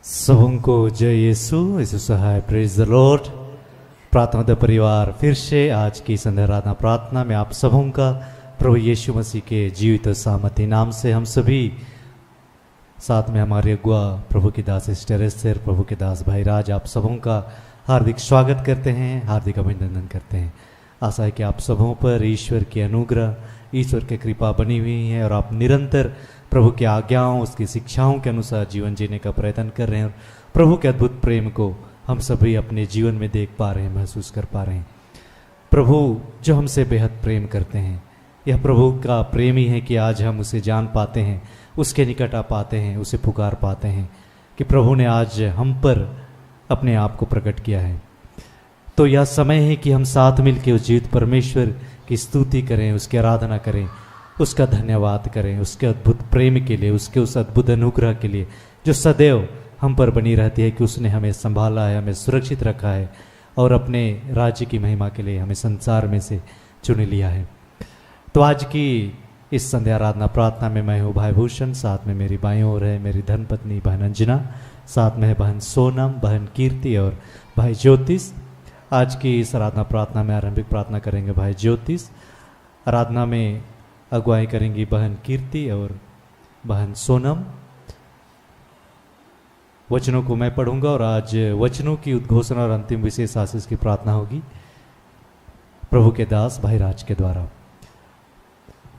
सबको जय यीशु यीशु सहाय praise the Lord. प्रार्थना परिवार फिर से आज की संध्या आराधना प्रार्थना में आप सबों का प्रभु यीशु मसीह के जीवित और सामर्थ्य नाम से हम सभी साथ में हमारे अगुआ प्रभु की दास सिस्टर एस्टर, प्रभु के दास भाई राज, आप सबों का हार्दिक स्वागत करते हैं, हार्दिक अभिनंदन करते हैं। आशा है कि आप सबों पर ईश्वर की अनुग्रह, ईश्वर की कृपा बनी हुई है और आप निरंतर प्रभु की आज्ञाओं, उसकी शिक्षाओं के अनुसार जीवन जीने का प्रयत्न कर रहे हैं और प्रभु के अद्भुत प्रेम को हम सभी अपने जीवन में देख पा रहे हैं, महसूस कर पा रहे हैं। प्रभु जो हमसे बेहद प्रेम करते हैं, यह प्रभु का प्रेम ही है कि आज हम उसे जान पाते हैं, उसके निकट आ पाते हैं, उसे पुकार पाते हैं कि प्रभु ने आज हम पर अपने आप को प्रकट किया है। तो यह समय है कि हम साथ मिलकर उस जीवित परमेश्वर की स्तुति करें, उसकी आराधना करें, उसका धन्यवाद करें, उसके अद्भुत प्रेम के लिए, उसके उस अद्भुत अनुग्रह के लिए जो सदैव हम पर बनी रहती है कि उसने हमें संभाला है, हमें सुरक्षित रखा है और अपने राज्य की महिमा के लिए हमें संसार में से चुन लिया है। तो आज की इस संध्या आराधना प्रार्थना में मैं हूँ भाई भूषण, साथ में मेरी बाईं ओर है मेरी धर्मपत्नी बहन अंजना, साथ में है बहन सोनम, बहन कीर्ति और भाई ज्योतिष। आज की इस आराधना प्रार्थना में आरंभिक प्रार्थना करेंगे भाई ज्योतिष, आराधना में अगुवाई करेंगी बहन कीर्ति और बहन सोनम। वचनों को मैं पढ़ूंगा और आज वचनों की उद्घोषणा और अंतिम विशेष आशीष की प्रार्थना होगी प्रभु के दास भाई राज के द्वारा।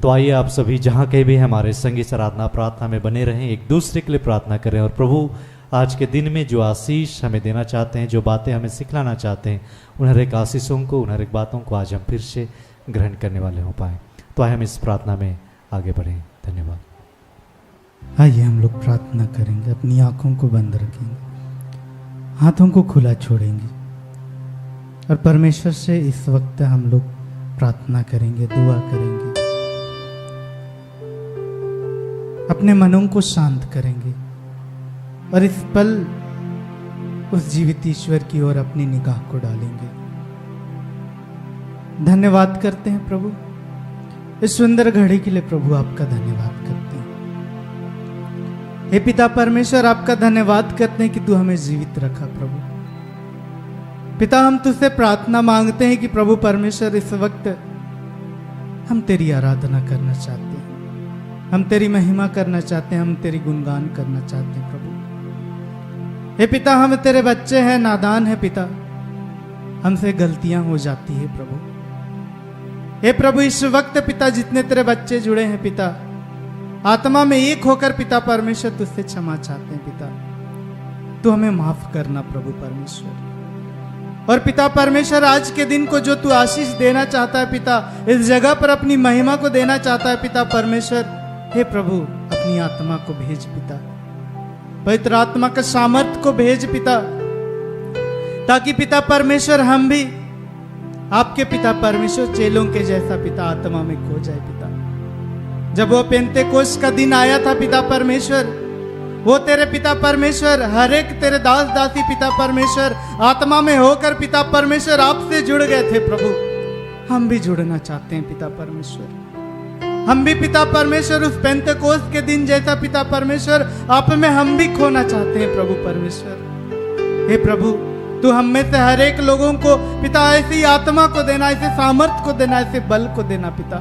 तो आइए आप सभी जहाँ कहीं भी हमारे संगी आराधना प्रार्थना में बने रहें, एक दूसरे के लिए प्रार्थना करें और प्रभु आज के दिन में जो आशीष हमें देना चाहते हैं, जो बातें हमें सिखलाना चाहते हैं, उन हर एक आशीषों को, उन हर एक बातों को आज हम फिर से ग्रहण करने वाले हो पाए। तो आइए हम इस प्रार्थना में आगे बढ़ें। धन्यवाद। आइए हम लोग प्रार्थना करेंगे, अपनी आंखों को बंद रखेंगे, हाथों को खुला छोड़ेंगे और परमेश्वर से इस वक्त हम लोग प्रार्थना करेंगे, दुआ करेंगे, अपने मनों को शांत करेंगे और इस पल उस जीवित ईश्वर की ओर अपनी निगाह को डालेंगे। धन्यवाद करते हैं प्रभु, इस सुंदर घड़ी के लिए प्रभु आपका धन्यवाद करते हैं। हे पिता परमेश्वर, आपका धन्यवाद करते हैं कि तू हमें जीवित रखा। प्रभु पिता, हम तुझसे प्रार्थना मांगते हैं कि प्रभु परमेश्वर इस वक्त हम तेरी आराधना करना चाहते हैं, हम तेरी महिमा करना चाहते हैं, हम तेरी गुणगान करना चाहते हैं। प्रभु हे पिता, हम तेरे बच्चे हैं, नादान है पिता, हमसे गलतियां हो जाती है। प्रभु हे प्रभु, इस वक्त पिता जितने तेरे बच्चे जुड़े हैं पिता, आत्मा में एक होकर पिता परमेश्वर तुझसे क्षमा चाहते हैं। पिता तू हमें माफ करना प्रभु परमेश्वर। और पिता परमेश्वर, आज के दिन को जो तू आशीष देना चाहता है पिता, इस जगह पर अपनी महिमा को देना चाहता है पिता परमेश्वर, हे प्रभु अपनी आत्मा को भेज पिता, पवित्र आत्मा का सामर्थ को भेज पिता, ताकि पिता परमेश्वर हम भी आपके पिता परमेश्वर चेलों के जैसा पिता आत्मा में खो जाए। पिता जब वो पेंतेकोस्त का दिन आया था पिता परमेश्वर, वो तेरे पिता परमेश्वर हर एक तेरे दास दासी पिता परमेश्वर आत्मा में होकर पिता परमेश्वर आपसे जुड़ गए थे। प्रभु हम भी जुड़ना चाहते हैं पिता परमेश्वर, हम भी पिता परमेश्वर उस पेंतेकोस्त के दिन जैसा पिता परमेश्वर आप में हम भी खोना चाहते हैं। प्रभु परमेश्वर हे प्रभु, तू हम में से हर एक लोगों को पिता ऐसी आत्मा को देना, ऐसे सामर्थ को देना, ऐसे बल को देना पिता,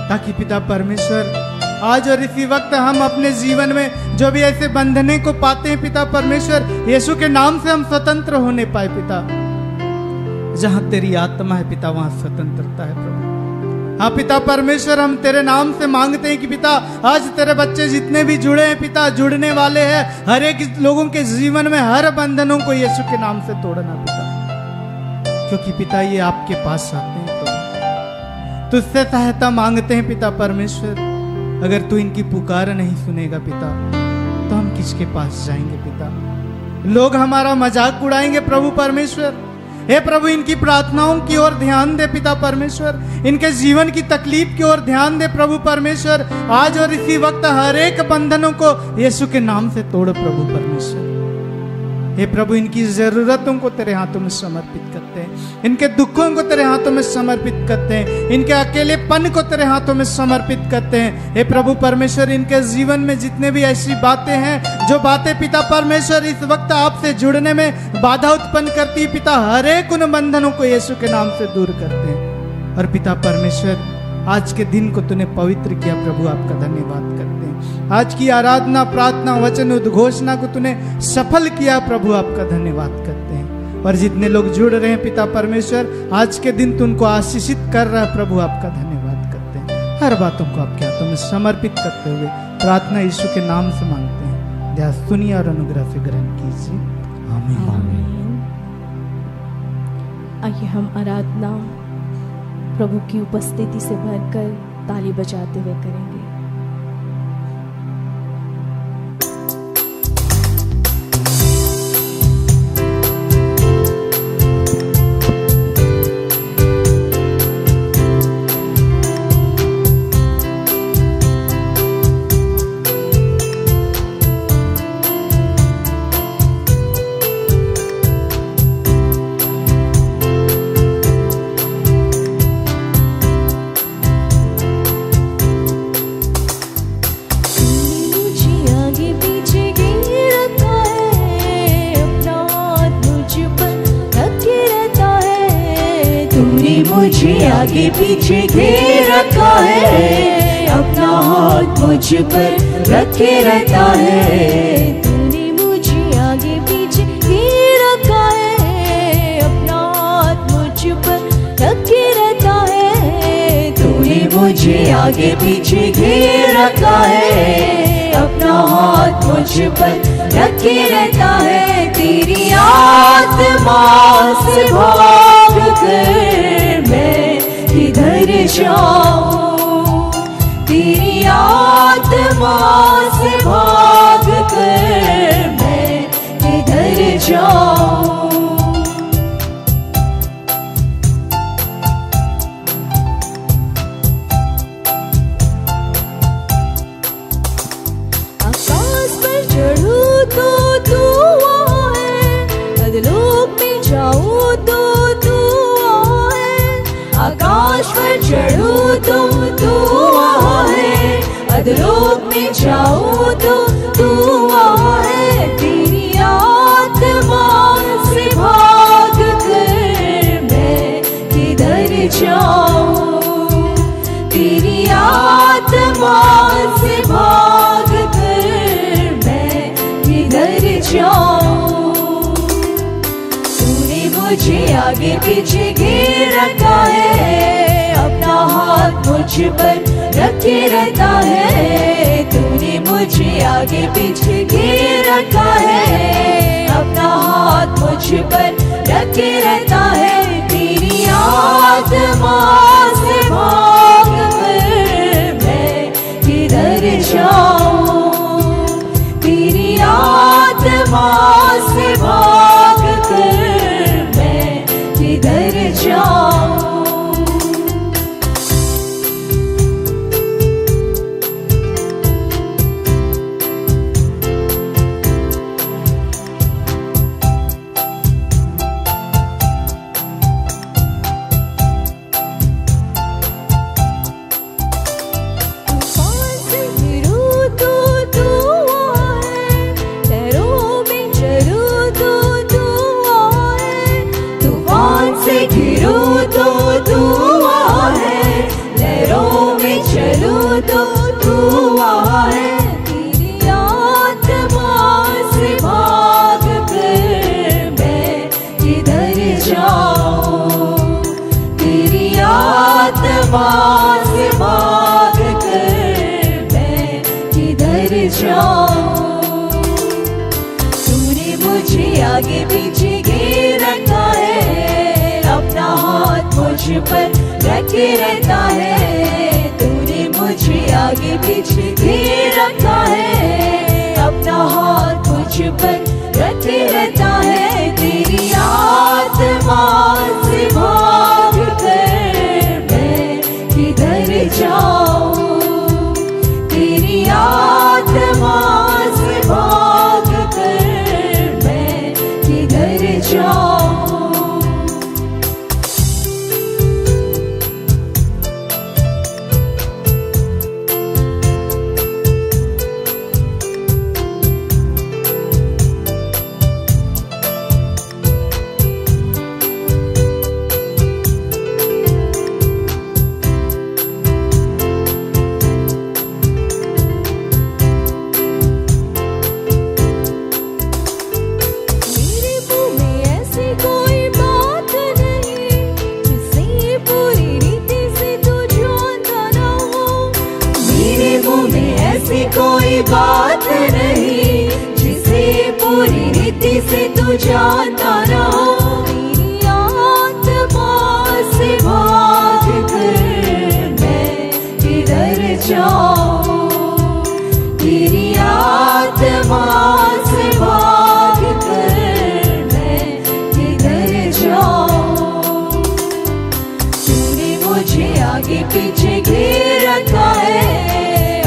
ताकि पिता परमेश्वर आज और इसी वक्त हम अपने जीवन में जो भी ऐसे बंधने को पाते हैं पिता परमेश्वर, यीशु के नाम से हम स्वतंत्र होने पाए। पिता जहां तेरी आत्मा है पिता, वहां स्वतंत्रता है। प्रभु हाँ पिता परमेश्वर, हम तेरे नाम से मांगते हैं कि पिता आज तेरे बच्चे जितने भी जुड़े हैं पिता, जुड़ने वाले हैं, हर एक लोगों के जीवन में हर बंधनों को यीशु के नाम से तोड़ना पिता, क्योंकि पिता ये आपके पास आते हैं। तो तुझसे सहायता मांगते हैं पिता परमेश्वर। अगर तू इनकी पुकार नहीं सुनेगा पिता, तो हम किसके पास जाएंगे पिता? लोग हमारा मजाक उड़ाएंगे प्रभु परमेश्वर। हे प्रभु, इनकी प्रार्थनाओं की ओर ध्यान दे पिता परमेश्वर, इनके जीवन की तकलीफ की ओर ध्यान दे प्रभु परमेश्वर। आज और इसी वक्त हर एक बंधनों को यीशु के नाम से तोड़ प्रभु परमेश्वर। हे प्रभु, इनकी ज़रूरतों को तेरे हाथों में समर्पित करते हैं, इनके दुखों को तेरे हाथों में समर्पित करते हैं, इनके अकेलेपन को तेरे हाथों में समर्पित करते हैं। हे प्रभु परमेश्वर, इनके जीवन में जितने भी ऐसी बातें हैं, जो बातें पिता परमेश्वर इस वक्त आपसे जुड़ने में बाधा उत्पन्न करती है, पिता हर एक उन बंधनों को यीशु के नाम से दूर करते हैं। और पिता परमेश्वर, आज के दिन को तूने पवित्र किया प्रभु, आपका धन्यवाद करते हैं। आज की आराधना, प्रार्थना, वचन, उद्घोषणा को तूने सफल किया प्रभु, आपका धन्यवाद करते हैं। और जितने लोग जुड़ रहे हैं पिता परमेश्वर, आज के दिन तू उनको आशीषित कर रहा है प्रभु, आपका धन्यवाद करते हैं। हर बातों को आपके हाथों में समर्पित करते हुए प्रार्थना यीशु के नाम से मांगते हैं। दया सुनिए और अनुग्रह से ग्रहण कीजिए। आमीन। आइए हम आराधना प्रभु की उपस्थिति से भरकर ताली बजाते हुए करेंगे। मुझे आगे पीछे घेर रखा है, अपना हाथ मुझ पर रखे रहता है। तूने मुझे आगे पीछे घेर रखा है, अपना हाथ मुझ पर रखे रहता है। तूने मुझे आगे पीछे घेर रखा है, अपना हाथ मुझ पर रखे रहता है। तेरी आत्मा से भाग कर मैं किधर जाऊं, तेरी आत्मा से भाग कर मैं किधर जाऊं। आकाश पर चढ़ूं तो तू वहाँ है, अधलोक में जाऊं तो तू वहाँ है। आकाश पर चढ़ूं तो तू वहाँ है, अधलोक में जाऊं तो तू वहाँ है। तेरी आत्मा से भाग कर मैं किधर जाऊं, तेरी आत्मा से भाग कर मैं किधर जाऊं। तूने मुझे आगे पीछे घेर रखा है, अपना हाथ मुझ पर रखे रहता है। तूने मुझे आगे पीछे घेर रखा है, अपना हाथ मुझ पर रखे रहता है। तेरी आत्मा से भाग कर मैं किधर जाऊं, तेरी आत्मा से भाग कर मैं किधर जाऊं। तूफान से गिरूं तो तू वहाँ है, लहरों में चलूं तो तू वहाँ है। तूफान से घिरूं तो तू वहाँ है, लहरों में चलूं तो तू वहाँ है। तेरी आत्मा से भाग कर मैं किधर जाऊं, तेरी आत्मा से भाग कर मैं किधर जाऊं। तूने मुझे आगे पीछे घेर रखा है, अपना हाथ मुझ पर रखे रहता है। तूने मुझे आगे पीछे घेर रखा है, अपना हाथ मुझ पर रखे रहता है। तेरी आत्मा से भाग कर मैं किधर जाऊं, तेरी आत्मा से भाग कर मैं कोई बात नहीं जिसे पूरी रीति से तू जानता रहा। तेरी आत्मा से भाग कर मैं किधर जाऊं, तेरी आत्मा से भाग कर मैं किधर जाऊं। तूने मुझे आगे पीछे घेर रखा है,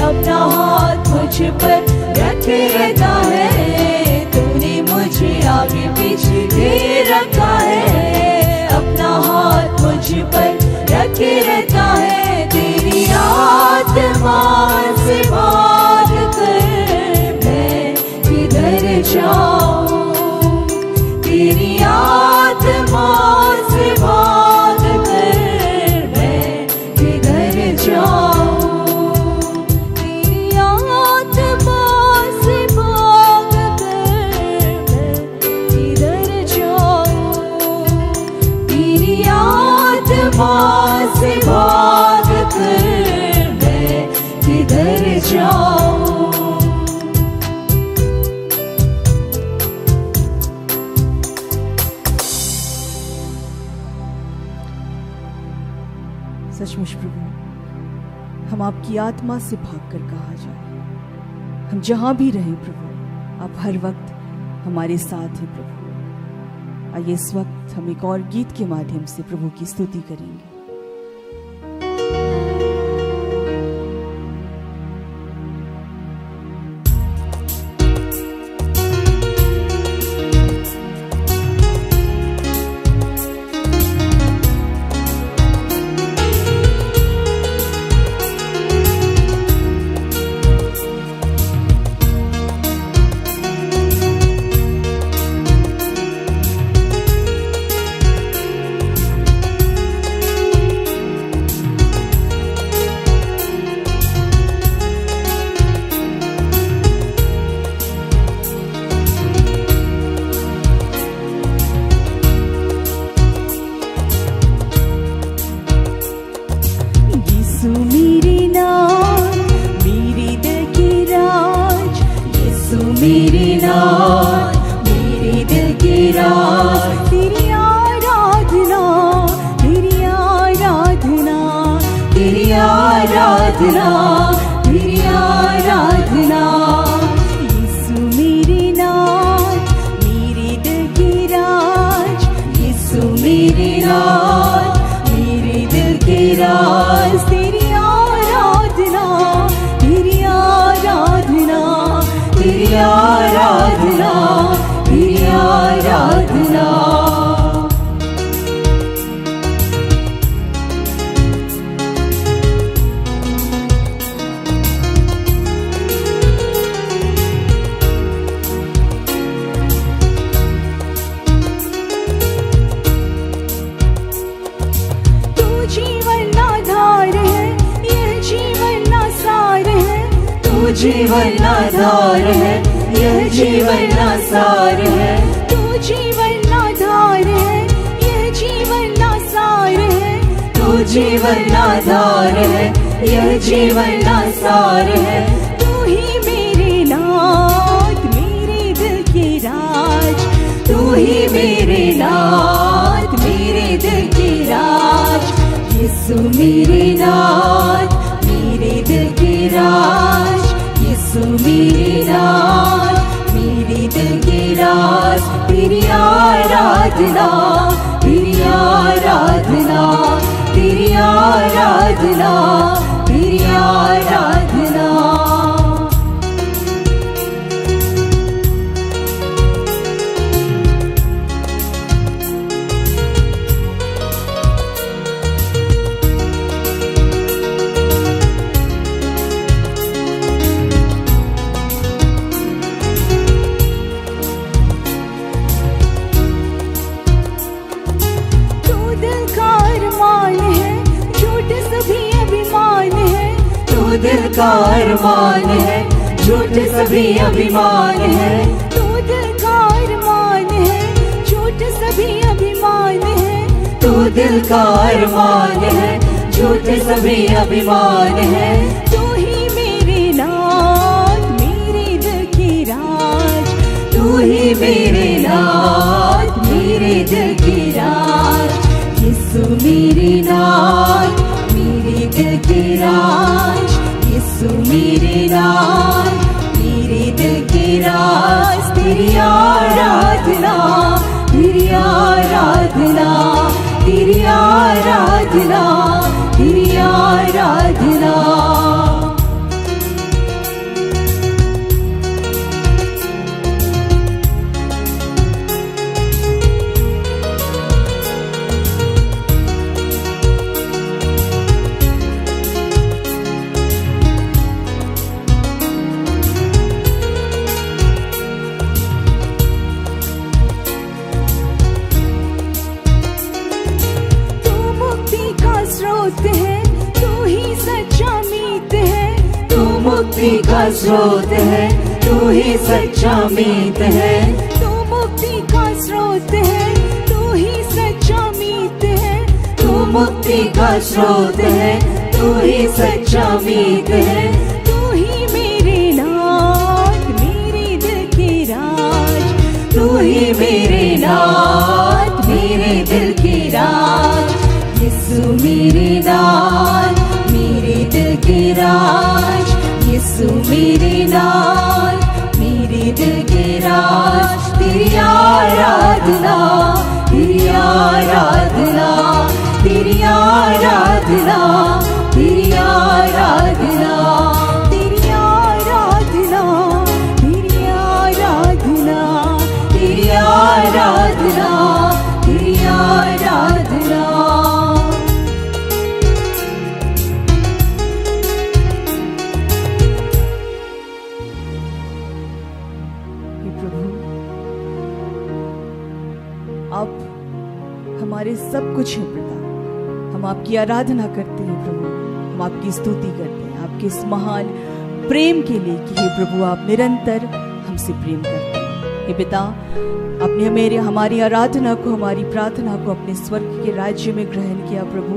अपना हाथ मुझ पर रखे रहता है। तूने मुझे आगे पीछे घेर रखा है, अपना हाथ मुझ पर रखे रहता है। तेरी आत्मा से भाग कर मैं किधर जाऊं, तेरी आत्मा से भाग कर मैं किधर जाऊं, तेरी आत्मा से भाग कर मैं किधर जाऊं, तेरी आत्मा से भाग कर मैं किधर जाऊं। सचमुच प्रभु, हम आपकी आत्मा से भागकर कहाँ जाएं? हम जहाँ भी रहें प्रभु, आप हर वक्त हमारे साथ हैं प्रभु। आइए इस वक्त हम एक और गीत के माध्यम से प्रभु की स्तुति करेंगे। जीवन आधार है, यह जीवन आसार है। तू जीवन आधार है, यह जीवन आसार है। तू जीवन आधार है, यह जीवन आसार है। तू ही मेरे नाथ, मेरे दिल के राज। तू ही मेरे नाथ, मेरे दिल के राज। यीशु मेरे नाथ, मेरे दिल के राज। यीशु मेरे नाथ, मेरे दिल के राज। तेरी आराधना, तेरी आराधना, तेरी आराधना, तेरी आराधना। दिल का अरमान है, झूठ सभी अभिमान है। तू दिल का अरमान है, झूठ सभी अभिमान है। तू दिल का अरमान है, झूठ सभी अभिमान है। तू ही मेरे नाथ, मेरे नाथ मेरे दिल की राज, यीशु मेरे नाथ मेरे दिल की राज, यीशु मेरे नाथ मेरे दिल की राज। तेरी आराधना तेरी आराधना तेरी आराधना तेरी आराधना। मुक्ति का स्रोत है, तू ही सच्चा मीत है, तू मुक्ति का स्रोत है, तू ही सच्चा मीत है, तू मुक्ति का स्रोत है, तू ही सच्चा मीत है। तू ही मेरे नाथ मेरे दिल की राज, तू ही मेरे नाथ मेरे दिल की राज, यीशु मेरे नाथ मेरे दिल की राज, यीशु मेरे नाथ मेरे दिल की राज। तेरी आराधना तेरी आराधना तेरी आराधना तेरी आराधना तेरी आराधना तेरी आराधना तेरी आराधना तेरी आराधना। आप हमारे सब कुछ हैं पिता, हम आपकी आराधना करते हैं प्रभु, हम आपकी स्तुति करते हैं आपके इस महान प्रेम के लिए कि हे प्रभु आप निरंतर हमसे प्रेम करते हैं। हे पिता आपने हमारी आराधना को हमारी प्रार्थना को अपने स्वर्ग के राज्य में ग्रहण किया प्रभु,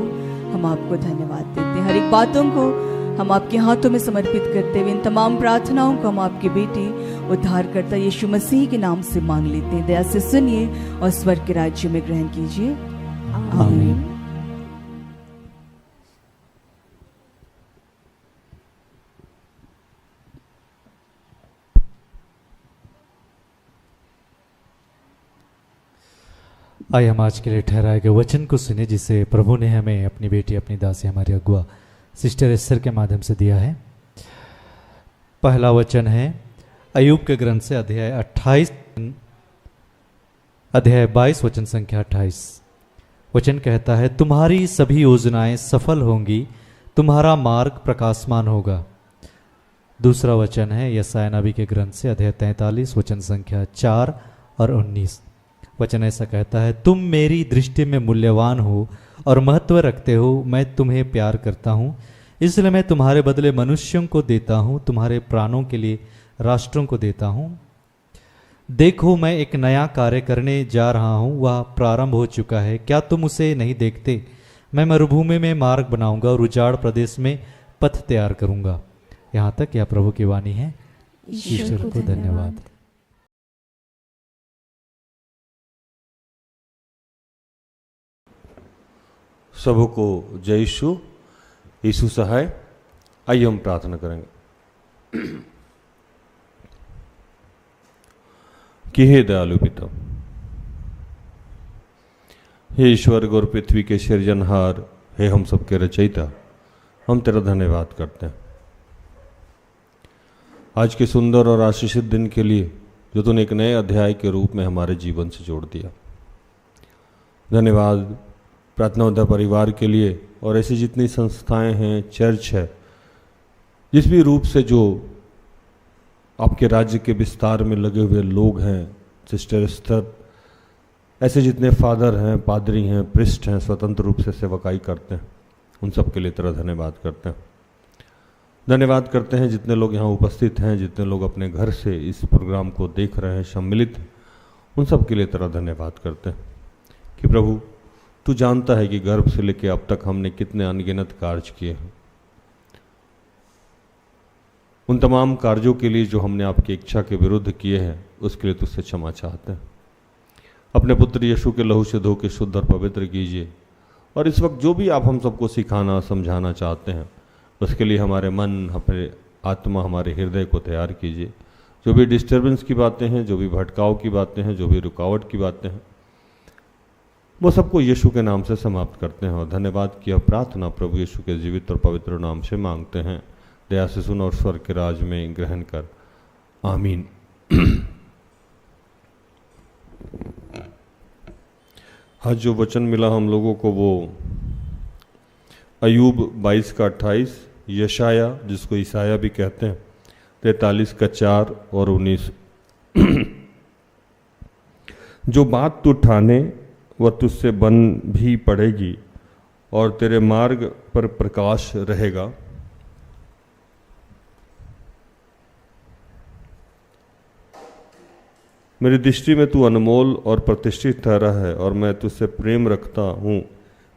हम आपको धन्यवाद देते हैं। हर एक बातों को हम आपके हाथों में समर्पित करते हुए इन तमाम प्रार्थनाओं को हम आपके बेटे उद्धारकर्ता यीशु मसीह के नाम से मांग लेते हैं। दया से सुनिए और स्वर्ग के राज्य में ग्रहण कीजिए। आमीन। आइए हम आज के लिए ठहराए गए वचन को सुने जिसे प्रभु ने हमें अपनी बेटी अपनी दासी हमारी अगुआ सिस्टर एस्तर के माध्यम से दिया है। पहला वचन है अय्यूब के ग्रंथ से अध्याय 22 वचन संख्या 28। वचन कहता है तुम्हारी सभी योजनाएं सफल होंगी, तुम्हारा मार्ग प्रकाशमान होगा। दूसरा वचन है यशायाह नबी के ग्रंथ से अध्याय 43 वचन संख्या 4 और 19। वचन ऐसा कहता है तुम मेरी दृष्टि में मूल्यवान हो और महत्व रखते हो, मैं तुम्हें प्यार करता हूँ, इसलिए मैं तुम्हारे बदले मनुष्यों को देता हूँ, तुम्हारे प्राणों के लिए राष्ट्रों को देता हूँ। देखो मैं एक नया कार्य करने जा रहा हूँ, वह प्रारंभ हो चुका है, क्या तुम उसे नहीं देखते? मैं मरुभूमि में मार्ग बनाऊंगा और उजाड़ प्रदेश में पथ तैयार करूंगा। यहाँ तक यह प्रभु की वाणी है। ईश्वर को धन्यवाद। सबों को जय यीशु। यीशु सहाय। आइए हम प्रार्थना करेंगे कि हे दयालु पिता, हे स्वर्ग और पृथ्वी के सृजनहार, हे हम सबके रचयिता, हम तेरा धन्यवाद करते हैं आज के सुंदर और आशीषित दिन के लिए जो तूने एक नए अध्याय के रूप में हमारे जीवन से जोड़ दिया। धन्यवाद प्रार्थना उद्धार परिवार के लिए और ऐसी जितनी संस्थाएं हैं, चर्च है, जिस भी रूप से जो आपके राज्य के विस्तार में लगे हुए लोग हैं, सिस्टर एस्तर, ऐसे जितने फादर हैं, पादरी हैं, प्रिस्ट हैं, स्वतंत्र रूप से सेवकाई करते हैं, उन सब के लिए तेरा धन्यवाद करते हैं। धन्यवाद करते हैं जितने लोग यहाँ उपस्थित हैं, जितने लोग अपने घर से इस प्रोग्राम को देख रहे हैं, सम्मिलित हैं, उन सब के लिए तेरा धन्यवाद करते हैं कि प्रभु तू जानता है कि गर्भ से लेकर अब तक हमने कितने अनगिनत कार्य किए हैं। उन तमाम कार्यों के लिए जो हमने आपकी इच्छा के विरुद्ध किए हैं, उसके लिए तुझसे क्षमा चाहते हैं। अपने पुत्र यीशु के लहू से धो के शुद्ध और पवित्र कीजिए, और इस वक्त जो भी आप हम सबको सिखाना समझाना चाहते हैं, उसके लिए हमारे मन, हमारे आत्मा, हमारे हृदय को तैयार कीजिए। जो भी डिस्टर्बेंस की बातें हैं, जो भी भटकाव की बातें हैं, जो भी रुकावट की बातें हैं, वो सबको यीशु के नाम से समाप्त करते हैं। और धन्यवाद की प्रार्थना प्रभु यीशु के जीवित और पवित्र नाम से मांगते हैं। दया से सुन और स्वर्ग के राज में ग्रहण कर, आमीन। आज जो वचन मिला हम लोगों को वो अयूब 22 का 28, यशाया जिसको ईसाया भी कहते हैं 43 का 4 और 19। जो बात तू ठाने वह तुझसे बन भी पड़ेगी और तेरे मार्ग पर प्रकाश रहेगा। मेरी दृष्टि में तू अनमोल और प्रतिष्ठित ठहरा है और मैं तुझसे प्रेम रखता हूँ।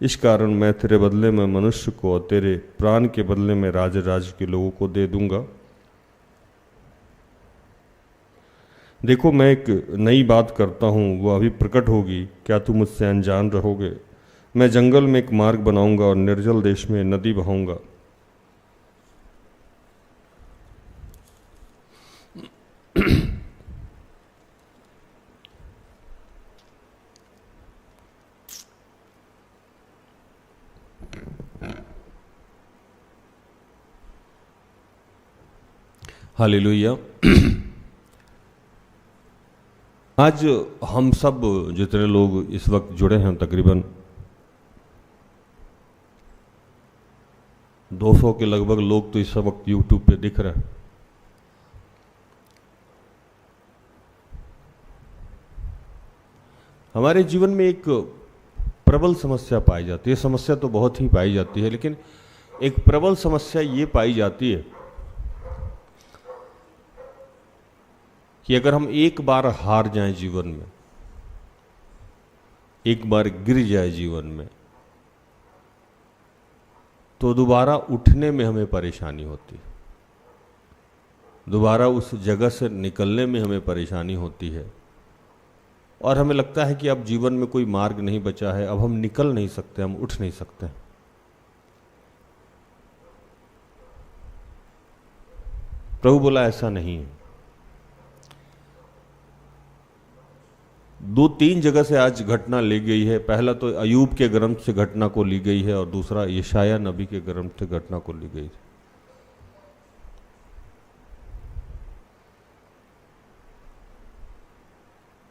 इस कारण मैं तेरे बदले में मनुष्य को और तेरे प्राण के बदले में राज्य के लोगों को दे दूंगा। देखो मैं एक नई बात करता हूँ, वो अभी प्रकट होगी, क्या तुम मुझसे अनजान रहोगे? मैं जंगल में एक मार्ग बनाऊंगा और निर्जल देश में नदी बहाऊंगा। हालेलुया। आज हम सब जितने लोग इस वक्त जुड़े हैं, तकरीबन 200 के लगभग लोग तो इस वक्त यूट्यूब पे दिख रहे हैं। हमारे जीवन में एक प्रबल समस्या पाई जाती है। समस्या तो बहुत ही पाई जाती है, लेकिन एक प्रबल समस्या ये पाई जाती है कि अगर हम एक बार हार जाएं जीवन में, एक बार गिर जाए जीवन में, तो दोबारा उठने में हमें परेशानी होती है, दोबारा उस जगह से निकलने में हमें परेशानी होती है, और हमें लगता है कि अब जीवन में कोई मार्ग नहीं बचा है, अब हम निकल नहीं सकते, हम उठ नहीं सकते। प्रभु बोला ऐसा नहीं है। 2-3 जगह से आज घटना ली गई है। पहला तो अयूब के ग्रंथ से घटना को ली गई है और दूसरा यशाया नबी के ग्रंथ से घटना को ली गई है।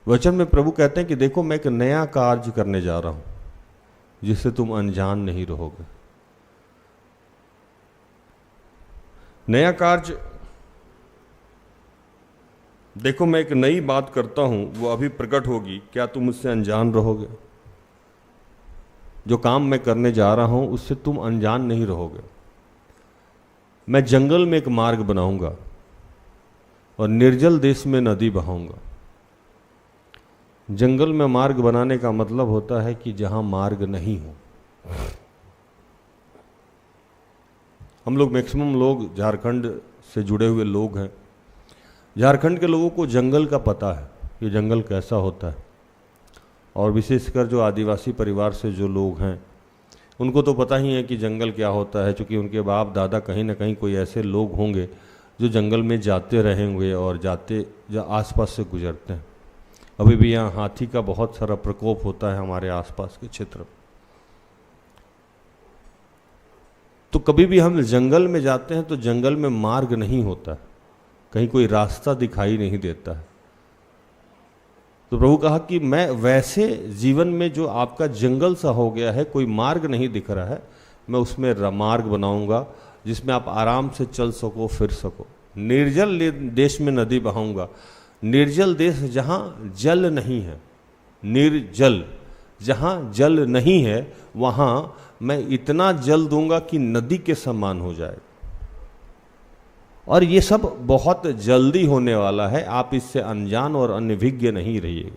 वचन में प्रभु कहते हैं कि देखो मैं एक नया कार्य करने जा रहा हूं जिससे तुम अनजान नहीं रहोगे। नया कार्य, देखो मैं एक नई बात करता हूं, वो अभी प्रकट होगी, क्या तुम मुझसे अनजान रहोगे? जो काम मैं करने जा रहा हूं उससे तुम अनजान नहीं रहोगे। मैं जंगल में एक मार्ग बनाऊंगा और निर्जल देश में नदी बहाऊंगा। जंगल में मार्ग बनाने का मतलब होता है कि जहां मार्ग नहीं हो। हम लोग मैक्सिमम लोग झारखंड से जुड़े हुए लोग हैं। झारखंड के लोगों को जंगल का पता है कि जंगल कैसा होता है, और विशेषकर जो आदिवासी परिवार से जो लोग हैं उनको तो पता ही है कि जंगल क्या होता है, क्योंकि उनके बाप दादा कहीं ना कहीं कोई ऐसे लोग होंगे जो जंगल में जाते रहे होंगे और जाते आसपास से गुजरते हैं। अभी भी यहाँ हाथी का बहुत सारा प्रकोप होता है हमारे आसपास के क्षेत्र में। तो कभी भी हम जंगल में जाते हैं तो जंगल में मार्ग नहीं होता है, कहीं कोई रास्ता दिखाई नहीं देता है। तो प्रभु कहा कि मैं वैसे जीवन में जो आपका जंगल सा हो गया है, कोई मार्ग नहीं दिख रहा है, मैं उसमें मार्ग बनाऊंगा जिसमें आप आराम से चल सको, फिर सको। निर्जल देश में नदी बहाऊंगा। निर्जल देश जहां जल नहीं है, निर्जल जहां जल नहीं है वहां मैं इतना जल दूंगा कि नदी के समान हो जाए। और ये सब बहुत जल्दी होने वाला है, आप इससे अनजान और अनभिज्ञ नहीं रहिए।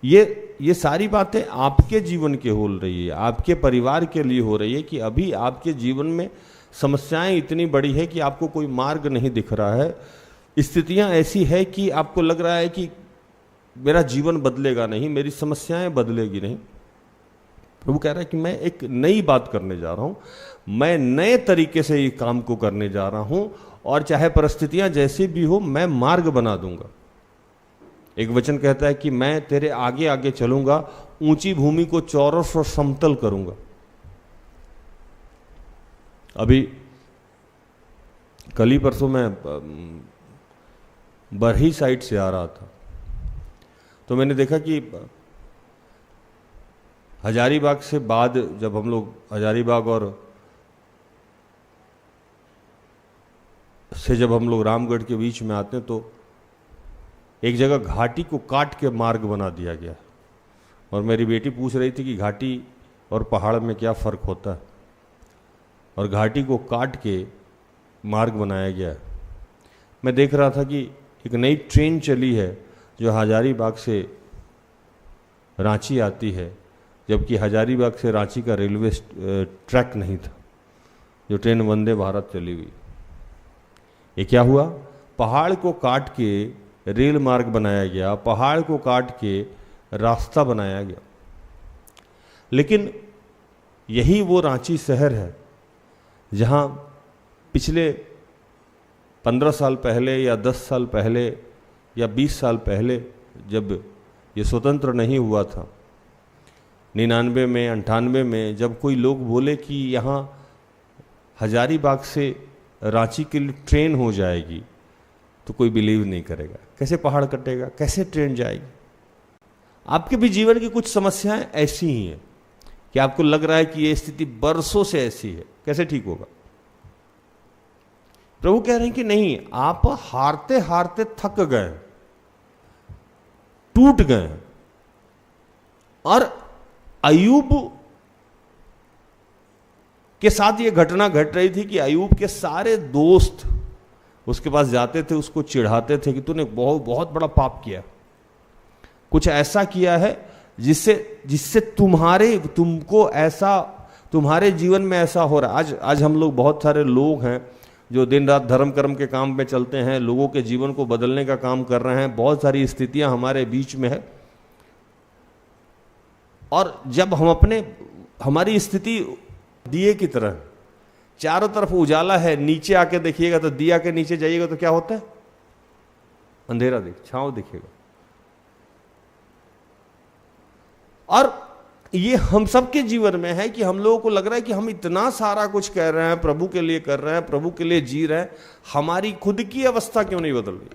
ये सारी बातें आपके जीवन के हो रही है, आपके परिवार के लिए हो रही है कि अभी आपके जीवन में समस्याएं इतनी बड़ी है कि आपको कोई मार्ग नहीं दिख रहा है। स्थितियां ऐसी है कि आपको लग रहा है कि मेरा जीवन बदलेगा नहीं, मेरी समस्याएं बदलेगी नहीं। प्रभु कह रहा है कि मैं एक नई बात करने जा रहा हूं, मैं नए तरीके से ये काम को करने जा रहा हूं, और चाहे परिस्थितियां जैसी भी हो मैं मार्ग बना दूंगा। एक वचन कहता है कि मैं तेरे आगे आगे चलूंगा, ऊंची भूमि को चौरस और समतल करूंगा। अभी कल ही परसों मैं बरही साइड से आ रहा था, तो मैंने देखा कि हजारीबाग से बाद जब हम लोग हजारीबाग और से जब हम लोग रामगढ़ के बीच में आते हैं तो एक जगह घाटी को काट के मार्ग बना दिया गया। और मेरी बेटी पूछ रही थी कि घाटी और पहाड़ में क्या फ़र्क होता है, और घाटी को काट के मार्ग बनाया गया है। मैं देख रहा था कि एक नई ट्रेन चली है जो हजारीबाग से रांची आती है, जबकि हजारीबाग से रांची का रेलवे ट्रैक नहीं था, जो ट्रेन वंदे भारत चली हुई। ये क्या हुआ? पहाड़ को काट के रेल मार्ग बनाया गया, पहाड़ को काट के रास्ता बनाया गया। लेकिन यही वो रांची शहर है जहाँ पिछले 15 साल पहले या 10 साल पहले या 20 साल पहले जब ये स्वतंत्र नहीं हुआ था, 99 में 98 में, जब कोई लोग बोले कि यहाँ हजारीबाग से रांची के लिए ट्रेन हो जाएगी तो कोई बिलीव नहीं करेगा। कैसे पहाड़ कटेगा, कैसे ट्रेन जाएगी? आपके भी जीवन की कुछ समस्याएं ऐसी ही हैं कि आपको लग रहा है कि ये स्थिति बरसों से ऐसी है, कैसे ठीक होगा? प्रभु कह रहे हैं कि नहीं, आप हारते हारते थक गए, टूट गए। और अय्यूब के साथ ये घटना घट रही थी कि अय्यूब के सारे दोस्त उसके पास जाते थे, उसको चिढ़ाते थे कि तूने बहुत बड़ा पाप किया, कुछ ऐसा किया है जिससे तुमको ऐसा, तुम्हारे जीवन में ऐसा हो रहा है। आज हम लोग, बहुत सारे लोग हैं जो दिन रात धर्म कर्म के काम पे चलते हैं, लोगों के जीवन को बदलने का काम कर रहे हैं। बहुत सारी स्थितियां हमारे बीच में है, और जब हमारी स्थिति दिए की तरह, चारों तरफ उजाला है, नीचे आके देखिएगा तो दिया के नीचे जाइएगा तो क्या होता है? अंधेरा छांव दिखेगा। और ये हम सबके जीवन में है कि हम लोगों को लग रहा है कि हम इतना सारा कुछ कह रहे हैं, प्रभु के लिए कर रहे हैं, प्रभु के लिए जी रहे हैं, हमारी खुद की अवस्था क्यों नहीं बदल रही?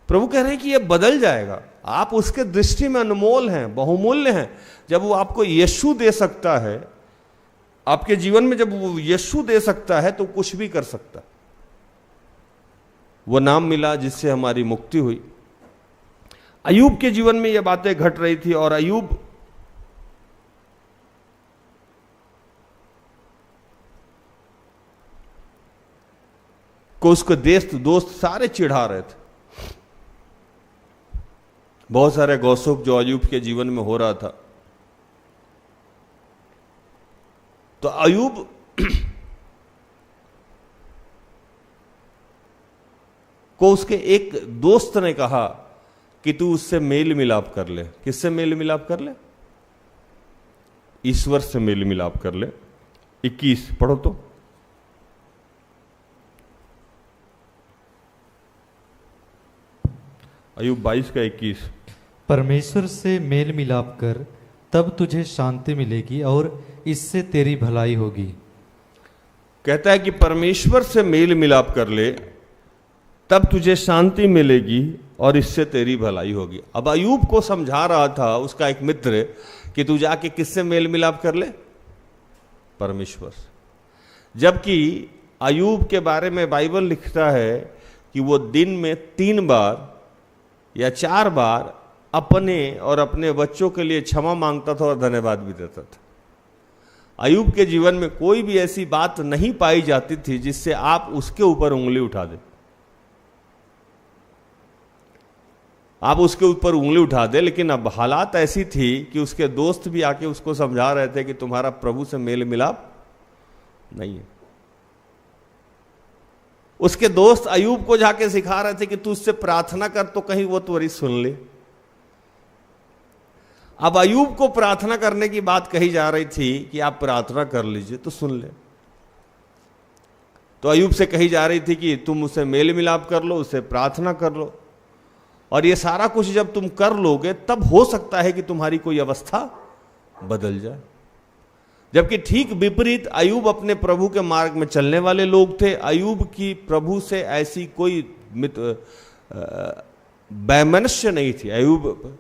प्रभु कह रहे हैं कि ये बदल जाएगा। आप उसके दृष्टि में अनमोल हैं, बहुमूल्य हैं। जब वो आपको यीशु दे सकता है, आपके जीवन में जब वो यीशु दे सकता है तो कुछ भी कर सकता है। वो नाम मिला जिससे हमारी मुक्ति हुई। अय्यूब के जीवन में ये बातें घट रही थी, और अय्यूब को उसके दोस्त सारे चिढ़ा रहे थे। बहुत सारे गॉसिप जो अय्यूब के जीवन में हो रहा था। तो अय्यूब को उसके एक दोस्त ने कहा कि तू उससे मेल मिलाप कर ले। किससे मेल मिलाप कर ले? ईश्वर से मेल मिलाप कर ले। 21 पढ़ो तो। अय्यूब 22 का 21। परमेश्वर से मेल मिलाप कर, तब तुझे शांति मिलेगी और इससे तेरी भलाई होगी। कहता है कि परमेश्वर से मेल मिलाप कर ले, तब तुझे शांति मिलेगी और इससे तेरी भलाई होगी। अब अय्यूब को समझा रहा था उसका एक मित्र कि तू जाके किससे मेल मिलाप कर ले? परमेश्वर से। जबकि अय्यूब के बारे में बाइबल लिखता है कि वो दिन में 3 बार या 4 बार अपने और अपने बच्चों के लिए क्षमा मांगता था और धन्यवाद भी देता था। अय्यूब के जीवन में कोई भी ऐसी बात नहीं पाई जाती थी जिससे आप उसके ऊपर उंगली उठा दें। आप उसके ऊपर उंगली उठा दे, लेकिन अब हालात ऐसी थी कि उसके दोस्त भी आके उसको समझा रहे थे कि तुम्हारा प्रभु से मेल मिलाप नहीं है। उसके दोस्त अयूब को जाके सिखा रहे थे कि तू उससे प्रार्थना कर तो कहीं वो त्वरित सुन ले। अब अयूब को प्रार्थना करने की बात कही जा रही थी कि आप प्रार्थना कर लीजिए तो सुन ले। तो अयूब से कही जा रही थी कि तुम उससे मेल मिलाप कर लो, उससे प्रार्थना कर लो, और ये सारा कुछ जब तुम कर लोगे तब हो सकता है कि तुम्हारी कोई अवस्था बदल जाए। जबकि ठीक विपरीत अयूब अपने प्रभु के मार्ग में चलने वाले लोग थे। अयूब की प्रभु से ऐसी कोई वैमनस्य नहीं थी अयूब,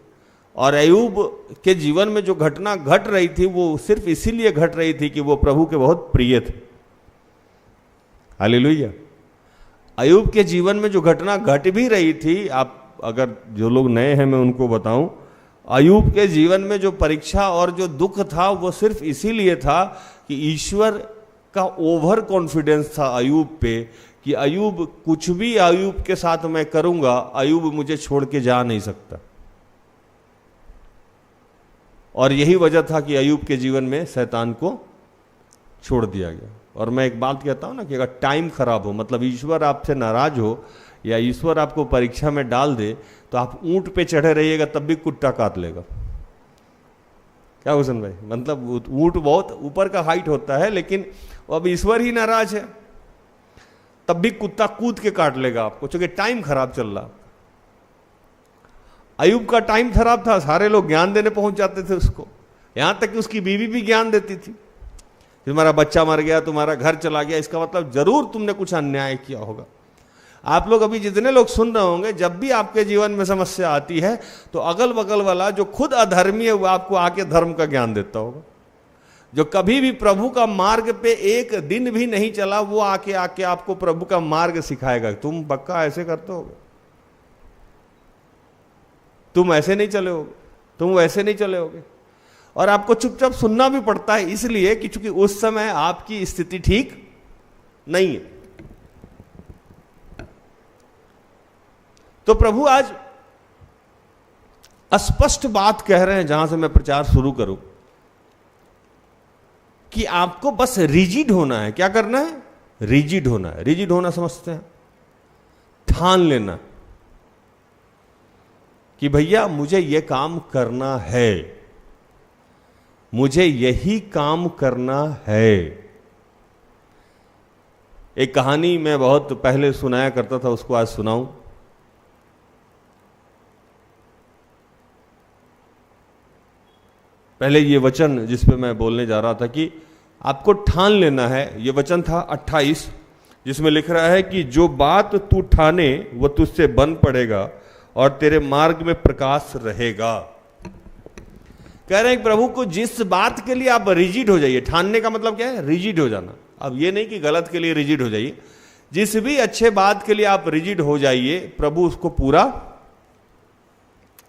और अयूब के जीवन में जो घटना घट रही थी वो सिर्फ इसीलिए घट रही थी कि वो प्रभु के बहुत प्रिय थे। हालेलुया। अयूब के जीवन में जो घटना घट भी रही थी, आप अगर जो लोग नए हैं मैं उनको बताऊं, अयूब के जीवन में जो परीक्षा और जो दुख था वो सिर्फ इसीलिए था कि ईश्वर का ओवर कॉन्फिडेंस था अयूब पे कि अयूब कुछ भी अयूब के साथ मैं करूंगा, अयूब मुझे छोड़ के जा नहीं सकता। और यही वजह था कि अयूब के जीवन में शैतान को छोड़ दिया गया। और मैं एक बात कहता हूं ना कि अगर टाइम खराब हो, मतलब ईश्वर आपसे नाराज हो या ईश्वर आपको परीक्षा में डाल दे, तो आप ऊंट पे चढ़े रहिएगा तब भी कुत्ता काट लेगा। क्या हुसैन भाई, मतलब ऊंट बहुत ऊपर का हाइट होता है, लेकिन अब ईश्वर ही नाराज है तब भी कुत्ता कूद के काट लेगा आपको, क्योंकि टाइम खराब चल रहा। अयूब का टाइम खराब था, सारे लोग ज्ञान देने पहुंच जाते थे उसको, यहां तक कि उसकी बीवी भी ज्ञान देती थी। तुम्हारा बच्चा मर गया, तुम्हारा घर चला गया, इसका मतलब जरूर तुमने कुछ अन्याय किया होगा। आप लोग अभी जितने लोग सुन रहे होंगे, जब भी आपके जीवन में समस्या आती है तो अगल बगल वाला जो खुद अधर्मी है वो आपको आके धर्म का ज्ञान देता होगा। जो कभी भी प्रभु का मार्ग पे एक दिन भी नहीं चला, वो आके आपको प्रभु का मार्ग सिखाएगा। तुम पक्का ऐसे करते होगे, तुम ऐसे नहीं चले होगे, तुम वैसे नहीं चले होगे, और आपको चुपचाप सुनना भी पड़ता है, इसलिए कि चूंकि उस समय आपकी स्थिति ठीक नहीं है। तो प्रभु आज स्पष्ट बात कह रहे हैं, जहां से मैं प्रचार शुरू करूं, कि आपको बस रिजिड होना है। क्या करना है? रिजिड होना है। रिजिड होना समझते हैं, ठान लेना कि भैया मुझे यह काम करना है, मुझे यही काम करना है। एक कहानी मैं बहुत पहले सुनाया करता था, उसको आज सुनाऊं। पहले ये वचन जिस पे मैं बोलने जा रहा था कि आपको ठान लेना है, ये वचन था 28, जिसमें लिख रहा है कि जो बात तू ठाने वो तुझसे बन पड़ेगा और तेरे मार्ग में प्रकाश रहेगा। कह रहे हैं प्रभु को जिस बात के लिए आप रिजिड हो जाइए, ठानने का मतलब क्या है? रिजिड हो जाना। अब ये नहीं कि गलत के लिए रिजिड हो जाइए, जिस भी अच्छे बात के लिए आप रिजिड हो जाइए, प्रभु उसको पूरा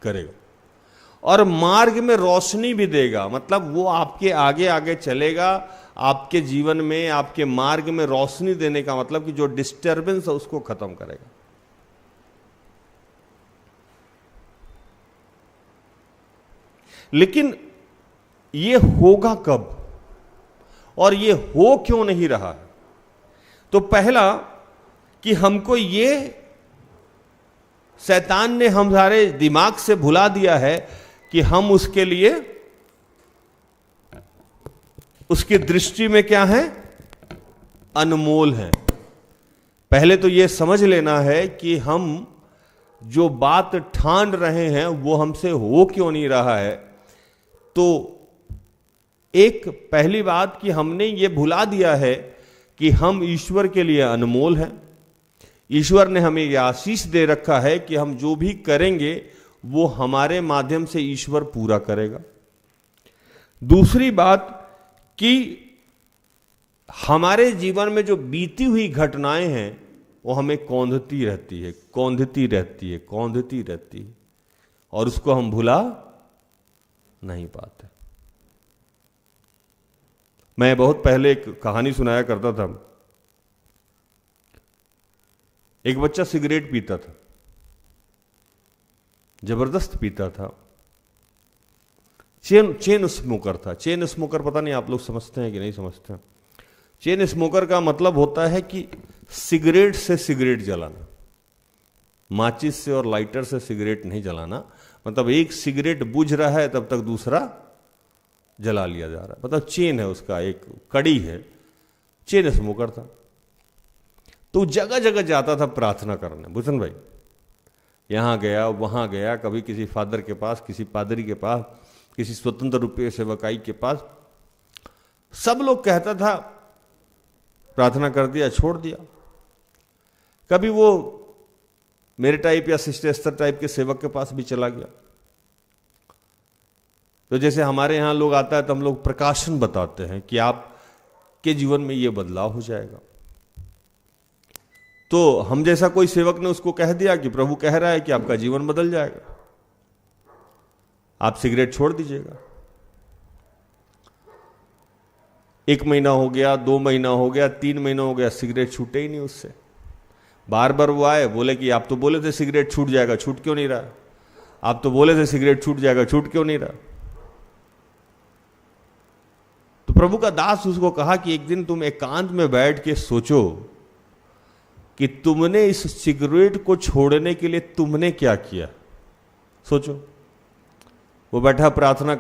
करेगा और मार्ग में रोशनी भी देगा। मतलब वो आपके आगे आगे चलेगा, आपके जीवन में, आपके मार्ग में रोशनी देने का मतलब कि जो डिस्टर्बेंस है उसको खत्म करेगा। लेकिन ये होगा कब और ये हो क्यों नहीं रहा है? तो पहला कि हमको ये शैतान ने हमारे दिमाग से भुला दिया है कि हम उसके लिए, उसकी दृष्टि में क्या है? अनमोल हैं। पहले तो यह समझ लेना है कि हम जो बात ठान रहे हैं वो हमसे हो क्यों नहीं रहा है। तो एक पहली बात कि हमने ये भुला दिया है कि हम ईश्वर के लिए अनमोल हैं। ईश्वर ने हमें यह आशीष दे रखा है कि हम जो भी करेंगे वो हमारे माध्यम से ईश्वर पूरा करेगा। दूसरी बात कि हमारे जीवन में जो बीती हुई घटनाएं हैं वो हमें कौंधती रहती है, कौंधती रहती है, कौंधती रहती है, और उसको हम भुला नहीं पाते। मैं बहुत पहले एक कहानी सुनाया करता था। एक बच्चा सिगरेट पीता था, जबरदस्त पीता था। चेन स्मोकर था। चेन स्मोकर पता नहीं आप लोग समझते हैं कि नहीं समझते हैं। चेन स्मोकर का मतलब होता है कि सिगरेट से सिगरेट जलाना, माचिस से और लाइटर से सिगरेट नहीं जलाना। मतलब एक सिगरेट बुझ रहा है तब तक दूसरा जला लिया जा रहा है। मतलब चेन है, उसका एक कड़ी है। चेन स्मोकर था। तो जगह जगह जाता था प्रार्थना करने। भूषण भाई यहां गया वहां गया, कभी किसी फादर के पास, किसी पादरी के पास, किसी स्वतंत्र रूपीय सेवकाई के पास। सब लोग कहता था प्रार्थना कर दिया, छोड़ दिया। कभी वो मेरे टाइप या सिस्टर एस्थर टाइप के सेवक के पास भी चला गया। तो जैसे हमारे यहां लोग आता है तो हम लोग प्रकाशन बताते हैं कि आपके जीवन में ये बदलाव हो जाएगा। तो हम जैसा कोई सेवक ने उसको कह दिया कि प्रभु कह रहा है कि आपका जीवन बदल जाएगा, आप सिगरेट छोड़ दीजिएगा। 1 महीना हो गया, 2 महीना हो गया, 3 महीना हो गया, सिगरेट छूटे ही नहीं उससे। बार बार वो आए, बोले कि आप तो बोले थे सिगरेट छूट जाएगा, छूट क्यों नहीं रहा? आप तो बोले थे सिगरेट छूट जाएगा, छूट क्यों नहीं रहा? तो प्रभु का दास उसको कहा कि एक दिन तुम एकांत में बैठ के सोचो कि तुमने इस सिगरेट को छोड़ने के लिए तुमने क्या किया। सोचो। वो बैठा प्रार्थना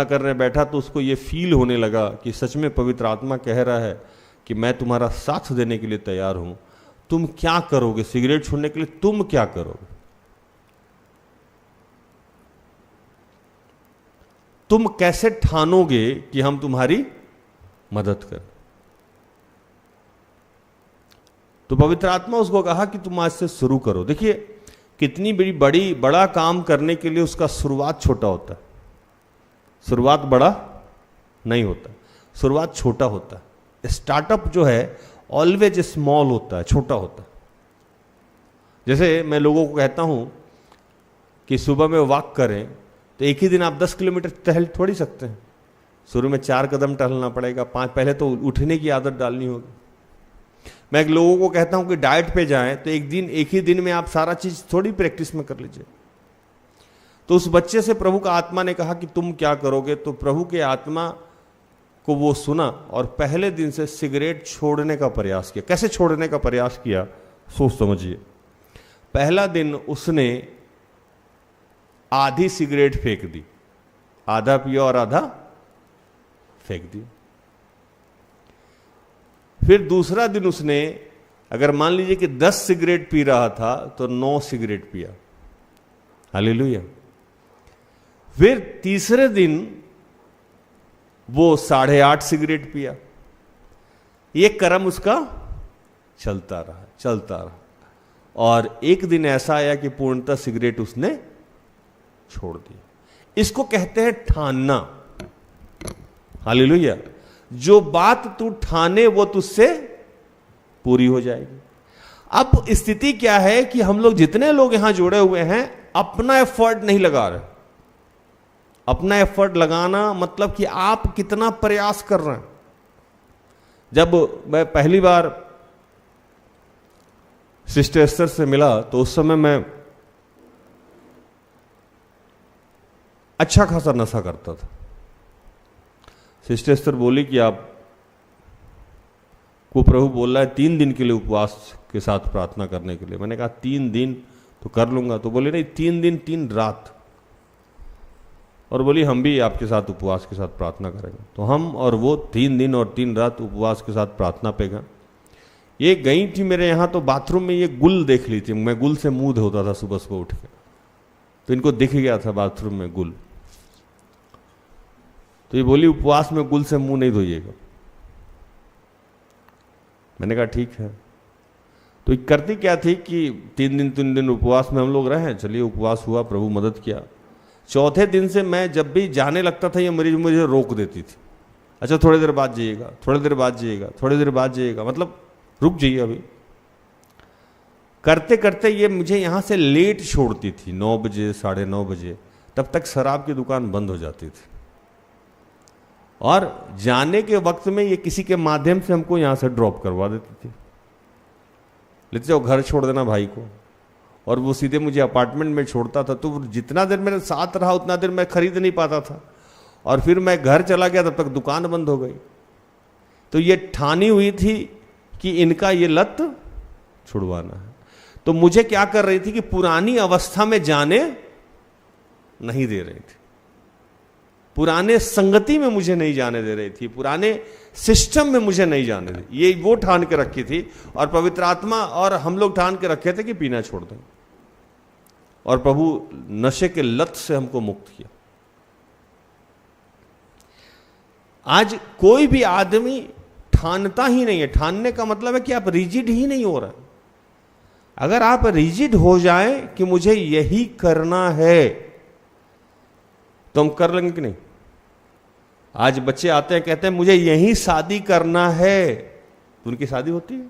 करने बैठा तो उसको ये फील होने लगा कि सच में पवित्र आत्मा कह रहा है कि मैं तुम्हारा साथ देने के लिए तैयार हूं। तुम क्या करोगे सिगरेट छोड़ने के लिए? तुम क्या करोगे? तुम कैसे ठानोगे कि हम तुम्हारी मदद करें? तो पवित्र आत्मा उसको कहा कि तुम आज से शुरू करो। देखिए कितनी बड़ा काम करने के लिए उसका शुरुआत छोटा होता है। शुरुआत बड़ा नहीं होता, शुरुआत छोटा होता है। स्टार्टअप जो है ऑलवेज स्मॉल होता है, छोटा होता है। जैसे मैं लोगों को कहता हूं कि सुबह में वॉक करें तो एक ही दिन आप 10 किलोमीटर टहल थोड़ी सकते हैं। शुरू में 4 कदम टहलना पड़ेगा, 5 पहले तो उठने की आदत डालनी होगी। मैं लोगों को कहता हूं कि डाइट पे जाएं तो एक ही दिन में आप सारा चीज थोड़ी प्रैक्टिस में कर लीजिए। तो उस बच्चे से प्रभु का आत्मा ने कहा कि तुम क्या करोगे? तो प्रभु के आत्मा को वो सुना और पहले दिन से सिगरेट छोड़ने का प्रयास किया। कैसे छोड़ने का प्रयास किया सोच समझिए। पहला दिन उसने आधी सिगरेट फेंक दी, आधा पिया और आधा फेंक दी। फिर दूसरा दिन उसने, अगर मान लीजिए कि 10 सिगरेट पी रहा था तो 9 सिगरेट पिया। हालेलुया। फिर तीसरे दिन वो 8.5 सिगरेट पिया। ये क्रम उसका चलता रहा और एक दिन ऐसा आया कि पूर्णतः सिगरेट उसने छोड़ दी। इसको कहते हैं ठानना। हालेलुया। जो बात तू ठाने वो तुझसे पूरी हो जाएगी। अब स्थिति क्या है कि हम लोग जितने लोग यहां जुड़े हुए हैं अपना एफर्ट नहीं लगा रहे। अपना एफर्ट लगाना मतलब कि आप कितना प्रयास कर रहे हैं। जब मैं पहली बार सिस्टर एस्थर से मिला तो उस समय मैं अच्छा खासा नशा करता था। सिस्टर एस्थर बोली कि आप को प्रभु बोल रहा है 3 दिन के लिए उपवास के साथ प्रार्थना करने के लिए। मैंने कहा 3 दिन तो कर लूंगा। तो बोले नहीं 3 दिन 3 रात। और बोली हम भी आपके साथ उपवास के साथ प्रार्थना करेंगे। तो हम और वो 3 दिन और 3 रात उपवास के साथ प्रार्थना पे गए। ये गई थी मेरे यहाँ तो बाथरूम में ये गुल देख ली थी। मैं गुल से मुंह धोता था सुबह सुबह उठ के, तो इनको दिख गया था बाथरूम में गुल। तो ये बोली उपवास में गुल से मुंह नहीं धोइएगा। मैंने कहा ठीक है। तो करती क्या थी कि 3 दिन उपवास में हम लोग रहे। चलिए उपवास हुआ, प्रभु मदद किया। चौथे दिन से मैं जब भी जाने लगता था ये मरीज मुझे रोक देती थी। अच्छा थोड़ी देर बाद जाइएगा, थोड़ी देर बाद जाइएगा, थोड़ी देर बाद जाइएगा, मतलब रुक जाइए अभी। करते करते ये मुझे यहाँ से लेट छोड़ती थी, 9 बजे 9:30 बजे। तब तक शराब की दुकान बंद हो जाती थी और जाने के वक्त में ये किसी के माध्यम से हमको यहाँ से ड्रॉप करवा देती थी। लेते जाओ घर छोड़ देना भाई को। और वो सीधे मुझे अपार्टमेंट में छोड़ता था, तो जितना देर मेरे साथ रहा उतना देर मैं खरीद नहीं पाता था, और फिर मैं घर चला गया तब तक दुकान बंद हो गई। तो ये ठानी हुई थी कि इनका ये लत छुड़वाना है। तो मुझे क्या कर रही थी कि पुरानी अवस्था में जाने नहीं दे रही थी, पुराने संगति में मुझे नहीं जाने दे रही थी, पुराने सिस्टम में मुझे नहीं जाने दे, ये वो ठान के रखी थी। और पवित्र आत्मा और हम लोग ठान के रखे थे कि पीना छोड़ दें, और प्रभु नशे के लत से हमको मुक्त किया। आज कोई भी आदमी ठानता ही नहीं है। ठानने का मतलब है कि आप रिजिड ही नहीं हो रहे। अगर आप रिजिड हो जाएं कि मुझे यही करना है, तो हम कर लेंगे कि नहीं? आज बच्चे आते हैं, कहते हैं मुझे यही शादी करना है, तो उनकी शादी होती है।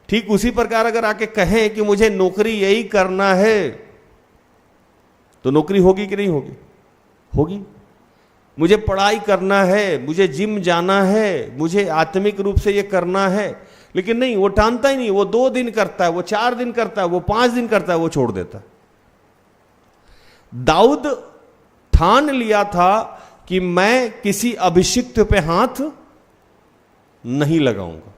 ठीक उसी प्रकार अगर आके कहें कि मुझे नौकरी यही करना है, तो नौकरी होगी कि नहीं होगी? होगी। मुझे पढ़ाई करना है, मुझे जिम जाना है, मुझे आत्मिक रूप से ये करना है, लेकिन नहीं, वो ठानता ही नहीं। वो 2 दिन करता है, वो 4 दिन करता है, वो 5 दिन करता है, वो छोड़ देता है। दाऊद ठान लिया था कि मैं किसी अभिषिक्त पे हाथ नहीं लगाऊंगा।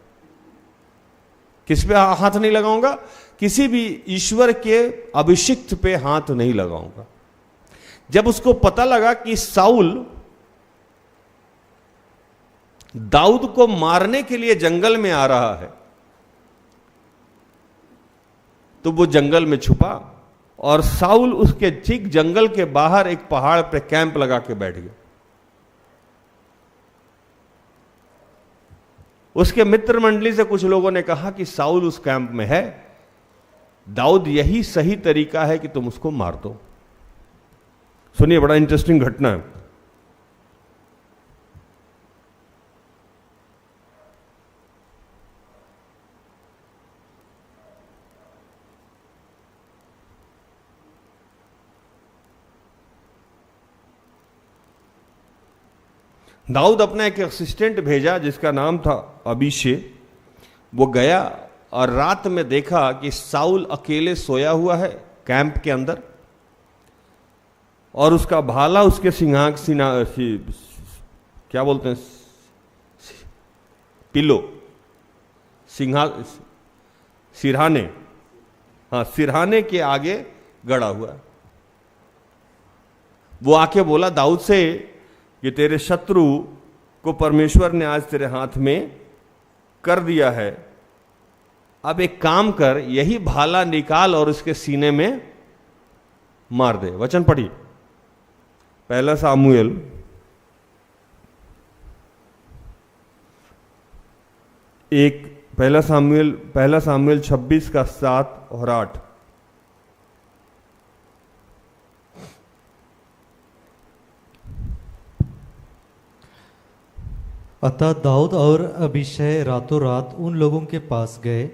किस पे हाथ नहीं लगाऊंगा? किसी भी ईश्वर के अभिषिक्त पे हाथ नहीं लगाऊंगा। जब उसको पता लगा कि साउल दाऊद को मारने के लिए जंगल में आ रहा है, तो वो जंगल में छुपा, और साउल उसके ठीक जंगल के बाहर एक पहाड़ पे कैंप लगा के बैठ गया। उसके मित्र मंडली से कुछ लोगों ने कहा कि साउल उस कैंप में है, दाऊद यही सही तरीका है कि तुम उसको मार दो। सुनिए, बड़ा इंटरेस्टिंग घटना है। दाऊद अपना एक असिस्टेंट भेजा जिसका नाम था अबीशे। वो गया और रात में देखा कि साउल अकेले सोया हुआ है कैंप के अंदर, और उसका भाला उसके क्या बोलते हैं, पिलो, सिरहाने, हाँ, सिरहाने के आगे गड़ा हुआ है। वो आके बोला दाऊद से कि तेरे शत्रु को परमेश्वर ने आज तेरे हाथ में कर दिया है, अब एक काम कर, यही भाला निकाल और उसके सीने में मार दे। वचन पढ़िए, पहला सामुएल 26 का 7 और 8। अतः दाऊद और अबीशै रातों रात उन लोगों के पास गए,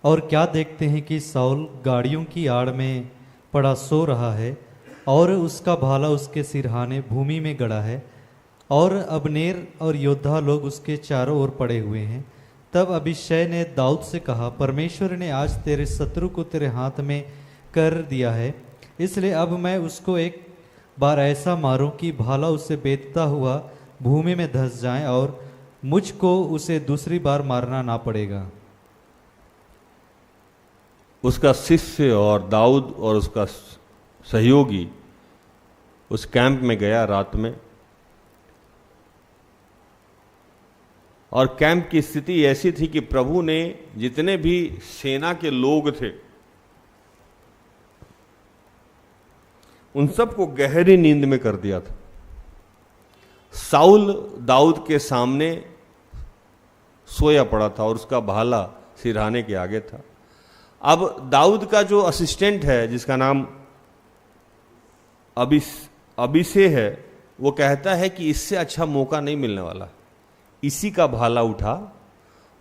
और क्या देखते हैं कि साउल गाड़ियों की आड़ में पड़ा सो रहा है, और उसका भाला उसके सिरहाने भूमि में गड़ा है, और अबनेर और योद्धा लोग उसके चारों ओर पड़े हुए हैं। तब अबीशै ने दाऊद से कहा, परमेश्वर ने आज तेरे शत्रु को तेरे हाथ में कर दिया है, इसलिए अब मैं उसको एक बार ऐसा मारूं कि भाला उसे बेतता हुआ भूमि में धंस जाए, और मुझको उसे दूसरी बार मारना ना पड़ेगा। उसका शिष्य और दाऊद और उसका सहयोगी उस कैंप में गया रात में, और कैंप की स्थिति ऐसी थी कि प्रभु ने जितने भी सेना के लोग थे उन सबको गहरी नींद में कर दिया था। साउल दाऊद के सामने सोया पड़ा था और उसका भाला सिरहाने के आगे था। अब दाऊद का जो असिस्टेंट है जिसका नाम अबीशे है, वो कहता है कि इससे अच्छा मौका नहीं मिलने वाला, इसी का भाला उठा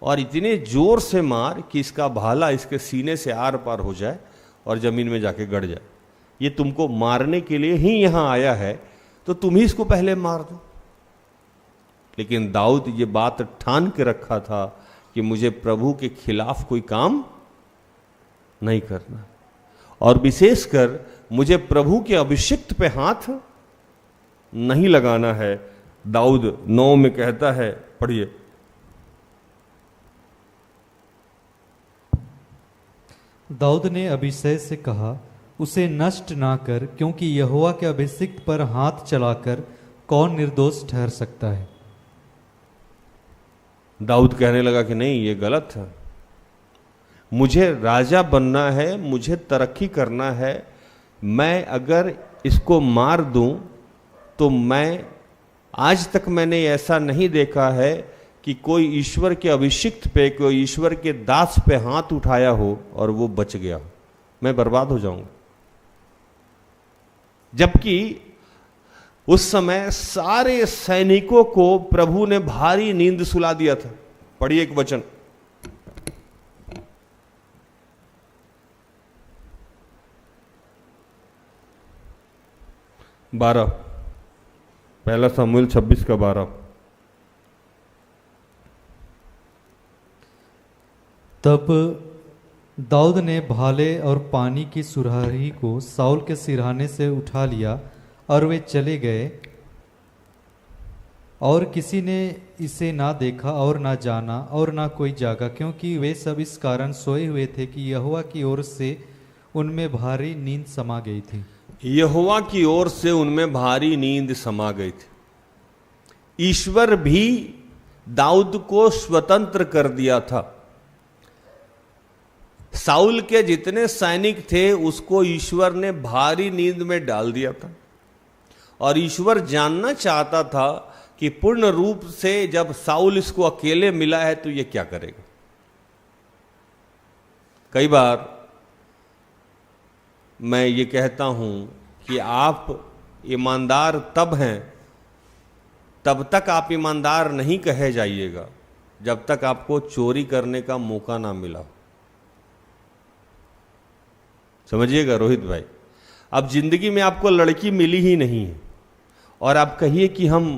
और इतने जोर से मार कि इसका भाला इसके सीने से आर पार हो जाए और जमीन में जाके गड़ जाए। ये तुमको मारने के लिए ही यहां आया है, तो तुम ही इसको पहले मार दो। लेकिन दाऊद ये बात ठान के रखा था कि मुझे प्रभु के खिलाफ कोई काम नहीं करना। और विशेषकर मुझे प्रभु के अभिषिक्त पे हाथ नहीं लगाना है। दाऊद 9 में कहता है, पढ़िए। दाऊद ने अभिषय से कहा, उसे नष्ट ना कर, क्योंकि यहोवा के अभिषिक्त पर हाथ चलाकर कौन निर्दोष ठहर सकता है। दाऊद कहने लगा कि नहीं, ये गलत है, मुझे राजा बनना है, मुझे तरक्की करना है, मैं अगर इसको मार दूं तो मैं आज तक मैंने ऐसा नहीं देखा है कि कोई ईश्वर के अभिषिक्त पे, कोई ईश्वर के दास पे हाथ उठाया हो और वो बच गया, मैं बर्बाद हो जाऊंगा। जबकि उस समय सारे सैनिकों को प्रभु ने भारी नींद सुला दिया था। पढ़िए एक वचन, 12, पहला शमूएल 26 का 12। तब दाऊद ने भाले और पानी की सुराही को साउल के सिरहाने से उठा लिया और वे चले गए, और किसी ने इसे ना देखा और ना जाना और ना कोई जागा, क्योंकि वे सब इस कारण सोए हुए थे कि यहोवा की ओर से उनमें भारी नींद समा गई थी। यहोवा की ओर से उनमें भारी नींद समा गई थी। ईश्वर भी दाऊद को स्वतंत्र कर दिया था। साउल के जितने सैनिक थे उसको ईश्वर ने भारी नींद में डाल दिया था, और ईश्वर जानना चाहता था कि पूर्ण रूप से जब साउल इसको अकेले मिला है तो ये क्या करेगा। कई बार मैं ये कहता हूं कि आप ईमानदार तब हैं, तब तक आप ईमानदार नहीं कहे जाइएगा जब तक आपको चोरी करने का मौका ना मिला। समझिएगा रोहित भाई, अब जिंदगी में आपको लड़की मिली ही नहीं है और आप कहिए कि हम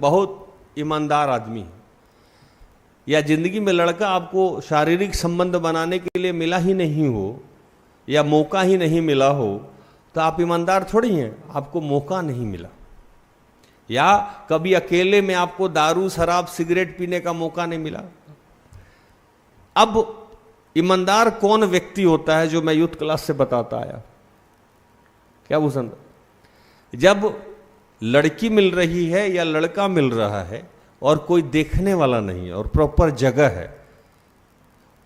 बहुत ईमानदार आदमी हैं, या जिंदगी में लड़का आपको शारीरिक संबंध बनाने के लिए मिला ही नहीं हो या मौका ही नहीं मिला हो, तो आप ईमानदार थोड़ी हैं, आपको मौका नहीं मिला। या कभी अकेले में आपको दारू शराब सिगरेट पीने का मौका नहीं मिला। अब ईमानदार कौन व्यक्ति होता है, जो मैं यूथ क्लास से बताता आया। क्या भूषण, जब लड़की मिल रही है या लड़का मिल रहा है और कोई देखने वाला नहीं है और प्रॉपर जगह है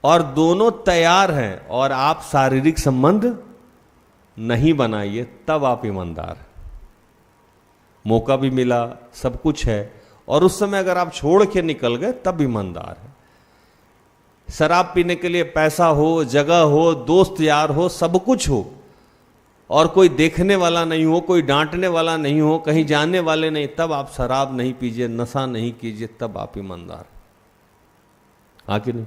और दोनों तैयार हैं और आप शारीरिक संबंध नहीं बनाइए, तब आप ईमानदार हैं। मौका भी मिला, सब कुछ है, और उस समय अगर आप छोड़ के निकल गए तब ईमानदार है। शराब पीने के लिए पैसा हो, जगह हो, दोस्त यार हो, सब कुछ हो, और कोई देखने वाला नहीं हो, कोई डांटने वाला नहीं हो, कहीं जाने वाले नहीं, तब आप शराब नहीं पीजिए, नशा नहीं कीजिए, तब आप ईमानदार। हाँ कि नहीं?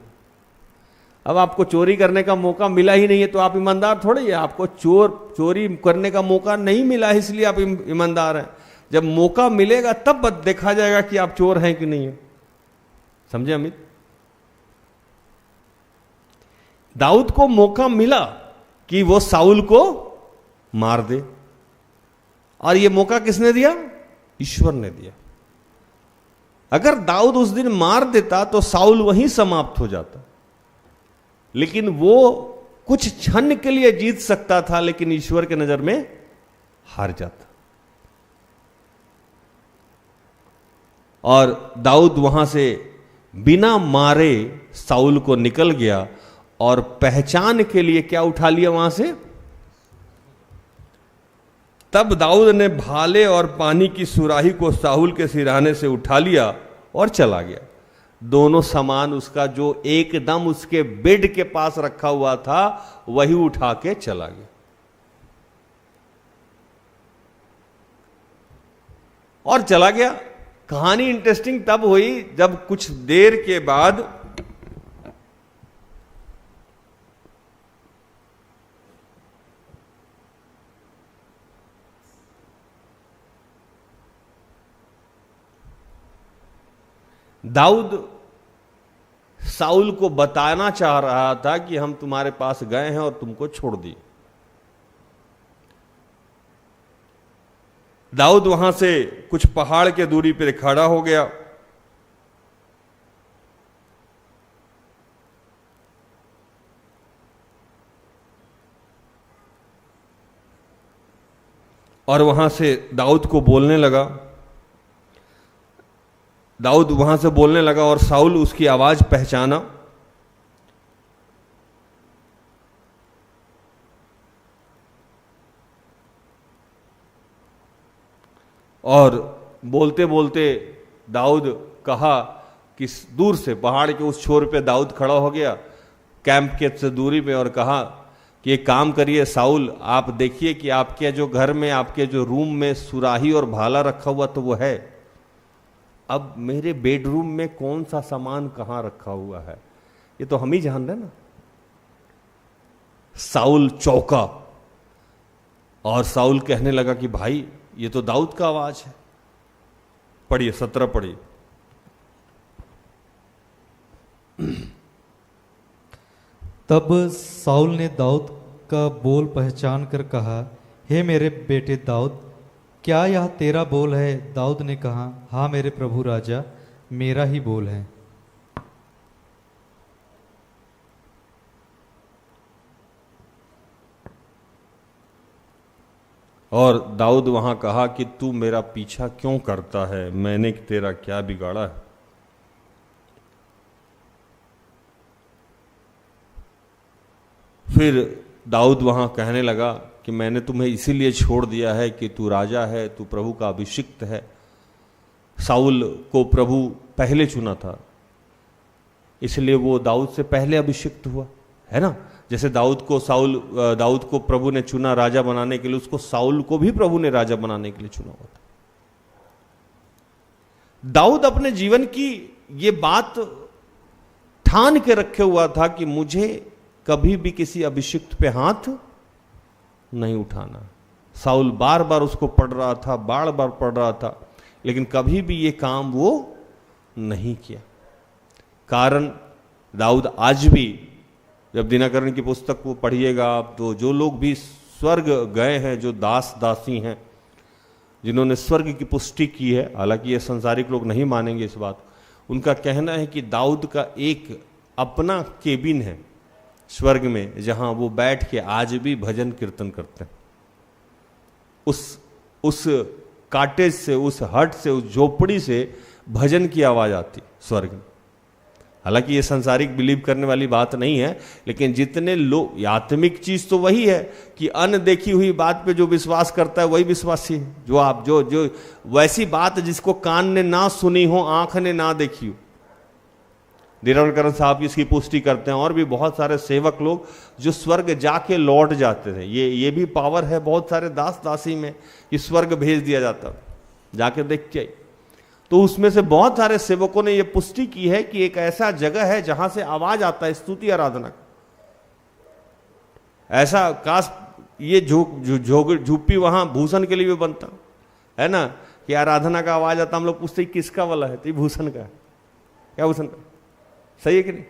अब आपको चोरी करने का मौका मिला ही नहीं है तो आप ईमानदार थोड़ी है। आपको चोरी करने का मौका नहीं मिला इसलिए आप ईमानदार हैं। जब मौका मिलेगा तब देखा जाएगा कि आप चोर हैं कि नहीं है। समझे अमित? दाऊद को मौका मिला कि वो साउल को मार दे, और ये मौका किसने दिया? ईश्वर ने दिया। अगर दाऊद उस दिन मार देता तो साउल वहीं समाप्त हो जाता, लेकिन वो कुछ क्षण के लिए जीत सकता था, लेकिन ईश्वर के नजर में हार जाता। और दाऊद वहां से बिना मारे साउल को निकल गया और पहचान के लिए क्या उठा लिया वहां से? तब दाऊद ने भाले और पानी की सुराही को साउल के सिरहाने से उठा लिया और चला गया। दोनों सामान उसका जो एकदम उसके बेड के पास रखा हुआ था वही उठा के चला गया। और चला गया। कहानी इंटरेस्टिंग तब हुई जब कुछ देर के बाद दाऊद साउल को बताना चाह रहा था कि हम तुम्हारे पास गए हैं और तुमको छोड़ दिए। दाऊद वहां से कुछ पहाड़ के दूरी पर खड़ा हो गया। और वहां से दाऊद को बोलने लगा। दाऊद वहां से बोलने लगा और साउल उसकी आवाज पहचाना। और बोलते बोलते दाऊद कहा कि दूर से पहाड़ के उस छोर पे दाऊद खड़ा हो गया कैंप के से दूरी पे और कहा कि एक काम करिए साउल, आप देखिए कि आपके जो घर में, आपके जो रूम में सुराही और भाला रखा हुआ तो वो है, अब मेरे बेडरूम में कौन सा सामान कहां रखा हुआ है ये तो हम ही जान रहे ना। साउल चौंका और साउल कहने लगा कि भाई ये तो दाऊद का आवाज है। पढ़िए 17 पढ़िए। तब साउल ने दाऊद का बोल पहचान कर कहा, हे मेरे बेटे दाऊद, क्या यह तेरा बोल है? दाऊद ने कहा, हाँ मेरे प्रभु राजा, मेरा ही बोल है। और दाऊद वहां कहा कि तू मेरा पीछा क्यों करता है? मैंने तेरा क्या बिगाड़ा है? फिर दाऊद वहां कहने लगा कि मैंने तुम्हें इसीलिए छोड़ दिया है कि तू राजा है, तू प्रभु का अभिषिक्त है। साउल को प्रभु पहले चुना था, इसलिए वो दाऊद से पहले अभिषिक्त हुआ, है ना। जैसे दाऊद को प्रभु ने चुना राजा बनाने के लिए, उसको साउल को भी प्रभु ने राजा बनाने के लिए चुना हुआ था। दाऊद अपने जीवन की ये बात ठान के रखे हुआ था कि मुझे कभी भी किसी अभिषिक्त पे हाथ नहीं उठाना। साउल बार बार उसको पढ़ रहा था, बार बार पढ़ रहा था, लेकिन कभी भी ये काम वो नहीं किया। कारण दाऊद आज भी, जब दिनकरण की पुस्तक को पढ़िएगा आप, तो जो लोग भी स्वर्ग गए हैं, जो दास दासी हैं, जिन्होंने स्वर्ग की पुष्टि की है, हालांकि ये संसारिक लोग नहीं मानेंगे इस बात, उनका कहना है कि दाऊद का एक अपना केबिन है स्वर्ग में, जहां वो बैठ के आज भी भजन कीर्तन करते हैं। उस काटेज से, उस हट से, उस झोपड़ी से भजन की आवाज आती स्वर्ग में। हालांकि ये संसारिक बिलीव करने वाली बात नहीं है, लेकिन जितने लोग, आत्मिक चीज तो वही है कि अनदेखी हुई बात पे जो विश्वास करता है वही विश्वासी है। जो वैसी बात जिसको कान ने ना सुनी हो, आंख ने ना देखी हो। दिनकरण साहब इसकी पुष्टि करते हैं, और भी बहुत सारे सेवक लोग जो स्वर्ग जाके लौट जाते थे। ये भी पावर है बहुत सारे दास दासी में कि स्वर्ग भेज दिया जाता, जाके देख के। तो उसमें से बहुत सारे सेवकों ने यह पुष्टि की है कि एक ऐसा जगह है जहां से आवाज आता है स्तुति आराधना का। ऐसा काश ये झूपी वहां भूषण के लिए भी बनता, है ना, कि आराधना का आवाज आता, हम लोग पूछते किसका वाला है, तो ये भूषण का है। क्या भूषण का? सही है कि नहीं?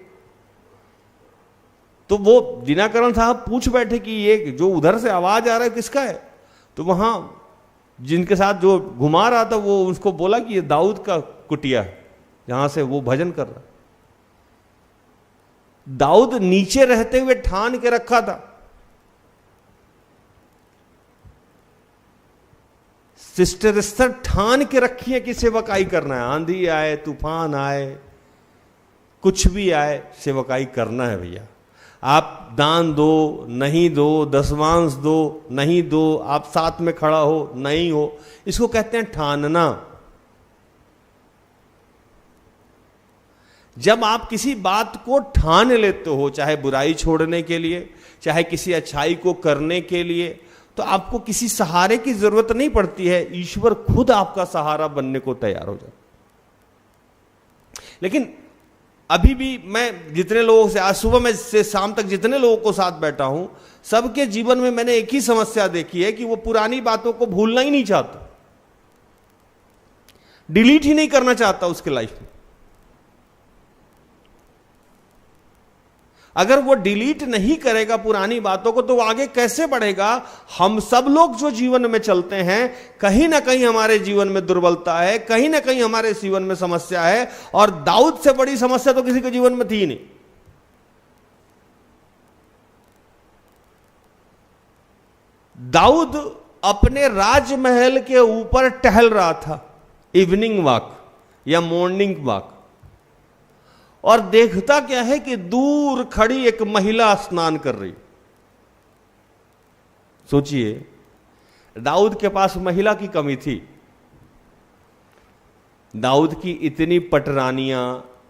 तो वो दिनकरण साहब पूछ बैठे कि ये जो उधर से आवाज आ रहा है किसका है? तो वहां जिनके साथ जो घुमा रहा था वो उसको बोला कि ये दाऊद का कुटिया है, जहां से वो भजन कर रहा। दाऊद नीचे रहते हुए ठान के रखा था, सिस्टर एस्थर ठान के रखी है कि सेवकाई करना है। आंधी आए, तूफान आए, कुछ भी आए, सेवकाई करना है भैया। आप दान दो, नहीं दो, दसवांश दो, नहीं दो, आप साथ में खड़ा हो, नहीं हो, इसको कहते हैं ठानना। जब आप किसी बात को ठान लेते हो, चाहे बुराई छोड़ने के लिए, चाहे किसी अच्छाई को करने के लिए, तो आपको किसी सहारे की जरूरत नहीं पड़ती है, ईश्वर खुद आपका सहारा बनने को तैयार हो जाता। लेकिन अभी भी मैं जितने लोगों से, आज सुबह में से शाम तक जितने लोगों को साथ बैठा हूं, सबके जीवन में मैंने एक ही समस्या देखी है कि वो पुरानी बातों को भूलना ही नहीं चाहता, डिलीट ही नहीं करना चाहता उसके लाइफ में। अगर वो डिलीट नहीं करेगा पुरानी बातों को तो वो आगे कैसे बढ़ेगा? हम सब लोग जो जीवन में चलते हैं, कहीं ना कहीं हमारे जीवन में दुर्बलता है, कहीं ना कहीं हमारे जीवन में समस्या है, और दाऊद से बड़ी समस्या तो किसी के जीवन में थी नहीं। दाऊद अपने राजमहल के ऊपर टहल रहा था, इवनिंग वॉक या मॉर्निंग वॉक, और देखता क्या है कि दूर खड़ी एक महिला स्नान कर रही। सोचिए, दाऊद के पास महिला की कमी थी। दाऊद की इतनी पटरानियां,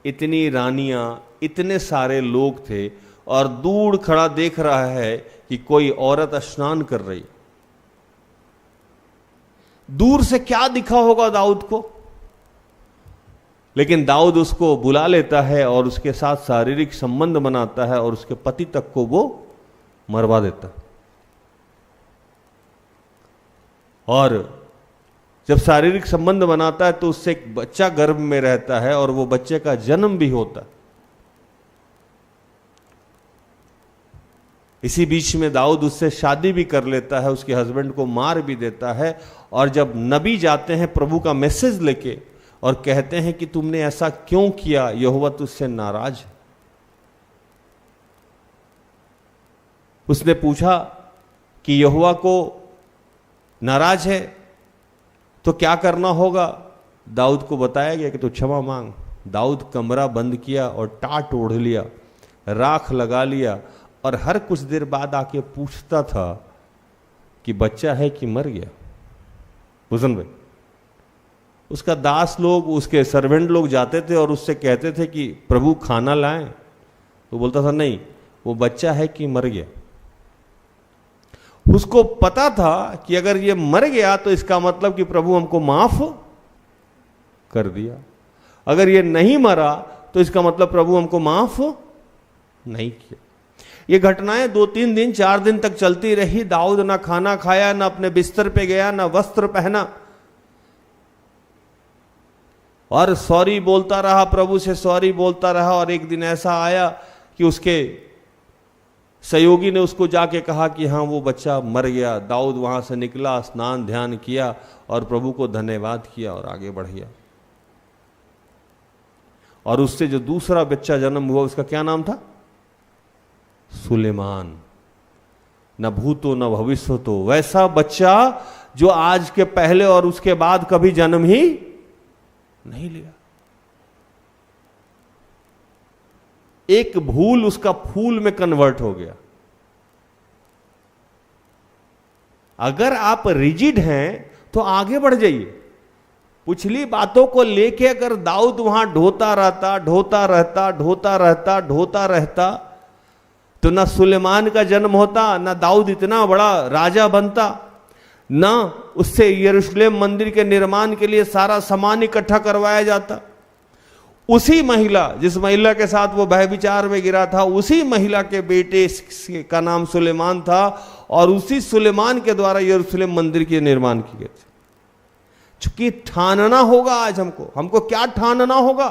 इतनी रानियां, इतने सारे लोग थे, और दूर खड़ा देख रहा है कि कोई औरत स्नान कर रही। दूर से क्या दिखा होगा दाऊद को? लेकिन दाऊद उसको बुला लेता है और उसके साथ शारीरिक संबंध बनाता है, और उसके पति तक को वो मरवा देता। और जब शारीरिक संबंध बनाता है तो उससे एक बच्चा गर्भ में रहता है, और वो बच्चे का जन्म भी होता है। इसी बीच में दाऊद उससे शादी भी कर लेता है, उसके हस्बैंड को मार भी देता है। और जब नबी जाते हैं प्रभु का मैसेज लेके और कहते हैं कि तुमने ऐसा क्यों किया, यहोवा तुझसे नाराज है। उसने पूछा कि यहोवा को नाराज है तो क्या करना होगा? दाऊद को बताया गया कि तू क्षमा मांग। दाऊद कमरा बंद किया और टाट ओढ़ लिया, राख लगा लिया, और हर कुछ देर बाद आके पूछता था कि बच्चा है कि मर गया। हुसन भाई, उसका दास लोग, उसके सर्वेंट लोग जाते थे और उससे कहते थे कि प्रभु खाना लाएं, तो बोलता था नहीं, वो बच्चा है कि मर गया। उसको पता था कि अगर ये मर गया तो इसका मतलब कि प्रभु हमको माफ कर दिया, अगर ये नहीं मरा तो इसका मतलब प्रभु हमको माफ नहीं किया। ये घटनाएं 2-3 दिन 4 दिन तक चलती रही। दाऊद ना खाना खाया, ना अपने बिस्तर पे गया, ना वस्त्र पहना, और सॉरी बोलता रहा, प्रभु से सॉरी बोलता रहा। और एक दिन ऐसा आया कि उसके सहयोगी ने उसको जाके कहा कि हाँ वो बच्चा मर गया। दाऊद वहां से निकला, स्नान ध्यान किया और प्रभु को धन्यवाद किया और आगे बढ़ गया। और उससे जो दूसरा बच्चा जन्म हुआ उसका क्या नाम था? सुलेमान। न भूतो न भविष्य तो, वैसा बच्चा जो आज के पहले और उसके बाद कभी जन्म ही नहीं लिया। एक भूल उसका फूल में कन्वर्ट हो गया। अगर आप रिजिड हैं तो आगे बढ़ जाइए। पिछली बातों को लेके अगर दाऊद वहां ढोता रहता तो ना सुलेमान का जन्म होता, ना दाऊद इतना बड़ा राजा बनता, ना उससे यरूशलेम मंदिर के निर्माण के लिए सारा सामान इकट्ठा करवाया जाता। उसी महिला, जिस महिला के साथ वो व्यभिचार में गिरा था, उसी महिला के बेटे का नाम सुलेमान था, और उसी सुलेमान के द्वारा यरूशलेम मंदिर के निर्माण किए गए थे। चूंकि ठानना होगा आज हमको क्या ठानना होगा?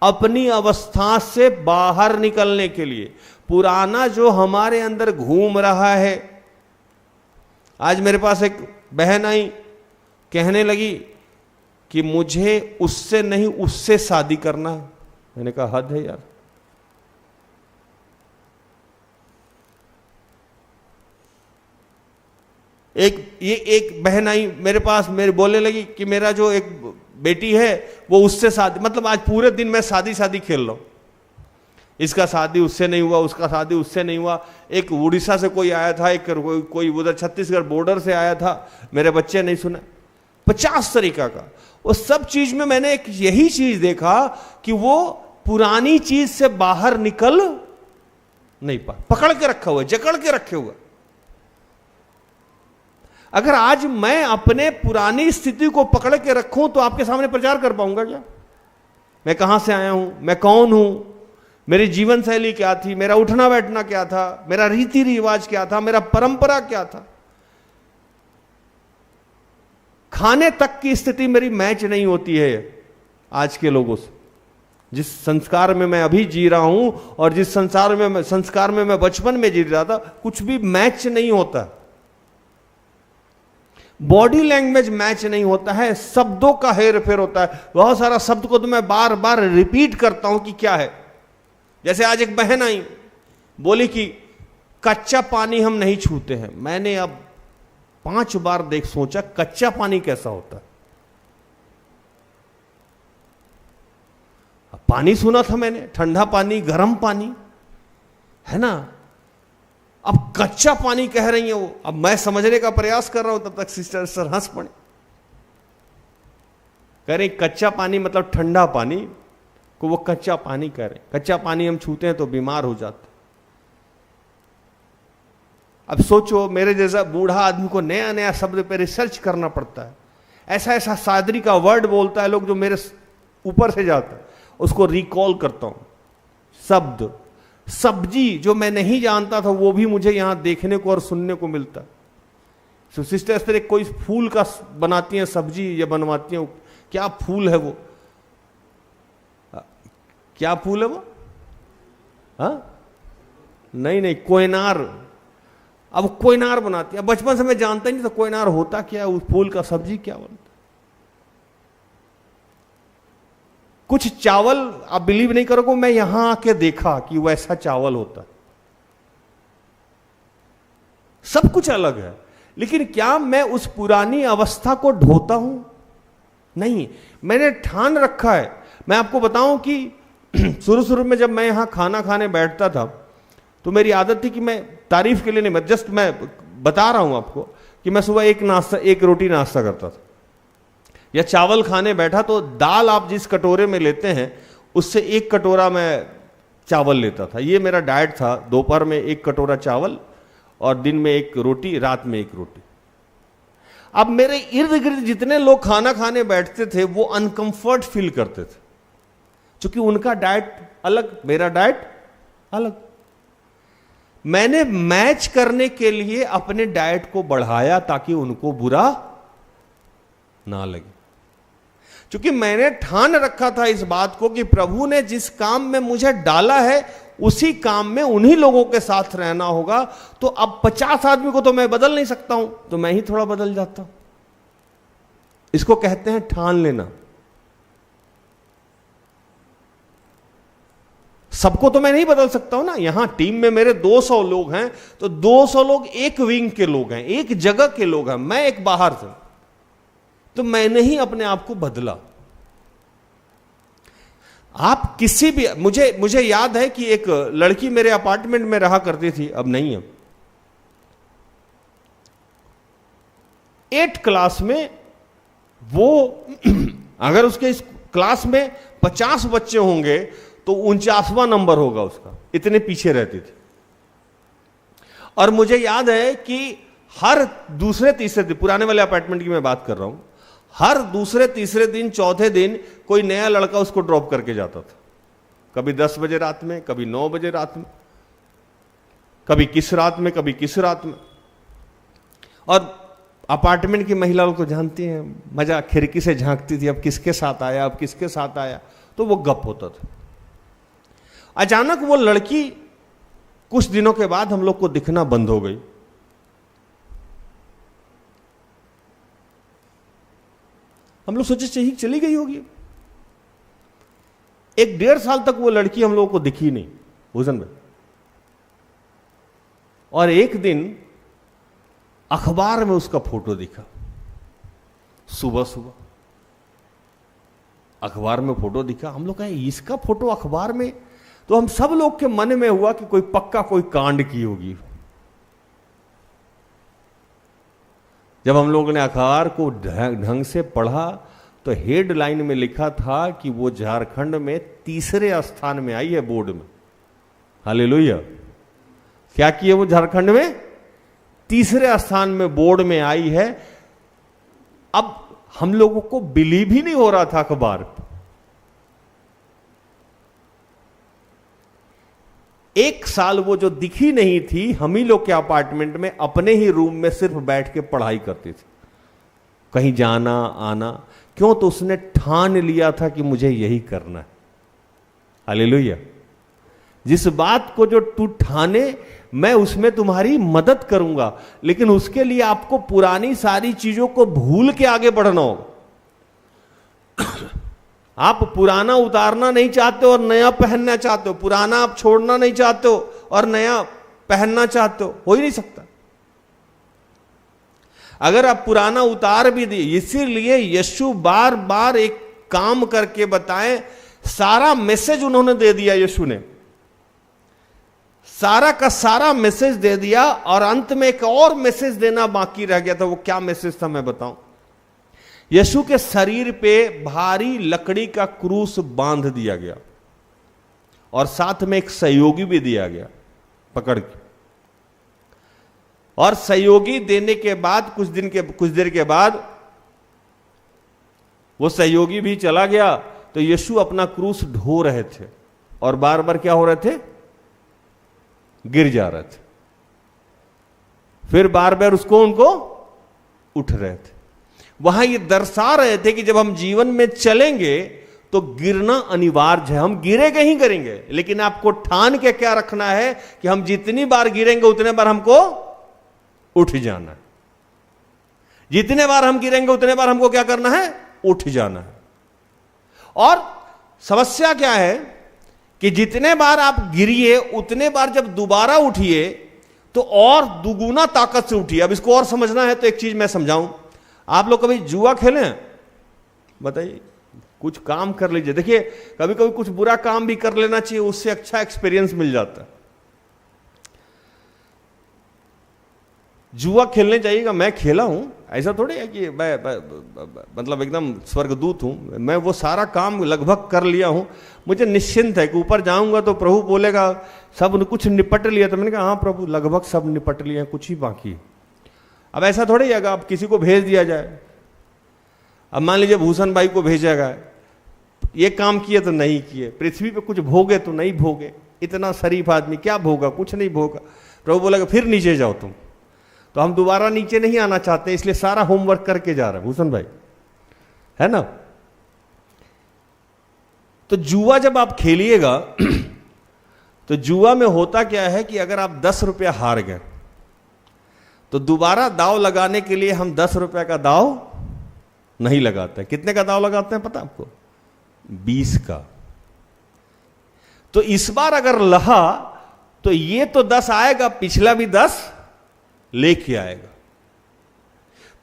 अपनी अवस्था से बाहर निकलने के लिए। पुराना जो हमारे अंदर घूम रहा है। आज मेरे पास एक बहन आई, कहने लगी कि मुझे उससे नहीं उससे शादी करना है। मैंने कहा हद है यार। एक बहन आई मेरे पास, मेरे बोलने लगी कि मेरा जो एक बेटी है वो उससे शादी, मतलब आज पूरे दिन मैं शादी खेल रहा हूं। इसका शादी उससे नहीं हुआ, उसका शादी उससे नहीं हुआ। एक उड़ीसा से कोई आया था, एक कोई उधर छत्तीसगढ़ बॉर्डर से आया था, मेरे बच्चे नहीं सुने। 50 तरीका का। वो सब चीज में मैंने एक यही चीज देखा कि वो पुरानी चीज से बाहर निकल नहीं पा, पकड़ के रखा हुआ, जकड़ के रखे हुआ। अगर आज मैं अपने पुरानी स्थिति को पकड़ के रखूं तो आपके सामने प्रचार कर पाऊंगा क्या? मैं कहां से आया हूं, मैं कौन हूं, मेरी जीवन शैली क्या थी, मेरा उठना बैठना क्या था, मेरा रीति रिवाज क्या था, मेरा परंपरा क्या था। खाने तक की स्थिति मेरी मैच नहीं होती है आज के लोगों से। जिस संस्कार में मैं अभी जी रहा हूं और जिस संस्कार में मैं बचपन में जी रहा था, कुछ भी मैच नहीं होता। बॉडी लैंग्वेज मैच नहीं होता है, शब्दों का हेर फेर होता है। बहुत सारा शब्द को तो मैं बार बार रिपीट करता हूं कि क्या है। जैसे आज एक बहन आई, बोली कि कच्चा पानी हम नहीं छूते हैं। मैंने अब 5 बार सोचा कच्चा पानी कैसा होता है। पानी सुना था मैंने, ठंडा पानी, गर्म पानी, है ना। अब कच्चा पानी कह रही है वो। अब मैं समझने का प्रयास कर रहा हूं, तब तक सिस्टर सर हंस पड़े, कह रहे कच्चा पानी मतलब ठंडा पानी को वो कच्चा पानी कह रहे। कच्चा पानी हम छूते हैं तो बीमार हो जाते। अब सोचो, मेरे जैसा बूढ़ा आदमी को नया नया शब्द पे रिसर्च करना पड़ता है। ऐसा ऐसा सादरी का वर्ड बोलता है लोग जो मेरे ऊपर से जाता है, उसको रिकॉल करता हूं। शब्द, सब्जी जो मैं नहीं जानता था वो भी मुझे यहां देखने को और सुनने को मिलता। तो सिस्टर इस तरह कोई फूल का बनाती हैं सब्जी या बनवाती हैं, क्या फूल है वो, क्या फूल है वो? हाँ, नहीं, कोयनार। अब कोयनार बनाती है। बचपन से मैं जानता ही नहीं था कोयनार होता क्या है, उस फूल का सब्जी क्या बनता। कुछ चावल आप बिलीव नहीं करोगे, मैं यहां आके देखा कि वैसा चावल होता है। सब कुछ अलग है, लेकिन क्या मैं उस पुरानी अवस्था को ढोता हूं? नहीं, मैंने ठान रखा है। मैं आपको बताऊं कि शुरू में जब मैं यहां खाना खाने बैठता था तो मेरी आदत थी कि मैं तारीफ के लिए नहीं, मैं बता रहा हूं आपको कि मैं सुबह एक रोटी नाश्ता करता था, या चावल खाने बैठा तो दाल आप जिस कटोरे में लेते हैं उससे 1 कटोरा मैं चावल लेता था। ये मेरा डाइट था। दोपहर में 1 कटोरा चावल और दिन में 1 रोटी, रात में 1 रोटी। अब मेरे इर्द गिर्द जितने लोग खाना खाने बैठते थे वो अनकंफर्ट फील करते थे, क्योंकि उनका डाइट अलग, मेरा डाइट अलग। मैंने मैच करने के लिए अपने डाइट को बढ़ाया ताकि उनको बुरा ना लगे, क्योंकि मैंने ठान रखा था इस बात को कि प्रभु ने जिस काम में मुझे डाला है उसी काम में उन्हीं लोगों के साथ रहना होगा। तो अब 50 आदमी को तो मैं बदल नहीं सकता हूं, तो मैं ही थोड़ा बदल जाता हूं। इसको कहते हैं ठान लेना। सबको तो मैं नहीं बदल सकता हूं ना। यहां टीम में मेरे 200 लोग हैं, तो 200 लोग एक विंग के लोग हैं, एक जगह के लोग हैं, मैं एक बाहर से, तो मैंने ही अपने आप को बदला। आप किसी भी, मुझे याद है कि एक लड़की मेरे अपार्टमेंट में रहा करती थी, अब नहीं है। 8 क्लास में वो अगर उसके इस क्लास में 50 बच्चे होंगे तो 49वां नंबर होगा उसका, इतने पीछे रहती थी। और मुझे याद है कि हर दूसरे तीसरे दिन, पुराने वाले अपार्टमेंट की मैं बात कर रहा हूं, हर दूसरे तीसरे दिन चौथे दिन कोई नया लड़का उसको ड्रॉप करके जाता था। कभी 10 बजे रात में, कभी 9 बजे रात में, कभी किस रात में, कभी किस रात में। और अपार्टमेंट की महिला लोग तो जानती हैं, मजा खिड़की से झांकती थी, अब किसके साथ आया, अब किसके साथ आया, तो वो गप होता था। अचानक वो लड़की कुछ दिनों के बाद हम लोग को दिखना बंद हो गई। हम लोग सोचे चाहिए चली गई होगी। 1-1.5 साल तक वो लड़की हम लोगों को दिखी नहीं भूषण में। और एक दिन अखबार में उसका फोटो दिखा, सुबह सुबह अखबार में फोटो दिखा। हम लोग कहे इसका फोटो अखबार में, तो हम सब लोग के मन में हुआ कि कोई पक्का कोई कांड की होगी। जब हम लोगों ने अखबार को ढंग से पढ़ा तो हेडलाइन में लिखा था कि वो झारखंड में 3रे स्थान में आई है बोर्ड में। हालेलुया। क्या किए वो झारखंड में? 3रे स्थान में बोर्ड में आई है। अब हम लोगों को बिलीव ही नहीं हो रहा था अखबार। एक साल वो जो दिखी नहीं थी, हम ही लोग के अपार्टमेंट में अपने ही रूम में सिर्फ बैठ के पढ़ाई करती थी, कहीं जाना आना। क्यों? तो उसने ठान लिया था कि मुझे यही करना है। हालेलुया। जिस बात को जो तू ठाने मैं उसमें तुम्हारी मदद करूंगा, लेकिन उसके लिए आपको पुरानी सारी चीजों को भूल के आगे बढ़ना होगा। आप पुराना उतारना नहीं चाहते हो और नया पहनना चाहते हो, पुराना आप छोड़ना नहीं चाहते हो और नया पहनना चाहते हो ही नहीं सकता। अगर आप पुराना उतार भी दिए, इसीलिए यीशु बार बार एक काम करके बताएं, सारा मैसेज उन्होंने दे दिया, यीशु ने सारा का सारा मैसेज दे दिया और अंत में एक और मैसेज देना बाकी रह गया था। वो क्या मैसेज था मैं बताऊं। यीशु के शरीर पे भारी लकड़ी का क्रूस बांध दिया गया और साथ में एक सहयोगी भी दिया गया पकड़ के, और सहयोगी देने के बाद कुछ देर के बाद वो सहयोगी भी चला गया। तो यीशु अपना क्रूस ढो रहे थे और बार बार क्या हो रहे थे, गिर जा रहे थे, फिर बार बार उनको उठ रहे थे। वहां ये दर्शा रहे थे कि जब हम जीवन में चलेंगे तो गिरना अनिवार्य है, हम गिरेंगे ही गिरेंगे, लेकिन आपको ठान के क्या रखना है कि हम जितनी बार गिरेंगे उतने बार हमको उठ जाना है। जितने बार हम गिरेंगे उतने बार हमको क्या करना है, उठ जाना है। और समस्या क्या है कि जितने बार आप गिरिए उतने बार जब दोबारा उठिए तो और दुगुना ताकत से उठिए। अब इसको और समझना है तो एक चीज मैं समझाऊं। आप लोग कभी जुआ खेले हैं? बताइए, कुछ काम कर लीजिए। देखिए, कभी कभी कुछ बुरा काम भी कर लेना चाहिए, उससे अच्छा एक्सपीरियंस मिल जाता है। जुआ खेलने जाइएगा, मैं खेला हूं, ऐसा थोड़ी है कि मैं मतलब एकदम स्वर्गदूत हूं। मैं वो सारा काम लगभग कर लिया हूं, मुझे निश्चिंत है कि ऊपर जाऊंगा तो प्रभु बोलेगा सब कुछ निपट लिया। तो मैंने कहा हाँ प्रभु, लगभग सब निपट लिया, कुछ ही बाकी। अब ऐसा थोड़ी है अगर आप किसी को भेज दिया जाए, अब मान लीजिए भूषण भाई को भेजेगा, ये काम किए तो नहीं किए, पृथ्वी पे कुछ भोगे तो नहीं भोगे, इतना शरीफ आदमी क्या भोगा, कुछ नहीं भोगा। प्रभु बोलेगा फिर नीचे जाओ तुम। तो हम दोबारा नीचे नहीं आना चाहते, इसलिए सारा होमवर्क करके जा रहे हैं भूषण भाई, है ना। तो जुआ जब आप खेलिएगा तो जुआ में होता क्या है कि अगर आप 10 रुपया हार गए तो दोबारा दाव लगाने के लिए हम 10 रुपया का दाव नहीं लगाते। कितने का दाव लगाते हैं पता आपको? 20 का। तो इस बार अगर लहा तो ये तो 10 आएगा, पिछला भी 10 लेके आएगा।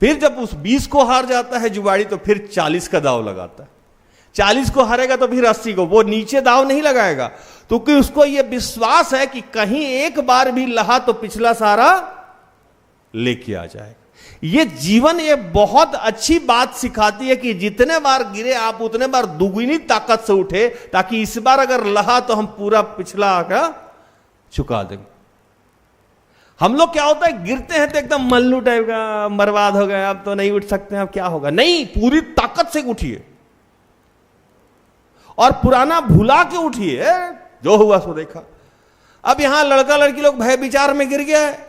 फिर जब उस 20 को हार जाता है जुआड़ी तो फिर 40 का दाव लगाता है। 40 को हारेगा तो फिर 80 को, वो नीचे दाव नहीं लगाएगा, क्योंकि उसको यह विश्वास है कि कहीं एक बार भी लहा तो पिछला सारा लेके आ जाएगा। ये जीवन ये बहुत अच्छी बात सिखाती है कि जितने बार गिरे आप उतने बार दुगुनी ताकत से उठे, ताकि इस बार अगर लहा तो हम पूरा पिछला का चुका देंगे। हम लोग क्या होता है, गिरते हैं तो एकदम मल्लू टाइप का, बर्बाद हो गए, अब तो नहीं उठ सकते, अब क्या होगा। नहीं, पूरी ताकत से उठिए और पुराना भुला के उठिए, जो हुआ सो देखा। अब यहां लड़का लड़की लोग भय विचार में गिर गया है,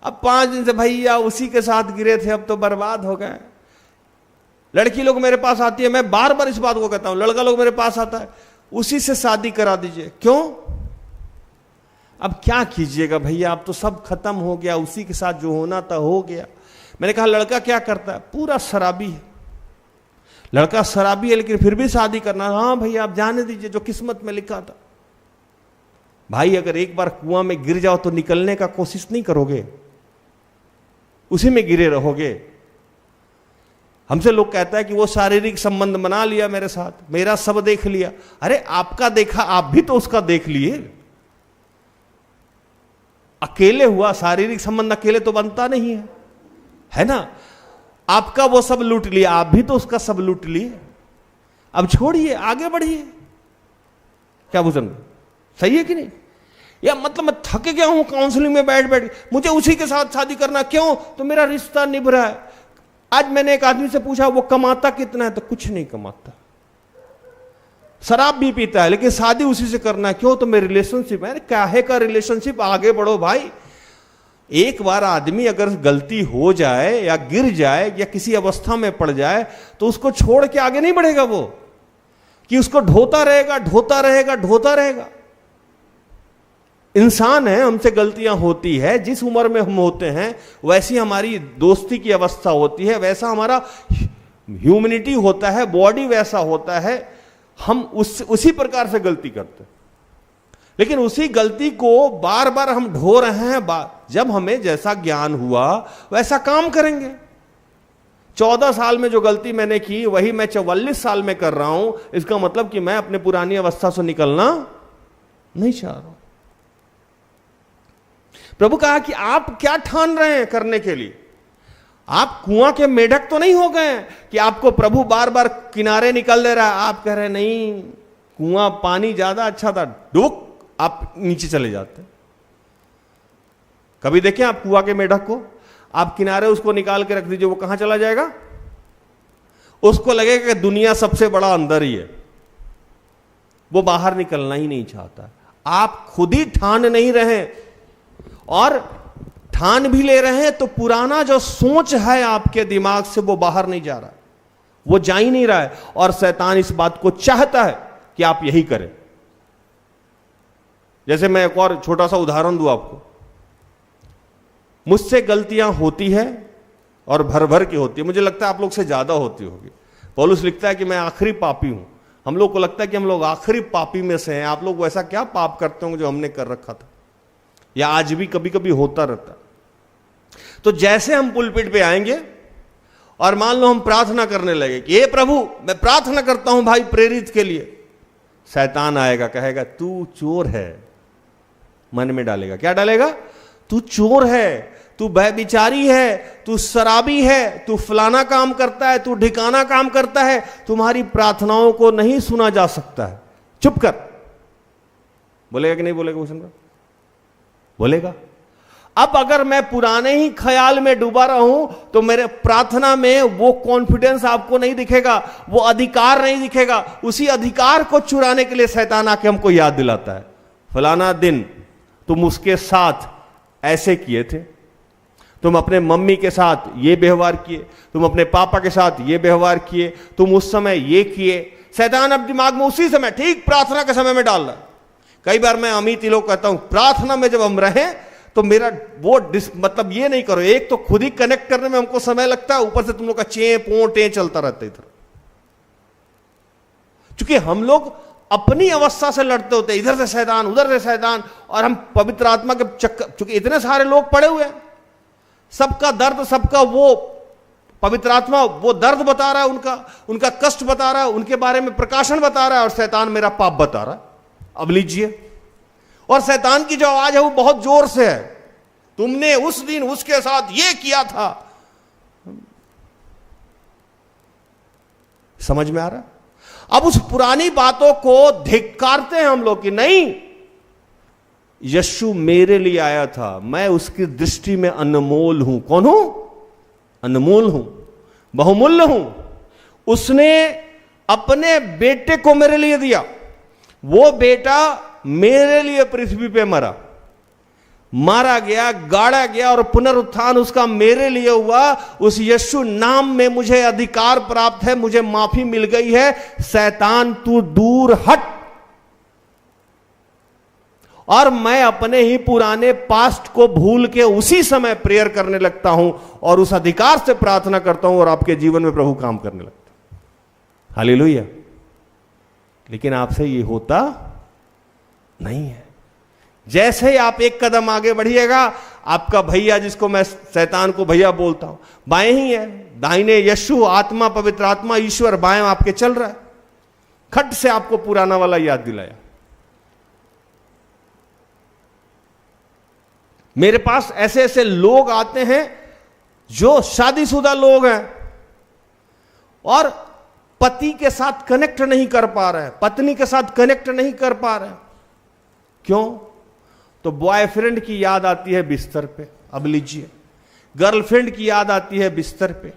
अब 5 दिन से भैया उसी के साथ गिरे थे, अब तो बर्बाद हो गए। लड़की लोग मेरे पास आती है, मैं बार बार इस बात को कहता हूं, लड़का लोग मेरे पास आता है, उसी से शादी करा दीजिए। क्यों? अब क्या कीजिएगा भैया, अब तो सब खत्म हो गया, उसी के साथ जो होना था हो गया। मैंने कहा लड़का क्या करता है? पूरा शराबी है। लड़का शराबी है लेकिन फिर भी शादी करना। हाँ भैया आप जाने दीजिए, जो किस्मत में लिखा था। भाई अगर एक बार कुआं में गिर जाओ तो निकलने का कोशिश नहीं करोगे, उसी में गिरे रहोगे। हमसे लोग कहता है कि वो शारीरिक संबंध बना लिया मेरे साथ, मेरा सब देख लिया। अरे आपका देखा, आप भी तो उसका देख लिए। अकेले हुआ शारीरिक संबंध अकेले तो बनता नहीं है ना। आपका वो सब लूट लिया, आप भी तो उसका सब लूट लिए। अब छोड़िए, आगे बढ़िए। क्या भूषण, सही है कि नहीं? या मतलब मैं थक गया हूं काउंसलिंग में बैठ बैठ, मुझे उसी के साथ शादी करना। क्यों? तो मेरा रिश्ता निभ रहा है। आज मैंने एक आदमी से पूछा वो कमाता कितना है, तो कुछ नहीं कमाता, शराब भी पीता है, लेकिन शादी उसी से करना है। क्यों? तो मेरी रिलेशनशिप है। काहे का रिलेशनशिप, आगे बढ़ो भाई। एक बार आदमी अगर गलती हो जाए या गिर जाए या किसी अवस्था में पड़ जाए तो उसको छोड़ के आगे नहीं बढ़ेगा वो, कि उसको ढोता रहेगा, ढोता रहेगा, ढोता रहेगा। इंसान है, हमसे गलतियां होती है, जिस उम्र में हम होते हैं वैसी हमारी दोस्ती की अवस्था होती है, वैसा हमारा ह्यूमैनिटी होता है, बॉडी वैसा होता है, हम उसी प्रकार से गलती करते हैं। लेकिन उसी गलती को बार बार हम ढो रहे हैं। जब हमें जैसा ज्ञान हुआ वैसा काम करेंगे। 14 साल में जो गलती मैंने की वही मैं 44 साल में कर रहा हूं, इसका मतलब कि मैं अपने पुरानी अवस्था से निकलना नहीं चाह रहा हूं। प्रभु कहा कि आप क्या ठान रहे हैं करने के लिए? आप कुआं के मेढक तो नहीं हो गए कि आपको प्रभु बार बार किनारे निकल दे रहा है। आप कह रहे नहीं, कुआं पानी ज्यादा अच्छा था, डुबक आप नीचे चले जाते। कभी देखें आप कुआं के मेढक को? आप किनारे उसको निकाल के रख दीजिए, वो कहां चला जाएगा? उसको लगेगा कि दुनिया सबसे बड़ा अंदर ही है, वो बाहर निकलना ही नहीं चाहता। आप खुद ही ठान नहीं रहे, और ठान भी ले रहे हैं तो पुराना जो सोच है आपके दिमाग से वो बाहर नहीं जा रहा, वो जा ही नहीं रहा है। और शैतान इस बात को चाहता है कि आप यही करें। जैसे मैं एक और छोटा सा उदाहरण दूं आपको। मुझसे गलतियां होती है और भर भर की होती है। मुझे लगता है आप लोग से ज्यादा होती होगी। पौलुस लिखता है कि मैं आखिरी पापी हूं। हम लोग को लगता है कि हम लोग आखिरी पापी में से हैं। आप लोग वैसा क्या पाप करते होंगे जो हमने कर रखा था, या आज भी कभी कभी होता रहता। तो जैसे हम पुलपिट पे आएंगे और मान लो हम प्रार्थना करने लगे कि हे प्रभु मैं प्रार्थना करता हूं भाई प्रेरित के लिए, शैतान आएगा, कहेगा तू चोर है। मन में डालेगा, क्या डालेगा? तू चोर है, तू व्यभिचारी है, तू शराबी है, तू फलाना काम करता है, तू ढिकाना काम करता है, तुम्हारी प्रार्थनाओं को नहीं सुना जा सकता है, चुप कर। बोलेगा कि नहीं बोलेगा? वो सुन रहा बोलेगा। अब अगर मैं पुराने ही ख्याल में डूबा रहा हूं तो मेरे प्रार्थना में वो कॉन्फिडेंस आपको नहीं दिखेगा, वो अधिकार नहीं दिखेगा। उसी अधिकार को चुराने के लिए शैतान आके हमको याद दिलाता है, फलाना दिन तुम उसके साथ ऐसे किए थे, तुम अपने मम्मी के साथ ये व्यवहार किए, तुम अपने पापा के साथ ये व्यवहार किए, तुम उस समय ये किए। शैतान अब दिमाग में उसी समय, ठीक प्रार्थना के समय में डाल रहा है। कई बार मैं अमित लोग कहता हूं प्रार्थना में जब हम रहें तो मेरा वो मतलब ये नहीं करो, एक तो खुद ही कनेक्ट करने में हमको समय लगता है, ऊपर से तुम लोग का चे पों टे चलता रहता है इधर। क्योंकि हम लोग अपनी अवस्था से लड़ते होते, इधर से शैतान उधर से शैतान, और हम पवित्र आत्मा के चक्कर, क्योंकि इतने सारे लोग पड़े हुए हैं, सबका दर्द, सबका वो पवित्र आत्मा वो दर्द बता रहा है, उनका कष्ट बता रहा है, उनके बारे में प्रकाशन बता रहा है, और शैतान मेरा पाप बता रहा है। अब लीजिए, और शैतान की जो आवाज है वो बहुत जोर से है, तुमने उस दिन उसके साथ ये किया था। समझ में आ रहा है? अब उस पुरानी बातों को धिक्कारते हैं हम लोग कि नहीं, यीशु मेरे लिए आया था, मैं उसकी दृष्टि में अनमोल हूं। कौन हूं? अनमोल हूं, बहुमूल्य हूं। उसने अपने बेटे को मेरे लिए दिया, वो बेटा मेरे लिए पृथ्वी पे मरा, मारा गया, गाड़ा गया, और पुनरुत्थान उसका मेरे लिए हुआ। उस यीशु नाम में मुझे अधिकार प्राप्त है, मुझे माफी मिल गई है। शैतान तू दूर हट। और मैं अपने ही पुराने पास्ट को भूल के उसी समय प्रेयर करने लगता हूं और उस अधिकार से प्रार्थना करता हूं, और आपके जीवन में प्रभु काम करने लगता है। हालेलुया। लेकिन आपसे ये होता नहीं है। जैसे ही आप एक कदम आगे बढ़िएगा, आपका भैया, जिसको मैं शैतान को भैया बोलता हूं, बाएं ही है, दाहिने यीशु आत्मा, पवित्र आत्मा, ईश्वर बाएं आपके चल रहा है। खट से आपको पुराना वाला याद दिलाया। मेरे पास ऐसे ऐसे लोग आते हैं जो शादीशुदा लोग हैं और पति के साथ कनेक्ट नहीं कर पा रहे हैं, पत्नी के साथ कनेक्ट नहीं कर पा रहे हैं। क्यों? तो बॉयफ्रेंड की याद आती है बिस्तर पे। अब लीजिए, गर्लफ्रेंड की याद आती है बिस्तर पे।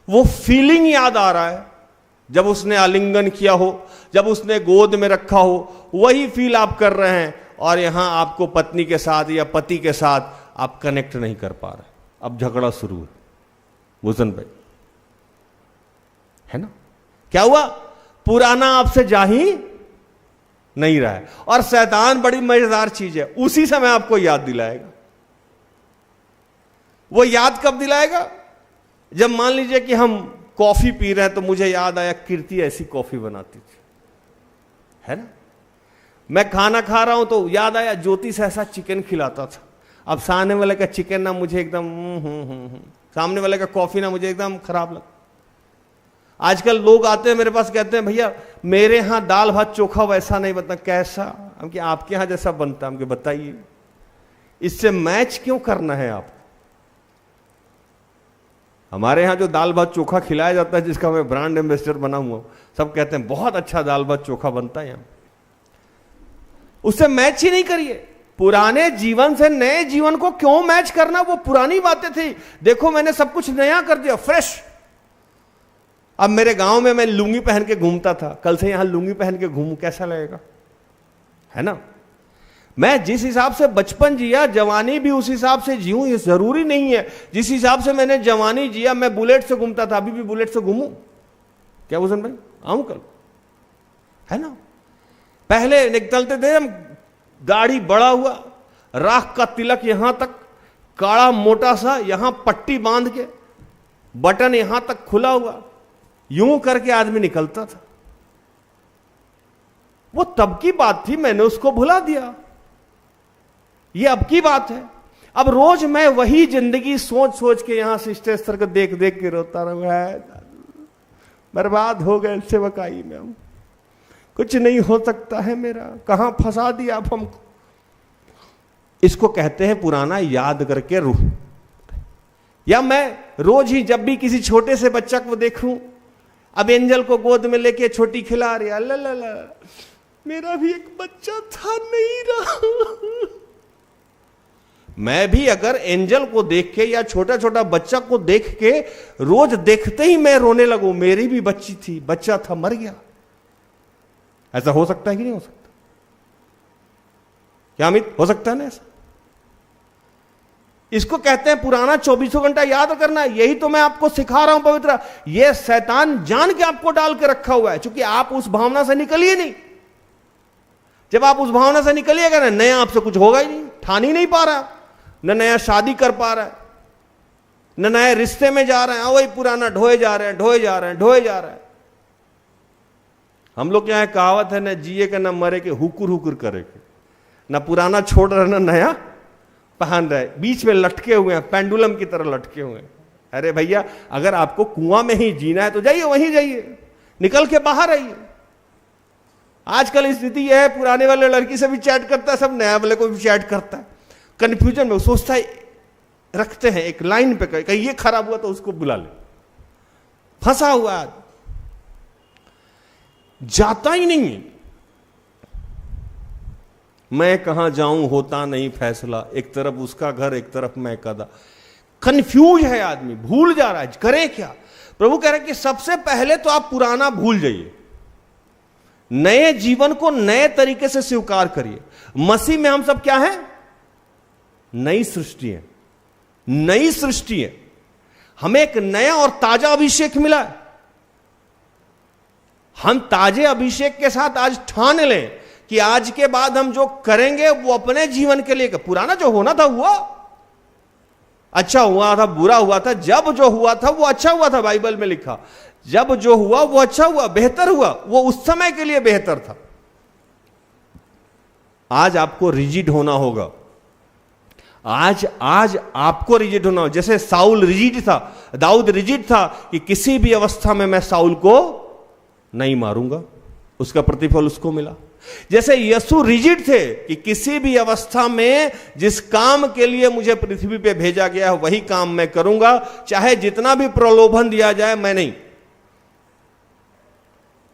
वो फीलिंग याद आ रहा है जब उसने आलिंगन किया हो, जब उसने गोद में रखा हो, वही फील आप कर रहे हैं। और यहां आपको पत्नी के साथ या पति के साथ आप कनेक्ट नहीं कर पा रहे। अब झगड़ा शुरू है। भूषण भाई, है ना? क्या हुआ? पुराना आपसे जा ही नहीं रहा है। और शैतान बड़ी मजेदार चीज है, उसी समय आपको याद दिलाएगा। वो याद कब दिलाएगा? जब मान लीजिए कि हम कॉफी पी रहे हैं तो मुझे याद आया कीर्ति ऐसी कॉफी बनाती थी, है ना। मैं खाना खा रहा हूं तो याद आया ज्योतिष ऐसा चिकन खिलाता था। अब सामने वाले का चिकन ना मुझे एकदम सामने वाले का कॉफी ना मुझे एकदम खराब लगा। आजकल लोग आते हैं मेरे पास, कहते हैं भैया मेरे यहां दाल भात चोखा वैसा नहीं बनता। कैसा? हम कि आपके यहां जैसा बनता। हम कि बताइए, इससे मैच क्यों करना है आपको? हमारे यहां जो दाल भात चोखा खिलाया जाता है, जिसका मैं ब्रांड एम्बेसडर बना हुआ हूं, सब कहते हैं बहुत अच्छा दाल भात चोखा बनता है यहां। उससे मैच ही नहीं करिए। पुराने जीवन से नए जीवन को क्यों मैच करना? वो पुरानी बातें थी। देखो मैंने सब कुछ नया कर दिया, फ्रेश। अब मेरे गांव में मैं लुंगी पहन के घूमता था, कल से यहां लुंगी पहन के घूमूं, कैसा लगेगा? है ना। मैं जिस हिसाब से बचपन जिया, जवानी भी उस हिसाब से जीऊं, ये जरूरी नहीं है। जिस हिसाब से मैंने जवानी जिया, मैं बुलेट से घूमता था, अभी भी बुलेट से घूमूं। क्या भूषण भाई, आऊं कल? है ना। पहले निकलते थे हम, गाड़ी बड़ा हुआ, राख का तिलक यहां तक, काड़ा मोटा सा, यहां पट्टी बांध के, बटन यहां तक खुला हुआ, यूं करके आदमी निकलता था। वो तब की बात थी, मैंने उसको भुला दिया। ये अब की बात है। अब रोज मैं वही जिंदगी सोच सोच के यहां से स्टेज स्तर को देख देख के रोता रहा। बर्बाद हो गए सेवकाई में हम, कुछ नहीं हो सकता है मेरा, कहां फंसा दिया आप हमको। इसको कहते हैं पुराना याद करके रूह। या मैं रोज ही जब भी किसी छोटे से बच्चा को देखूं, अब एंजल को गोद में लेके छोटी खिला रही, अल्लाह मेरा भी एक बच्चा था, नहीं रहा। मैं भी अगर एंजल को देख के या छोटा छोटा बच्चा को देख के रोज देखते ही मैं रोने लगूं, मेरी भी बच्ची थी, बच्चा था, मर गया, ऐसा हो सकता है कि नहीं हो सकता? क्या अमित, हो सकता है ना ऐसा? इसको कहते हैं पुराना 24 घंटा याद करना। यही तो मैं आपको सिखा रहा हूं पवित्र। यह शैतान जान के आपको डाल के रखा हुआ है, क्योंकि आप उस भावना से निकलिए नहीं। जब आप उस भावना से निकलिएगा ना, नया आपसे कुछ होगा ही नहीं, ठान ही नहीं पा रहा, न नया शादी कर पा रहा है, न नए रिश्ते में जा रहे हैं, वही पुराना ढोए जा रहे हैं, ढोए जा रहे हैं, ढोए जा रहे हैं। हम लोग यहाँ कहावत है, न जिए के न मरे के, हुकुर हुकुर करे के। न पुराना छोड़ रहे न नया पहन रहे, बीच में लटके हुए हैं, पेंडुलम की तरह लटके हुए हैं। अरे भैया, अगर आपको कुआं में ही जीना है तो जाइए, वहीं जाइए, निकल के बाहर आइए। आजकल स्थिति यह है, पुराने वाले लड़की से भी चैट करता है, सब नया वाले को भी चैट करता है। कंफ्यूजन में सोचता है, रखते हैं एक लाइन पे, कहीं ये खराब हुआ तो उसको बुला ले, फंसा हुआ है, जाता ही नहीं है। मैं कहां जाऊं होता नहीं फैसला, एक तरफ उसका घर, एक तरफ मैं कदा। कंफ्यूज है आदमी, भूल जा रहा है, करे क्या? प्रभु कह रहे हैं कि सबसे पहले तो आप पुराना भूल जाइए, नए जीवन को नए तरीके से स्वीकार करिए। मसीह में हम सब क्या है? नई सृष्टि है, नई सृष्टि है। हमें एक नया और ताजा अभिषेक मिला है। हम ताजे अभिषेक के साथ आज ठान लें कि आज के बाद हम जो करेंगे वो अपने जीवन के लिए। पुराना जो होना था हुआ, अच्छा हुआ था, बुरा हुआ था, जब जो हुआ था वो अच्छा हुआ था। बाइबल में लिखा, जब जो हुआ वो अच्छा हुआ, बेहतर हुआ, वो उस समय के लिए बेहतर था। आज आपको रिजिड होना होगा। आज आपको रिजिड होना होगा। जैसे साउल रिजिड था, दाऊद रिजिड था कि किसी भी अवस्था में मैं साउल को नहीं मारूंगा, उसका प्रतिफल उसको मिला। जैसे यीशु रिजिड थे कि किसी भी अवस्था में जिस काम के लिए मुझे पृथ्वी पे भेजा गया है वही काम मैं करूंगा, चाहे जितना भी प्रलोभन दिया जाए मैं नहीं।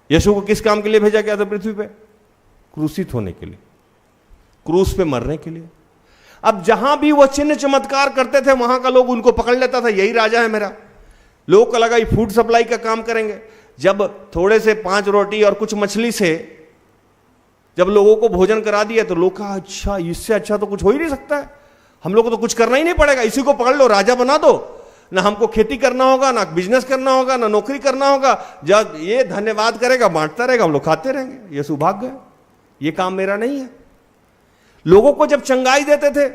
यीशु को किस काम के लिए भेजा गया था पृथ्वी पे? क्रूसित होने के लिए, क्रूस पे मरने के लिए। अब जहां भी वो चिन्ह चमत्कार करते थे वहां का लोग उनको पकड़ लेता था, यही राजा है मेरा। लोगों को लगा ये फूड सप्लाई का काम करेंगे। जब थोड़े से 5 रोटी और कुछ मछली से जब लोगों को भोजन करा दिया तो लोग कहा, अच्छा इससे अच्छा तो कुछ हो ही नहीं सकता है, हम लोग को तो कुछ करना ही नहीं पड़ेगा, इसी को पकड़ लो, राजा बना दो। ना हमको खेती करना होगा, ना बिजनेस करना होगा, ना नौकरी करना होगा। जब ये धन्यवाद करेगा, बांटता रहेगा, हम लोग खाते रहेंगे। ये सौभाग्य है, ये काम मेरा नहीं है। लोगों को जब चंगाई देते थे,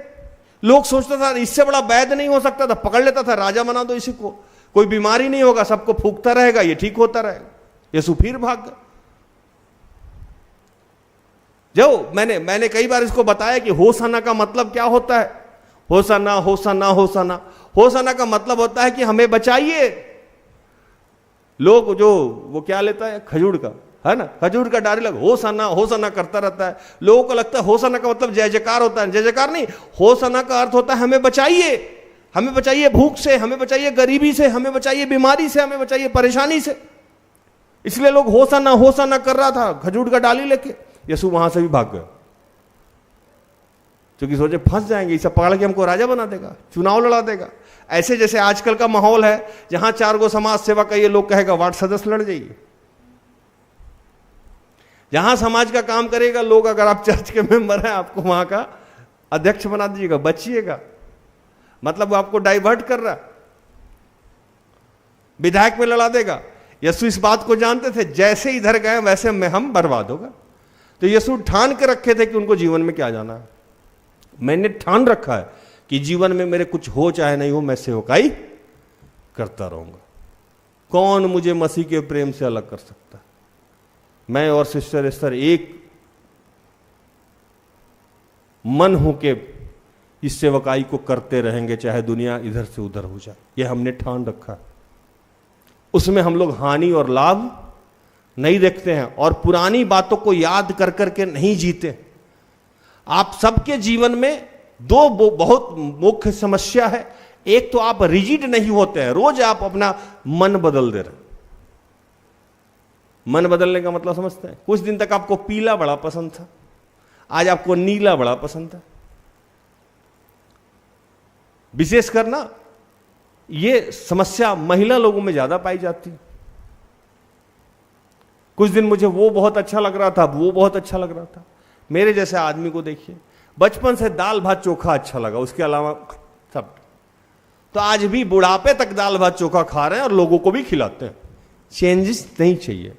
लोग सोचता था इससे बड़ा वैद्य नहीं हो सकता था, पकड़ लेता था, राजा बना दो इसी को, कोई बीमारी नहीं होगा, सबको फूकता रहेगा, ये ठीक होता रहेगा। ये सुफीर भाग्य। जो मैंने कई बार इसको बताया कि होसाना का मतलब क्या होता है। होसाना होसाना होसाना, होसाना का मतलब होता है कि हमें बचाइए। लोग जो वो क्या लेता है, खजूर का, है ना, खजूर का डारी लग होसाना होसाना करता रहता है। लोगों को लगता है होसाना का मतलब जय जयकार होता है। जय जयकार नहीं, होसाना का अर्थ होता है हमें बचाइए, हमें बचाइए भूख से, हमें बचाइए गरीबी से, हमें बचाइए बीमारी से, हमें बचाइए परेशानी से। इसलिए लोग होसाना होसाना कर रहा था खजूर का डाली लेके। यीशु वहां से भी भाग गया, क्योंकि सोचे फंस जाएंगे, इसे पकड़ के हमको राजा बना देगा, चुनाव लड़ा देगा। ऐसे जैसे आजकल का माहौल है, जहां 4 गो समाज सेवा का ये लोग कहेगा वार्ड सदस्य लड़ जाइए। जहां समाज का काम करेगा लोग, अगर आप चर्च के मेंबर हैं, आपको वहां का अध्यक्ष बना दीजिएगा, बचिएगा। मतलब वो आपको डाइवर्ट कर रहा, विधायक में लड़ा देगा। यीशु इस बात को जानते थे, जैसे इधर गए वैसे में हम बर्बाद होगा। तो यीशु ठान के रखे थे कि उनको जीवन में क्या जाना है। मैंने ठान रखा है कि जीवन में मेरे कुछ हो चाहे नहीं हो, मैं सेवकाई करता रहूंगा। कौन मुझे मसीह के प्रेम से अलग कर सकता है? मैं और सिस्टर एस्तर एक मन होके इस सेवकाई को करते रहेंगे, चाहे दुनिया इधर से उधर हो जाए। यह हमने ठान रखा है। उसमें हम लोग हानि और लाभ नहीं देखते हैं, और पुरानी बातों को याद कर करके नहीं जीते। आप सबके जीवन में 2 बहुत मुख्य समस्या है। एक तो आप रिजिड नहीं होते हैं, रोज आप अपना मन बदल दे रहे। मन बदलने का मतलब समझते हैं? कुछ दिन तक आपको पीला बड़ा पसंद था, आज आपको नीला बड़ा पसंद है। विशेष करना ये समस्या महिला लोगों में ज्यादा पाई जाती है। कुछ दिन मुझे वो बहुत अच्छा लग रहा था, वो बहुत अच्छा लग रहा था। मेरे जैसे आदमी को देखिए, बचपन से दाल भात चोखा अच्छा लगा, उसके अलावा सब, तो आज भी बुढ़ापे तक दाल भात चोखा खा रहे हैं और लोगों को भी खिलाते हैं। चेंजेस नहीं चाहिए।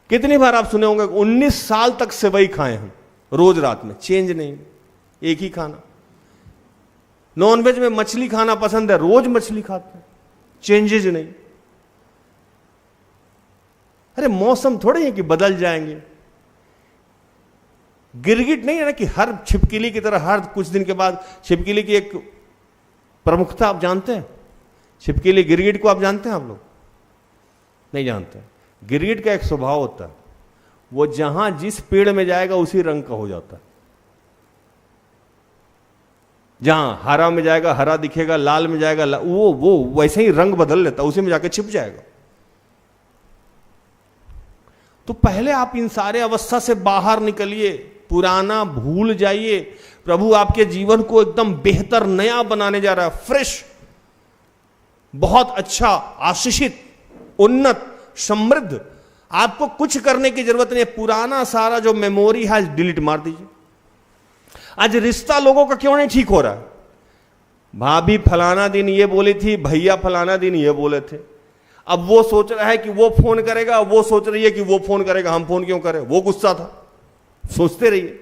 कितनी बार आप सुने होंगे 19 साल तक सेवई खाए हम रोज रात में, चेंज नहीं, एक ही खाना। नॉनवेज में मछली खाना पसंद है, रोज मछली खाते हैं, चेंजेज नहीं। अरे मौसम थोड़े है कि बदल जाएंगे। गिरगिट नहीं है ना कि हर छिपकली की तरह हर कुछ दिन के बाद। छिपकली की एक प्रमुखता आप जानते हैं? छिपकली गिरगिट को आप जानते हैं? आप लोग नहीं जानते। गिरगिट का एक स्वभाव होता है, वो जहां जिस पेड़ में जाएगा उसी रंग का हो जाता है। जहां हरा में जाएगा हरा दिखेगा, लाल में जाएगा वो वैसे ही रंग बदल लेता, उसी में जाके छिप जाएगा। तो पहले आप इन सारे अवस्था से बाहर निकलिए, पुराना भूल जाइए। प्रभु आपके जीवन को एकदम बेहतर नया बनाने जा रहा है, फ्रेश, बहुत अच्छा, आशीषित, उन्नत, समृद्ध। आपको कुछ करने की जरूरत नहीं है। पुराना सारा जो मेमोरी है डिलीट मार दीजिए। आज रिश्ता लोगों का क्यों नहीं ठीक हो रहा है? भाभी फलाना दिन ये बोली थी, भैया फलाना दिन ये बोले थे। अब वो सोच रहा है कि वो फोन करेगा, वो सोच रही है कि वो फोन करेगा, हम फोन क्यों करें, वो गुस्सा था। सोचते रहिए।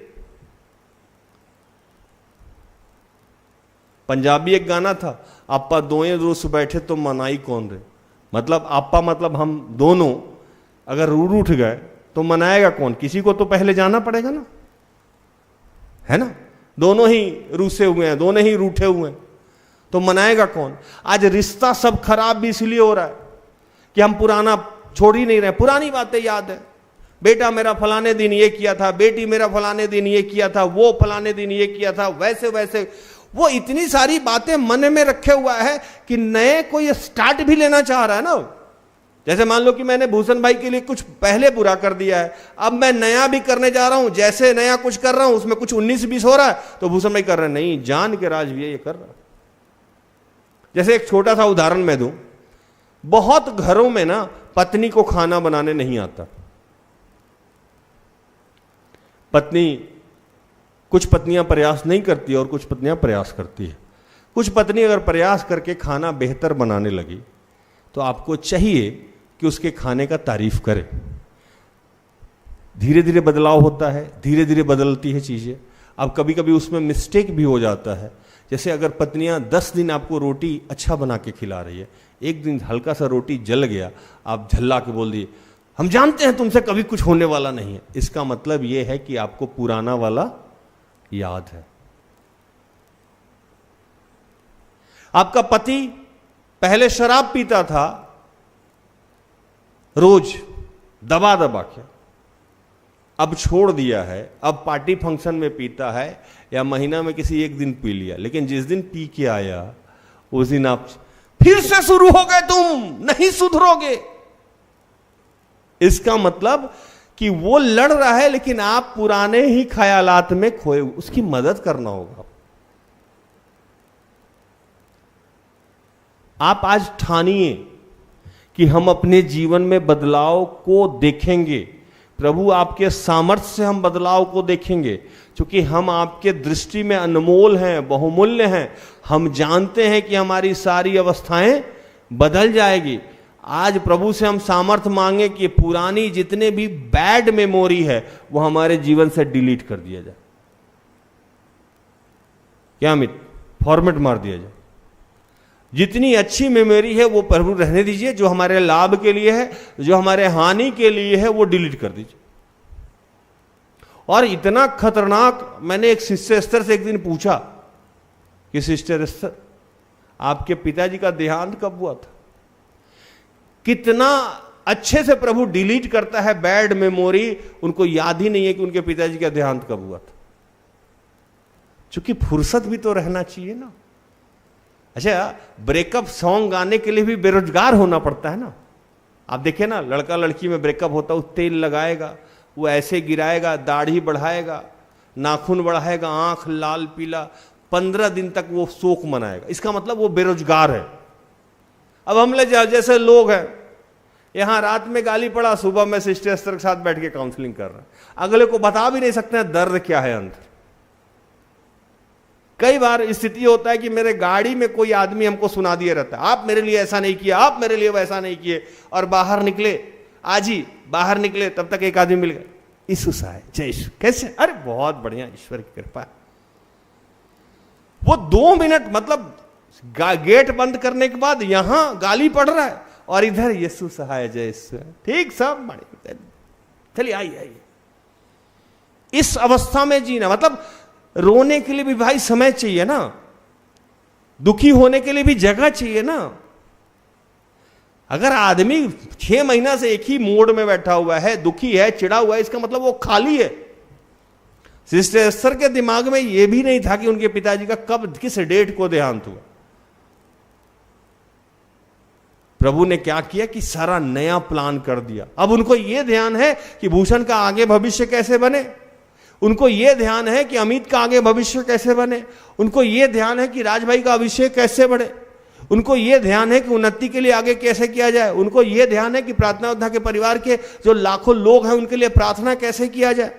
पंजाबी एक गाना था, आपा दोए रुस बैठे तो मनाई कौन रे। मतलब आपा मतलब हम दोनों अगर रूठ उठ गए तो मनाएगा कौन? किसी को तो पहले जाना पड़ेगा ना, है ना। दोनों ही रूसे हुए हैं, दोनों ही रूठे हुए हैं, तो मनाएगा कौन? आज रिश्ता सब खराब भी इसलिए हो रहा है कि हम पुराना छोड़ ही नहीं रहे। पुरानी बातें याद है, बेटा मेरा फलाने दिन ये किया था, बेटी मेरा फलाने दिन ये किया था, वो फलाने दिन ये किया था, वैसे वैसे। वो इतनी सारी बातें मन में रखे हुआ है कि नए को ये स्टार्ट भी लेना चाह रहा है ना। जैसे मान लो कि मैंने भूषण भाई के लिए कुछ पहले बुरा कर दिया है, अब मैं नया भी करने जा रहा हूं। जैसे नया कुछ कर रहा हूं उसमें कुछ 19-20 हो रहा है, तो भूषण भाई कर रहे हैं नहीं, जान के राज भी ये कर रहा है। जैसे एक छोटा सा उदाहरण मैं दूं, बहुत घरों में ना पत्नी को खाना बनाने नहीं आता। कुछ पत्नियां प्रयास नहीं करती और कुछ पत्नियां प्रयास करती है। कुछ पत्नी अगर प्रयास करके खाना बेहतर बनाने लगी तो आपको चाहिए कि उसके खाने का तारीफ करें। धीरे धीरे बदलाव होता है, धीरे धीरे बदलती है चीजें। अब कभी कभी उसमें मिस्टेक भी हो जाता है। जैसे अगर पत्नियां 10 दिन आपको रोटी अच्छा बना के खिला रही है, एक दिन हल्का सा रोटी जल गया, आप झल्ला के बोल दिए हम जानते हैं तुमसे कभी कुछ होने वाला नहीं है, इसका मतलब यह है कि आपको पुराना वाला याद है। आपका पति पहले शराब पीता था रोज दबा दबा के, अब छोड़ दिया है, अब पार्टी फंक्शन में पीता है या महीना में किसी एक दिन पी लिया, लेकिन जिस दिन पी के आया उस दिन आप फिर से शुरू हो गए, तुम नहीं सुधरोगे। इसका मतलब कि वो लड़ रहा है लेकिन आप पुराने ही ख्यालात में खोए, उसकी मदद करना होगा। आप आज ठानिए कि हम अपने जीवन में बदलाव को देखेंगे। प्रभु आपके सामर्थ्य से हम बदलाव को देखेंगे, क्योंकि हम आपके दृष्टि में अनमोल हैं, बहुमूल्य हैं। हम जानते हैं कि हमारी सारी अवस्थाएं बदल जाएगी। आज प्रभु से हम सामर्थ्य मांगे कि पुरानी जितने भी बैड मेमोरी है वो हमारे जीवन से डिलीट कर दिया जाए। क्या अमित, फॉर्मेट मार दिया जाए। जितनी अच्छी मेमोरी है वो प्रभु रहने दीजिए, जो हमारे लाभ के लिए है, जो हमारे हानि के लिए है वो डिलीट कर दीजिए। और इतना खतरनाक, मैंने एक सिस्टर एस्थर से एक दिन पूछा कि सिस्टर एस्थर आपके पिताजी का देहांत कब हुआ था? कितना अच्छे से प्रभु डिलीट करता है बैड मेमोरी, उनको याद ही नहीं है कि उनके पिताजी का देहांत कब हुआ था। क्योंकि फुर्सत भी तो रहना चाहिए ना। अच्छा, ब्रेकअप सॉन्ग गाने के लिए भी बेरोजगार होना पड़ता है ना। आप देखिए ना, लड़का लड़की में ब्रेकअप होता है, वो तेल लगाएगा, वो ऐसे गिराएगा, दाढ़ी बढ़ाएगा, नाखून बढ़ाएगा, आंख लाल पीला, 15 दिन तक वो शोक मनाएगा। इसका मतलब वो बेरोजगार है। अब हम लोग जैसे लोग हैं, यहां रात में गाली पड़ा, सुबह में सिस्टर एस्थर के साथ बैठ के काउंसलिंग कर रहे हैं, अगले को बता भी नहीं सकते हैं दर्द क्या है अंदर। कई बार स्थिति होता है कि मेरे गाड़ी में कोई आदमी हमको सुना दिए रहता है, आप मेरे लिए ऐसा नहीं किया, आप मेरे लिए वैसा नहीं किए, और बाहर निकले, आज ही बाहर निकले तब तक एक आदमी मिल गया, यीशु साहब जय यीशु, कैसे? अरे बहुत बढ़िया, ईश्वर की कृपा। वो 2 मिनट मतलब गेट बंद करने के बाद यहां गाली पड़ रहा है और इधर यीशु सहाय जय यीशु, ठीक सब बढ़िया, चलिए आइए। इस अवस्था में जीना मतलब रोने के लिए भी भाई समय चाहिए ना, दुखी होने के लिए भी जगह चाहिए ना। अगर आदमी 6 महीना से एक ही मोड में बैठा हुआ है, दुखी है, चिढ़ा हुआ है, इसका मतलब वो खाली है। सिस्टर एस्थर के दिमाग में यह भी नहीं था कि उनके पिताजी का कब किस डेट को देहांत हुआ। प्रभु ने क्या किया कि सारा नया प्लान कर दिया। अब उनको यह ध्यान है कि भूषण का आगे भविष्य कैसे बने, उनको यह ध्यान है कि अमित का आगे भविष्य कैसे बने, उनको यह ध्यान है कि राजभाई का अभिषेक कैसे बढ़े, उनको यह ध्यान है कि उन्नति के लिए आगे कैसे किया जाए, उनको यह ध्यान है कि प्रार्थना योद्धा के परिवार के जो लाखों लोग हैं उनके लिए प्रार्थना कैसे किया जाए।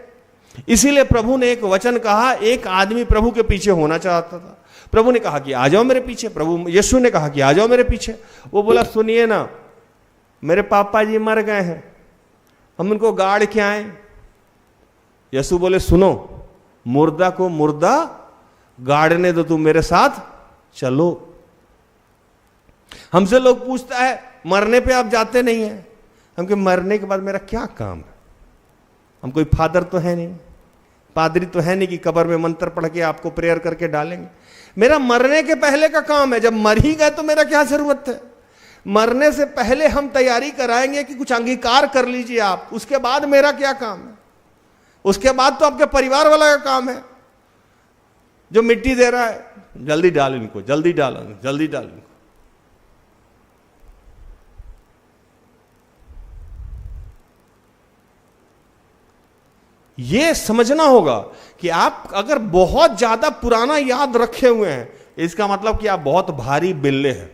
इसीलिए प्रभु ने एक वचन कहा, एक आदमी प्रभु के पीछे होना चाहता था। प्रभु ने कहा कि आ जाओ मेरे पीछे, प्रभु यीशु ने कहा कि आ जाओ मेरे पीछे। वो बोला सुनिए ना, मेरे पापा जी मर गए हैं, हम उनको गाड़ के आए। यीशु बोले सुनो, मुर्दा को मुर्दा गाड़ने दो, तुम मेरे साथ चलो। हमसे लोग पूछता है मरने पे आप जाते नहीं हैं। हम कहे मरने के बाद मेरा क्या काम है? हम कोई फादर तो है नहीं, पादरी तो है नहीं कि कब्र में मंत्र पढ़ के आपको प्रेयर करके डालेंगे। मेरा मरने के पहले का काम है। जब मर ही गए तो मेरा क्या जरूरत है? मरने से पहले हम तैयारी कराएंगे कि कुछ अंगीकार कर लीजिए आप, उसके बाद मेरा क्या काम है? उसके बाद तो आपके परिवार वाला का काम है। जो मिट्टी दे रहा है, जल्दी डाल इनको, जल्दी डालो, जल्दी डाल इनको। यह समझना होगा कि आप अगर बहुत ज्यादा पुराना याद रखे हुए हैं, इसका मतलब कि आप बहुत भारी बेल्ले हैं।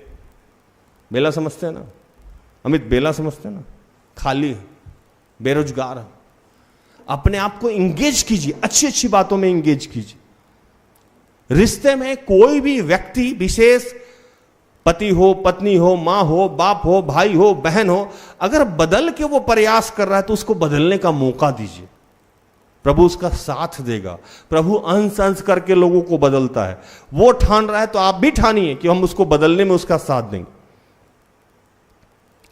बेला समझते हैं ना अमित, बेला समझते हैं ना, खाली है, बेरोजगार है। अपने आप को इंगेज कीजिए, अच्छी अच्छी बातों में इंगेज कीजिए। रिश्ते में कोई भी व्यक्ति विशेष, पति हो, पत्नी हो, मां हो, बाप हो, भाई हो, बहन हो, अगर बदल के वो प्रयास कर रहा है तो उसको बदलने का मौका दीजिए। प्रभु उसका साथ देगा। प्रभु अंश अंश करके लोगों को बदलता है। वो ठान रहा है तो आप भी ठानिए कि हम उसको बदलने में उसका साथ देंगे।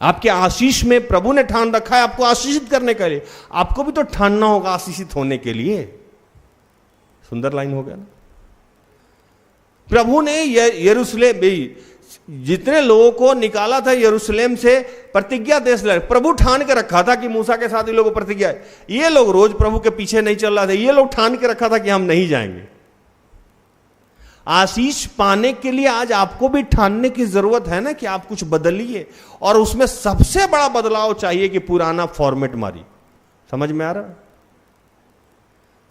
आपके आशीष में प्रभु ने ठान रखा है आपको आशीषित करने के लिए, आपको भी तो ठानना होगा आशीषित होने के लिए। सुंदर लाइन हो गया ना। प्रभु ने यरूशलेम, जितने लोगों को निकाला था यरूशलेम से, प्रतिज्ञा देश ले, प्रभु ठान के रखा था कि मूसा के साथ ये लोग प्रतिज्ञा है। ये लोग रोज प्रभु के पीछे नहीं चल रहा था, ये लोग ठान के रखा था कि हम नहीं जाएंगे। आशीष पाने के लिए आज आपको भी ठानने की जरूरत है ना कि आप कुछ बदलिए, और उसमें सबसे बड़ा बदलाव चाहिए कि पुराना फॉर्मेट मारी। समझ में आ रहा?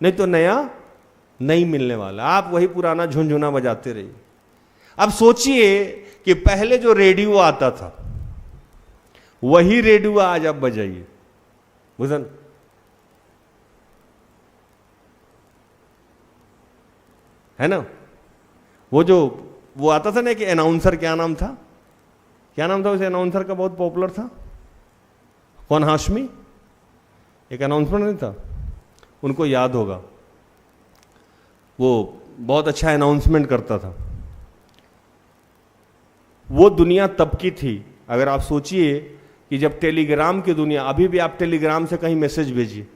नहीं तो नया नहीं मिलने वाला, आप वही पुराना झुनझुना बजाते रहिए। अब सोचिए कि पहले जो रेडियो आता था वही रेडियो आज आप बजाइए, बुझन। है ना? वो आता था ना कि अनाउंसर, क्या नाम था उस अनाउंसर का, बहुत पॉपुलर था, कौन, हाशमी, एक अनाउंसर नहीं था, उनको याद होगा, वो बहुत अच्छा अनाउंसमेंट करता था। वो दुनिया तब की थी। अगर आप सोचिए कि जब टेलीग्राम की दुनिया, अभी भी आप टेलीग्राम से कहीं मैसेज भेजिए,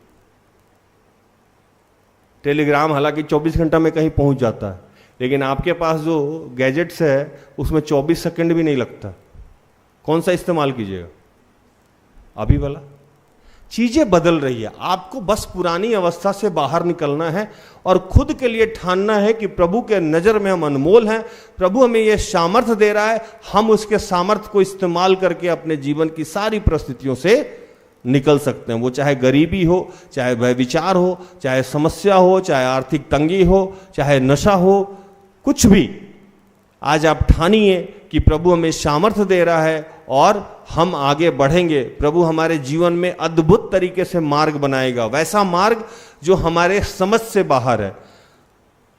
टेलीग्राम हालांकि 24 घंटा में कहीं पहुंच जाता है, लेकिन आपके पास जो गैजेट्स है उसमें 24 सेकंड भी नहीं लगता। कौन सा इस्तेमाल कीजिएगा? अभी वाला। चीजें बदल रही है, आपको बस पुरानी अवस्था से बाहर निकलना है और खुद के लिए ठानना है कि प्रभु के नजर में हम अनमोल हैं। प्रभु हमें यह सामर्थ्य दे रहा है, हम उसके सामर्थ्य को इस्तेमाल करके अपने जीवन की सारी परिस्थितियों से निकल सकते हैं। वो चाहे गरीबी हो, चाहे व्यभिचार हो, चाहे समस्या हो, चाहे आर्थिक तंगी हो, चाहे नशा हो, कुछ भी। आज आप ठानिए कि प्रभु हमें सामर्थ्य दे रहा है और हम आगे बढ़ेंगे। प्रभु हमारे जीवन में अद्भुत तरीके से मार्ग बनाएगा, वैसा मार्ग जो हमारे समझ से बाहर है।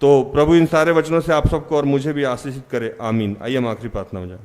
तो प्रभु इन सारे वचनों से आप सबको और मुझे भी आशीषित करे। आमीन। आइए हम आखिरी प्रार्थना हो जाए।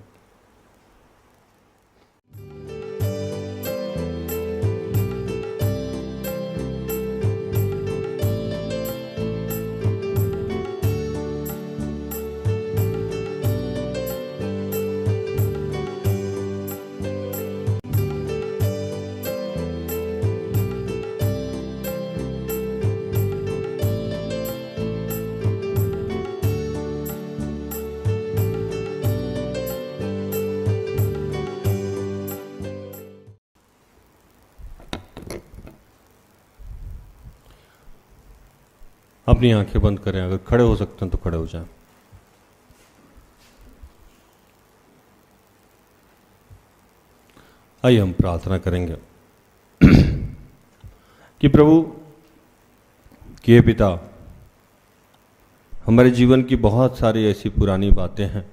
अपनी आंखें बंद करें, अगर खड़े हो सकते हैं तो खड़े हो जाएं। आइए हम प्रार्थना करेंगे कि प्रभु के पिता, हमारे जीवन की बहुत सारी ऐसी पुरानी बातें हैं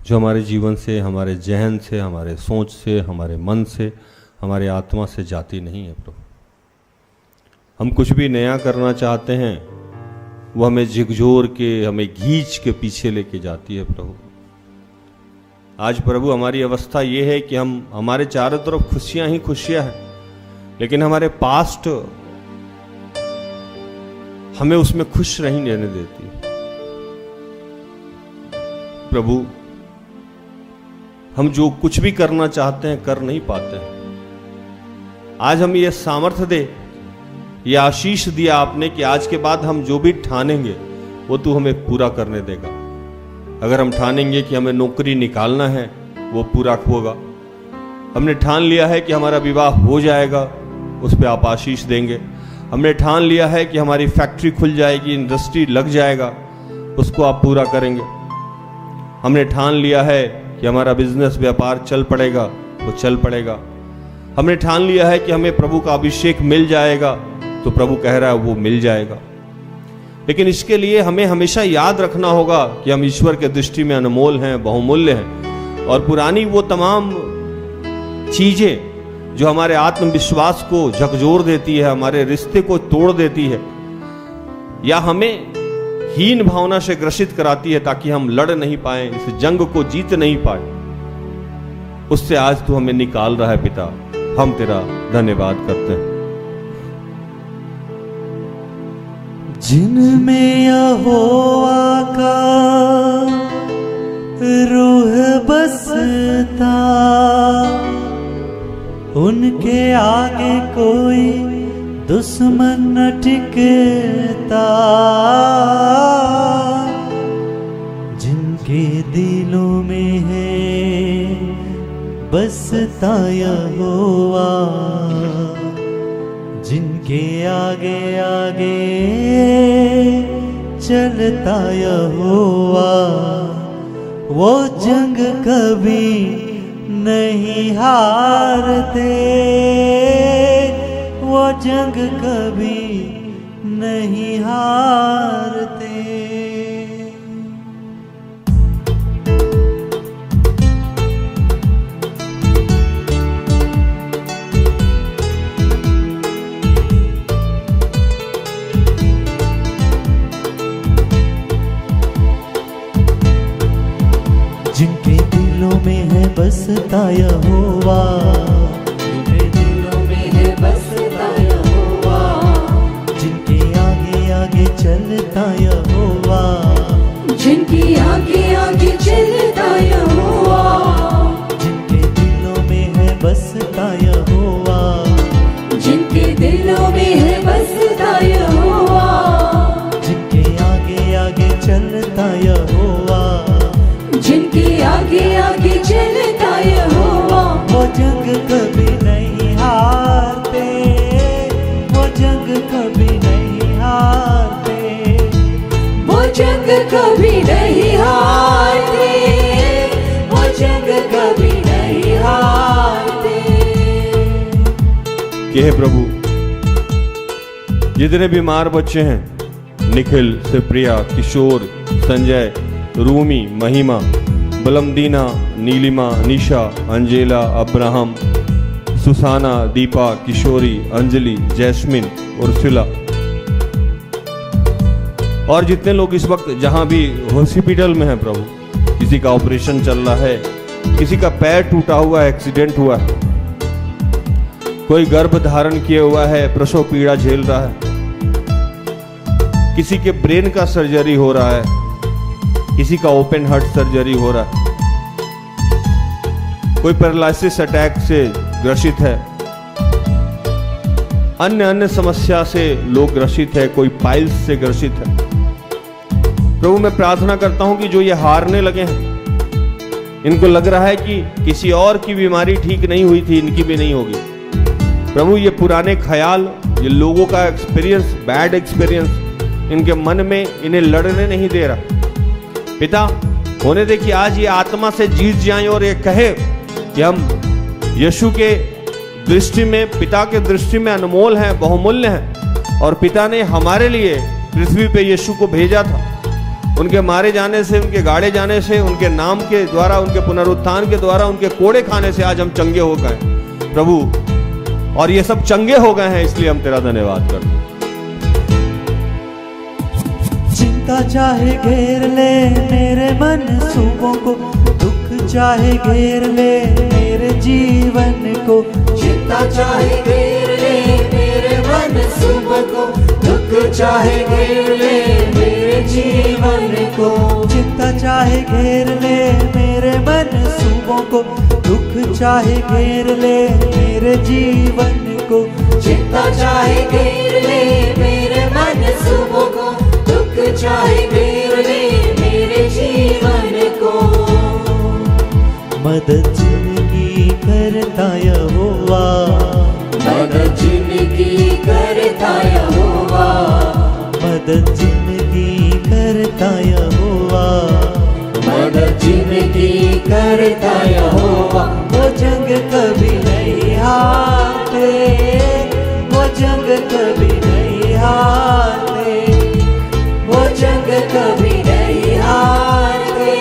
जो हमारे जीवन से, हमारे जहन से, हमारे सोच से, हमारे मन से, हमारे आत्मा से जाती नहीं है। प्रभु हम कुछ भी नया करना चाहते हैं, वो हमें झिकझोर के, हमें घींच के पीछे लेके जाती है। प्रभु आज प्रभु हमारी अवस्था ये है कि हमारे चारों तरफ खुशियां ही खुशियां हैं, लेकिन हमारे पास्ट हमें उसमें खुश नहीं रहने देती। प्रभु हम जो कुछ भी करना चाहते हैं कर नहीं पाते हैं। आज हम ये सामर्थ्य दे, ये आशीष दिया आपने कि आज के बाद हम जो भी ठानेंगे वो तू हमें पूरा करने देगा। अगर हम ठानेंगे कि हमें नौकरी निकालना है, वो पूरा होगा। हमने ठान लिया है कि हमारा विवाह हो जाएगा, उस पर आप आशीष देंगे। हमने ठान लिया है कि हमारी फैक्ट्री खुल जाएगी, इंडस्ट्री लग जाएगा, उसको आप पूरा करेंगे। हमने ठान लिया है कि हमारा बिजनेस, व्यापार चल पड़ेगा, वो चल पड़ेगा। हमने ठान लिया है कि हमें प्रभु का अभिषेक मिल जाएगा, तो प्रभु कह रहा है वो मिल जाएगा। लेकिन इसके लिए हमें हमेशा याद रखना होगा कि हम ईश्वर के दृष्टि में अनमोल हैं, बहुमूल्य हैं, और पुरानी वो तमाम चीजें जो हमारे आत्मविश्वास को झकझोर देती है, हमारे रिश्ते को तोड़ देती है, या हमें हीन भावना से ग्रसित कराती है ताकि हम लड़ नहीं पाए, इस जंग को जीत नहीं पाए, उससे आज तू हमें निकाल रहा है पिता। हम तेरा धन्यवाद करते हैं। जिनमें यहोवा का रूह बसता, उनके आगे कोई दुश्मन न टिकता। जिनके दिलों में है बसता यहोवा, जिनके आगे आगे चलता यहोवा, वो जंग कभी नहीं हारते, वो जंग कभी नहीं हारते। जिनके दिलों में है बसता यहोवा, जिनके दिलों में है बसता यहोवा, जिनके आगे आगे चलता यहोवा, जिनकी आगे आगे चलता यहोवा, जिनके दिलों में है बसता यहोवा, जिनके दिलों में है बसता यहोवा, जिनके आगे आगे चलता यहोवा, जिनके आगे आगे चलता यहोवा, वो जंग कभी नहीं हारते, वो जंग कभी नहीं हारते, वो जंग कभी नहीं हारते, वो जंग कभी नहीं हारते। कि हे प्रभु, जितने बीमार बच्चे हैं, निखिल, सुप्रिया, किशोर, संजय, रूमी, महिमा, बलमदीना, नीलिमा, निशा, अंजेला, अब्राहम, सुसाना, दीपा, किशोरी, अंजलि, जैस्मिन, उर्सुला और जितने लोग इस वक्त जहां भी हॉस्पिटल में हैं प्रभु, किसी का ऑपरेशन चल रहा है, किसी का पैर टूटा हुआ है, एक्सीडेंट हुआ है, कोई गर्भ धारण किए हुआ है, प्रसव पीड़ा झेल रहा है, किसी के ब्रेन का सर्जरी हो रहा है, किसी का ओपन हार्ट सर्जरी हो रहा है, कोई पैरालिसिस अटैक से ग्रसित है, अन्य अन्य समस्या से लोग ग्रसित है, कोई पाइल्स से ग्रसित है। प्रभु मैं प्रार्थना करता हूं कि जो ये हारने लगे हैं, इनको लग रहा है कि किसी और की बीमारी ठीक नहीं हुई थी, इनकी भी नहीं होगी। प्रभु ये पुराने ख्याल, ये लोगों का एक्सपीरियंस, बैड एक्सपीरियंस इनके मन में इन्हें लड़ने नहीं दे रहा। पिता होने दे कि आज ये आत्मा से जीत जाएं और ये कहे कि हम यीशु के दृष्टि में, पिता के दृष्टि में अनमोल हैं, बहुमूल्य हैं, और पिता ने हमारे लिए पृथ्वी पे यीशु को भेजा था। उनके मारे जाने से, उनके गाड़े जाने से, उनके नाम के द्वारा, उनके पुनरुत्थान के द्वारा, उनके कोड़े खाने से आज हम चंगे हो गए प्रभु, और ये सब चंगे हो गए हैं, इसलिए हम तेरा धन्यवाद करते हैं। चिंता चाहे घेर ले मेरे मनसूबों को, दुख चाहे घेर ले मेरे जीवन को, चिंता चाहे घेर ले मेरे मनसूबों को, दुख चाहे घेर ले मेरे जीवन को, चिंता चाहे घेर ले मेरे मनसूबों को, दुख चाहे घेर ले मेरे जीवन को, चिंता चाहे घेर ले मेरे मनसूबों को, दुख चाहे घेर ले मेरे जीवन को। मदद जिंदगी करता यहोवा, मदद जिंदगी करता यहोवा, मदद जिंदगी करता यहोवा, मदद जिंदगी करता यहोवा, वो जंग कभी नहीं हारते, वो जंग कभी नहीं हारते, वो जंग कभी नहीं हारते,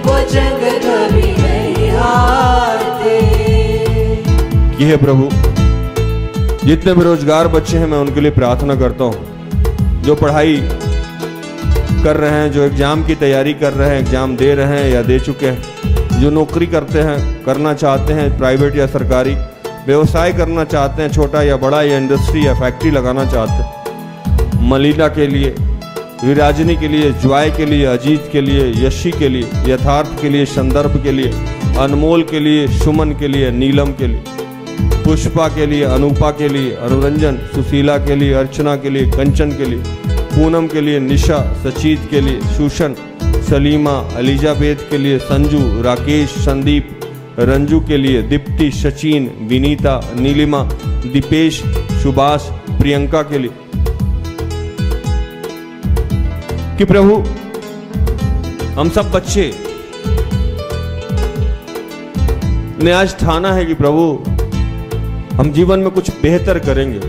वो जंग कभी नहीं हारते। ये है प्रभु, जितने बेरोजगार बच्चे हैं मैं उनके लिए प्रार्थना करता हूँ, जो पढ़ाई कर रहे हैं, जो एग्ज़ाम की तैयारी कर रहे हैं, एग्ज़ाम दे रहे हैं या दे चुके हैं, जो नौकरी करते हैं, करना चाहते हैं, प्राइवेट या सरकारी, व्यवसाय करना चाहते हैं, छोटा या बड़ा, या इंडस्ट्री या फैक्ट्री लगाना चाहते हैं, मलिला के लिए, विराजनी के लिए, ज्वाय के लिए, अजीत के लिए, यशी के लिए, यथार्थ के लिए, संदर्भ के लिए, अनमोल के लिए, सुमन के लिए, नीलम के लिए, पुष्पा के लिए, अनूपा के लिए, अनुरंजन, सुशीला के लिए, अर्चना के लिए, कंचन के लिए, पूनम के लिए, निशा, सचीत के लिए, सुशन, सलीमा, एलिजाबेथ के लिए, संजू, राकेश, संदीप, रंजू के लिए, दीप्ति, सचिन, विनीता, नीलिमा, दीपेश, सुभाष, प्रियंका के लिए, कि प्रभु हम सब बच्चे ने आज ठाना है कि प्रभु हम जीवन में कुछ बेहतर करेंगे।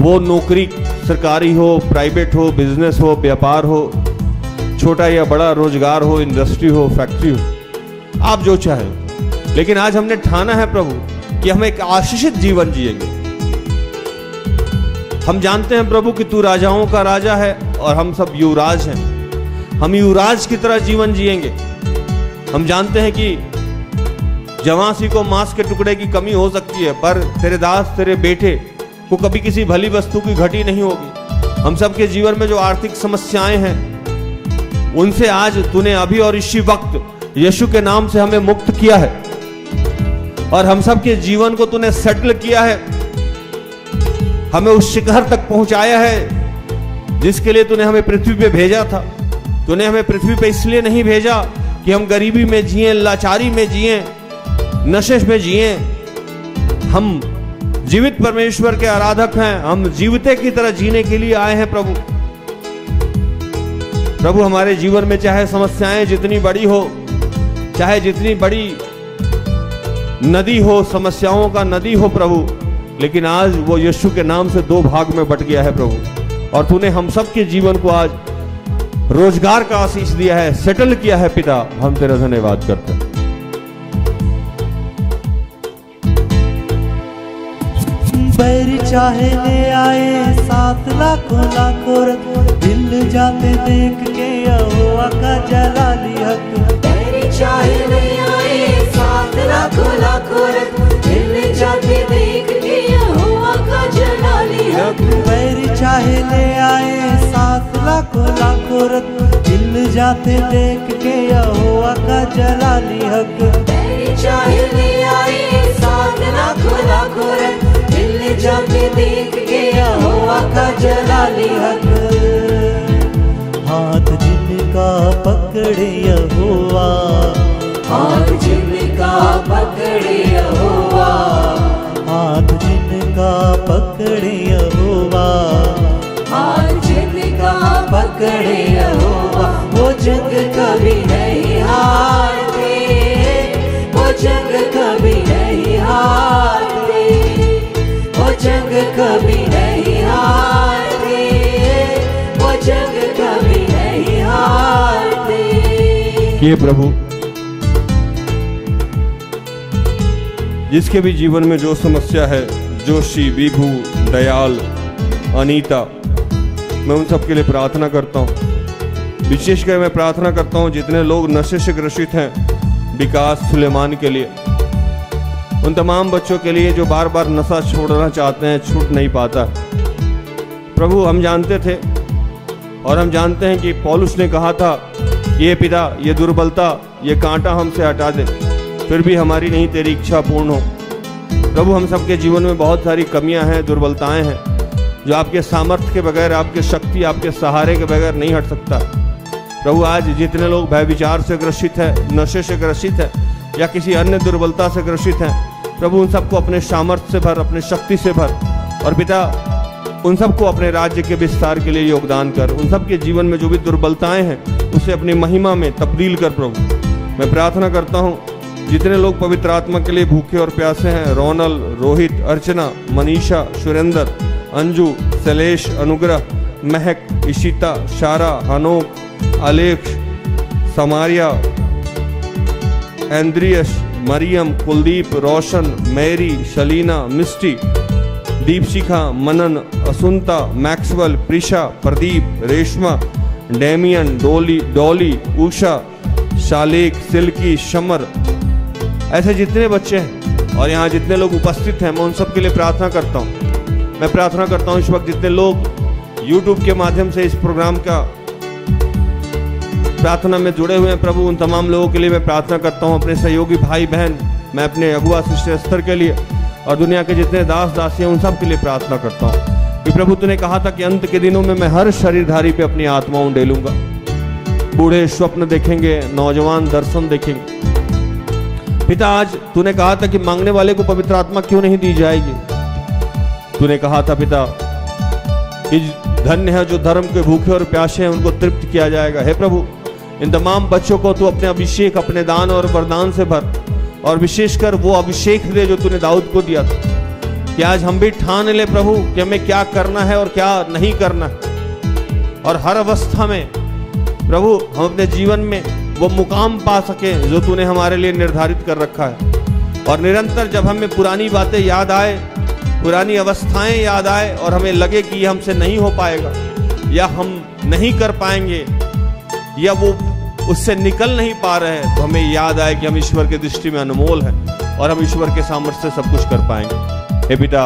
वो नौकरी सरकारी हो, प्राइवेट हो, बिजनेस हो, व्यापार हो, छोटा या बड़ा रोजगार हो, इंडस्ट्री हो, फैक्ट्री हो, आप जो चाहें। लेकिन आज हमने ठाना है प्रभु कि हम एक आशीषित जीवन जिएंगे। हम जानते हैं प्रभु कि तू राजाओं का राजा है और हम सब युवराज हैं। हम युवराज की तरह जीवन जिएंगे। हम जानते हैं कि जवासी को मांस के टुकड़े की कमी हो सकती है, पर तेरे दास, तेरे बेटे को कभी किसी भली वस्तु की घटी नहीं होगी। हम सब के जीवन में जो आर्थिक समस्याएं हैं, उनसे आज तूने अभी और इसी वक्त यीशु के नाम से हमें मुक्त किया है और हम सब के जीवन को तूने सेटल किया है। हमें उस शिखर तक पहुंचाया है जिसके लिए तूने हमें पृथ्वी पे भेजा था। तूने हमें पृथ्वी पे इसलिए नहीं भेजा कि हम गरीबी में जिए, लाचारी में जिए, नशे में जिए। हम जीवित परमेश्वर के आराधक हैं। हम जीविते की तरह जीने के लिए आए हैं प्रभु। प्रभु हमारे जीवन में चाहे समस्याएं जितनी बड़ी हो, चाहे जितनी बड़ी नदी हो, समस्याओं का नदी हो प्रभु, लेकिन आज वो यीशु के नाम से दो भाग में बट गया है प्रभु। और तूने हम सब के जीवन को आज रोजगार का आशीष दिया है, सेटल किया है पिता। हम तेरा धन्यवाद करते हैं। बैर चाहे ले आए 7 लाखों रत्न, दिल जाते देख के यहोवा का जलाली हक। बैर चाहे ले आए 7 लाखों रत्न, दिल जाते देख के यहोवा का जलाली हक। बैर चाहे ले आए 7 लाखों रत्न, दिल जाते देख के यहोवा का जलाली हक। बैर चाहे ले आए 7 लाखों रत्न, दिल जाते देख के यहोवा का जलाली हक। हाथ जिनका पकड़े यहोवा, हाथ जिनका पकड़े यहोवा, हाथ जिनका पकड़े यहोवा, हाथ जिनका पकड़े यहोवा, वो जंग कभी नहीं हारते, वो जंग कभी नहीं हारते, वो जंग कभी नहीं हारते, वो जंग कभी नहीं हारते। ये प्रभु जिसके भी जीवन में जो समस्या है, जोशी, विभू, दयाल, अनीता, मैं उन सब के लिए प्रार्थना करता हूँ। विशेषकर मैं प्रार्थना करता हूँ जितने लोग नशे से ग्रसित हैं, विकास, सुलेमान के लिए, उन तमाम बच्चों के लिए जो बार बार नशा छोड़ना चाहते हैं, छूट नहीं पाता। प्रभु हम जानते थे और हम जानते हैं कि पौलुस ने कहा था, ये पिता, ये दुर्बलता, ये कांटा हमसे हटा दे, फिर भी हमारी नहीं तेरी इच्छा पूर्ण हो। प्रभु हम सबके जीवन में बहुत सारी कमियां हैं, दुर्बलताएं हैं, जो आपके सामर्थ्य के बगैर, आपके शक्ति, आपके सहारे के बगैर नहीं हट सकता। प्रभु आज जितने लोग भय विचार से ग्रसित है, नशे से ग्रसित है या किसी अन्य दुर्बलता से ग्रसित हैं, प्रभु उन सबको अपने सामर्थ्य से भर, अपने शक्ति से भर। और पिता उन सबको अपने राज्य के विस्तार के लिए योगदान कर। उन सबके जीवन में जो भी दुर्बलताएं हैं उसे अपनी महिमा में तब्दील कर। प्रभु मैं प्रार्थना करता हूँ जितने लोग पवित्र आत्मा के लिए भूखे और प्यासे हैं, रोनल, रोहित, अर्चना, मनीषा, सुरेंद्र, अंजू, शैलेश, अनुग्रह, महक, इशिता, शारा, अनोक, अलेक्स, समारिया, एंद्रियस, मरियम, कुलदीप, रोशन, मैरी, शलीना, मिस्टी, दीपशिखा, मनन, Asunta, Maxwell, Prisha, Pradeep, Reshma, Damien, Dolly, Usha, शालेक, silkie, शमर, ऐसे जितने बच्चे हैं और यहाँ जितने लोग उपस्थित हैं, मैं उन सब के लिए प्रार्थना करता हूँ। मैं प्रार्थना करता हूँ इस वक्त जितने लोग YouTube के माध्यम से इस प्रोग्राम का प्रार्थना में जुड़े हुए हैं प्रभु, उन तमाम लोगों के लिए मैं प्रार्थना करता हूँ। अपने सहयोगी भाई बहन, मैं अपने अगुआ सिस्टर स्तर के लिए और दुनिया के जितने दास दासी हैं उन सब के लिए प्रार्थना करता हूँ कि प्रभु तूने कहा था कि अंत के दिनों में मैं हर शरीरधारी पे अपनी आत्मा उंडेलूंगा। बूढ़े स्वप्न देखेंगे, नौजवान दर्शन देखेंगे। पिता, आज तूने कहा था कि मांगने वाले को पवित्र आत्मा क्यों नहीं दी जाएगी। तूने कहा था पिता कि धन्य है जो धर्म के भूखे और प्यासे हैं, उनको तृप्त किया जाएगा। हे प्रभु, इन तमाम बच्चों को तू अपने अभिषेक, अपने दान और वरदान से भर, और विशेषकर वो अभिषेक दे जो तूने दाऊद को दिया था कि आज हम भी ठान ले प्रभु कि हमें क्या करना है और क्या नहीं करना है, और हर अवस्था में प्रभु हम अपने जीवन में वो मुकाम पा सके जो तूने हमारे लिए निर्धारित कर रखा है। और निरंतर जब हमें पुरानी बातें याद आए, पुरानी अवस्थाएं याद आए और हमें लगे कि ये हमसे नहीं हो पाएगा या हम नहीं कर पाएंगे या वो उससे निकल नहीं पा रहे हैं, तो हमें याद आए कि हम ईश्वर की दृष्टि में अनमोल हैं और हम ईश्वर के सामर्थ्य से सब कुछ कर पाएंगे। हे पिता,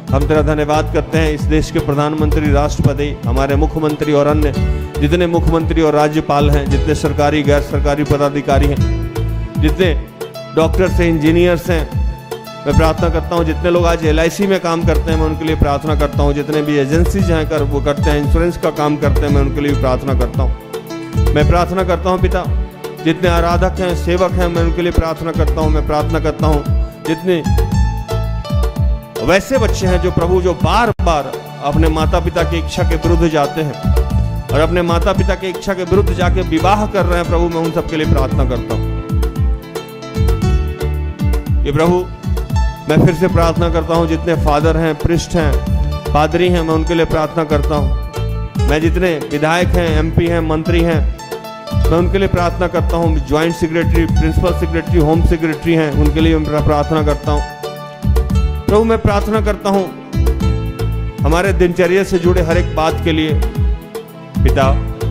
हम तेरा धन्यवाद करते हैं इस देश के प्रधानमंत्री, राष्ट्रपति, हमारे मुख्यमंत्री और अन्य जितने मुख्यमंत्री और राज्यपाल हैं, जितने सरकारी गैर सरकारी पदाधिकारी हैं, जितने डॉक्टर्स हैं, इंजीनियर्स हैं, मैं प्रार्थना करता हूँ जितने लोग आज LIC में काम करते हैं मैं उनके लिए प्रार्थना करता हूँ। जितने भी एजेंसीज हैं वो करते हैं, इंश्योरेंस का काम करते हैं, मैं उनके लिए भी प्रार्थना करता हूँ। मैं प्रार्थना करता हूँ पिता, जितने आराधक हैं, सेवक हैं, मैं उनके लिए प्रार्थना करता हूँ। मैं प्रार्थना करता हूँ जितने वैसे बच्चे हैं जो प्रभु जो बार बार अपने माता पिता की इच्छा के विरुद्ध जाते हैं और अपने माता पिता की इच्छा के विरुद्ध जाके विवाह कर रहे हैं, प्रभु मैं उन सब के लिए प्रार्थना करता हूँ कि प्रभु मैं फिर से प्रार्थना करता हूँ जितने फादर हैं, प्रिस्ट हैं, पादरी हैं, मैं उनके लिए प्रार्थना करता हूँ। मैं जितने विधायक हैं, MP हैं, मंत्री हैं, मैं उनके लिए प्रार्थना करता हूँ। Joint secretary, principal secretary, home secretary हैं, उनके लिए मैं प्रार्थना करता हूँ। प्रभु मैं प्रार्थना करता हूँ हमारे दिनचर्या से जुड़े हर एक बात के लिए। पिता,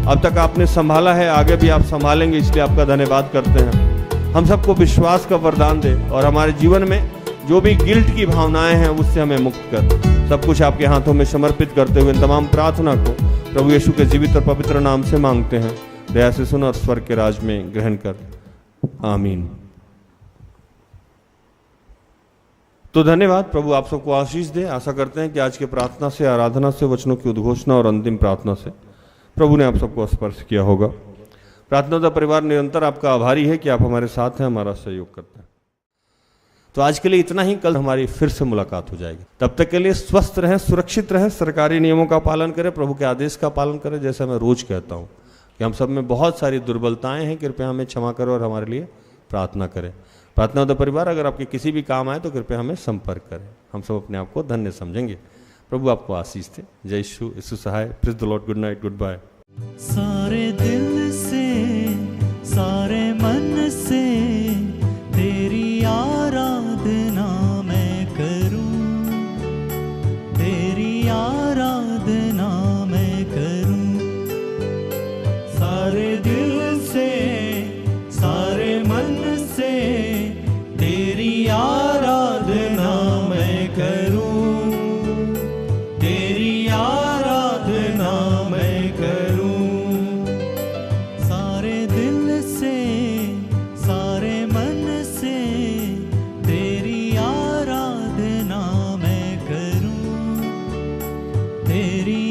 अब तक आपने संभाला है, आगे भी आप संभालेंगे, इसलिए आपका धन्यवाद करते हैं। हम सबको विश्वास का वरदान दे और हमारे जीवन में जो भी गिल्ट की भावनाएं हैं उससे हमें मुक्त कर। सब कुछ आपके हाथों में समर्पित करते हुए तमाम प्रार्थना को प्रभु यीशु के जीवित और पवित्र नाम से मांगते हैं। दया से सुन और स्वर्ग के राज में ग्रहण कर, आमीन। तो धन्यवाद, प्रभु आप सबको आशीष दे। आशा करते हैं कि आज के प्रार्थना से, आराधना से, वचनों की उद्घोषणा और अंतिम प्रार्थना से प्रभु ने आप सबको स्पर्श किया होगा। प्रार्थना का परिवार निरंतर आपका आभारी है कि आप हमारे साथ हैं, हमारा सहयोग करते हैं। तो आज के लिए इतना ही, कल हमारी फिर से मुलाकात हो जाएगी। तब तक के लिए स्वस्थ रहें, सुरक्षित रहें, सरकारी नियमों का पालन करें, प्रभु के आदेश का पालन करें। जैसा मैं रोज कहता हूँ कि हम सब में बहुत सारी दुर्बलताएं हैं, कृपया हमें क्षमा करें और हमारे लिए प्रार्थना करें। प्रार्थना उदय परिवार अगर आपके किसी भी काम आए तो कृपया हमें संपर्क करें, हम सब अपने आप को धन्य समझेंगे। प्रभु आपको आशीष दे। जय यीशु सहाय। Praise the lord. Good night, goodbye. सारे दिल से, सारे मन से तेरी आराधना मैं करूं, तेरी आराधना मैं करूं। सारे दिल से, सारे मन से तेरी आराधना मैं करूं, तेरी आराधना मैं करूं। सारे दिल से, सारे मन से तेरी आराधना मैं करूं, तेरी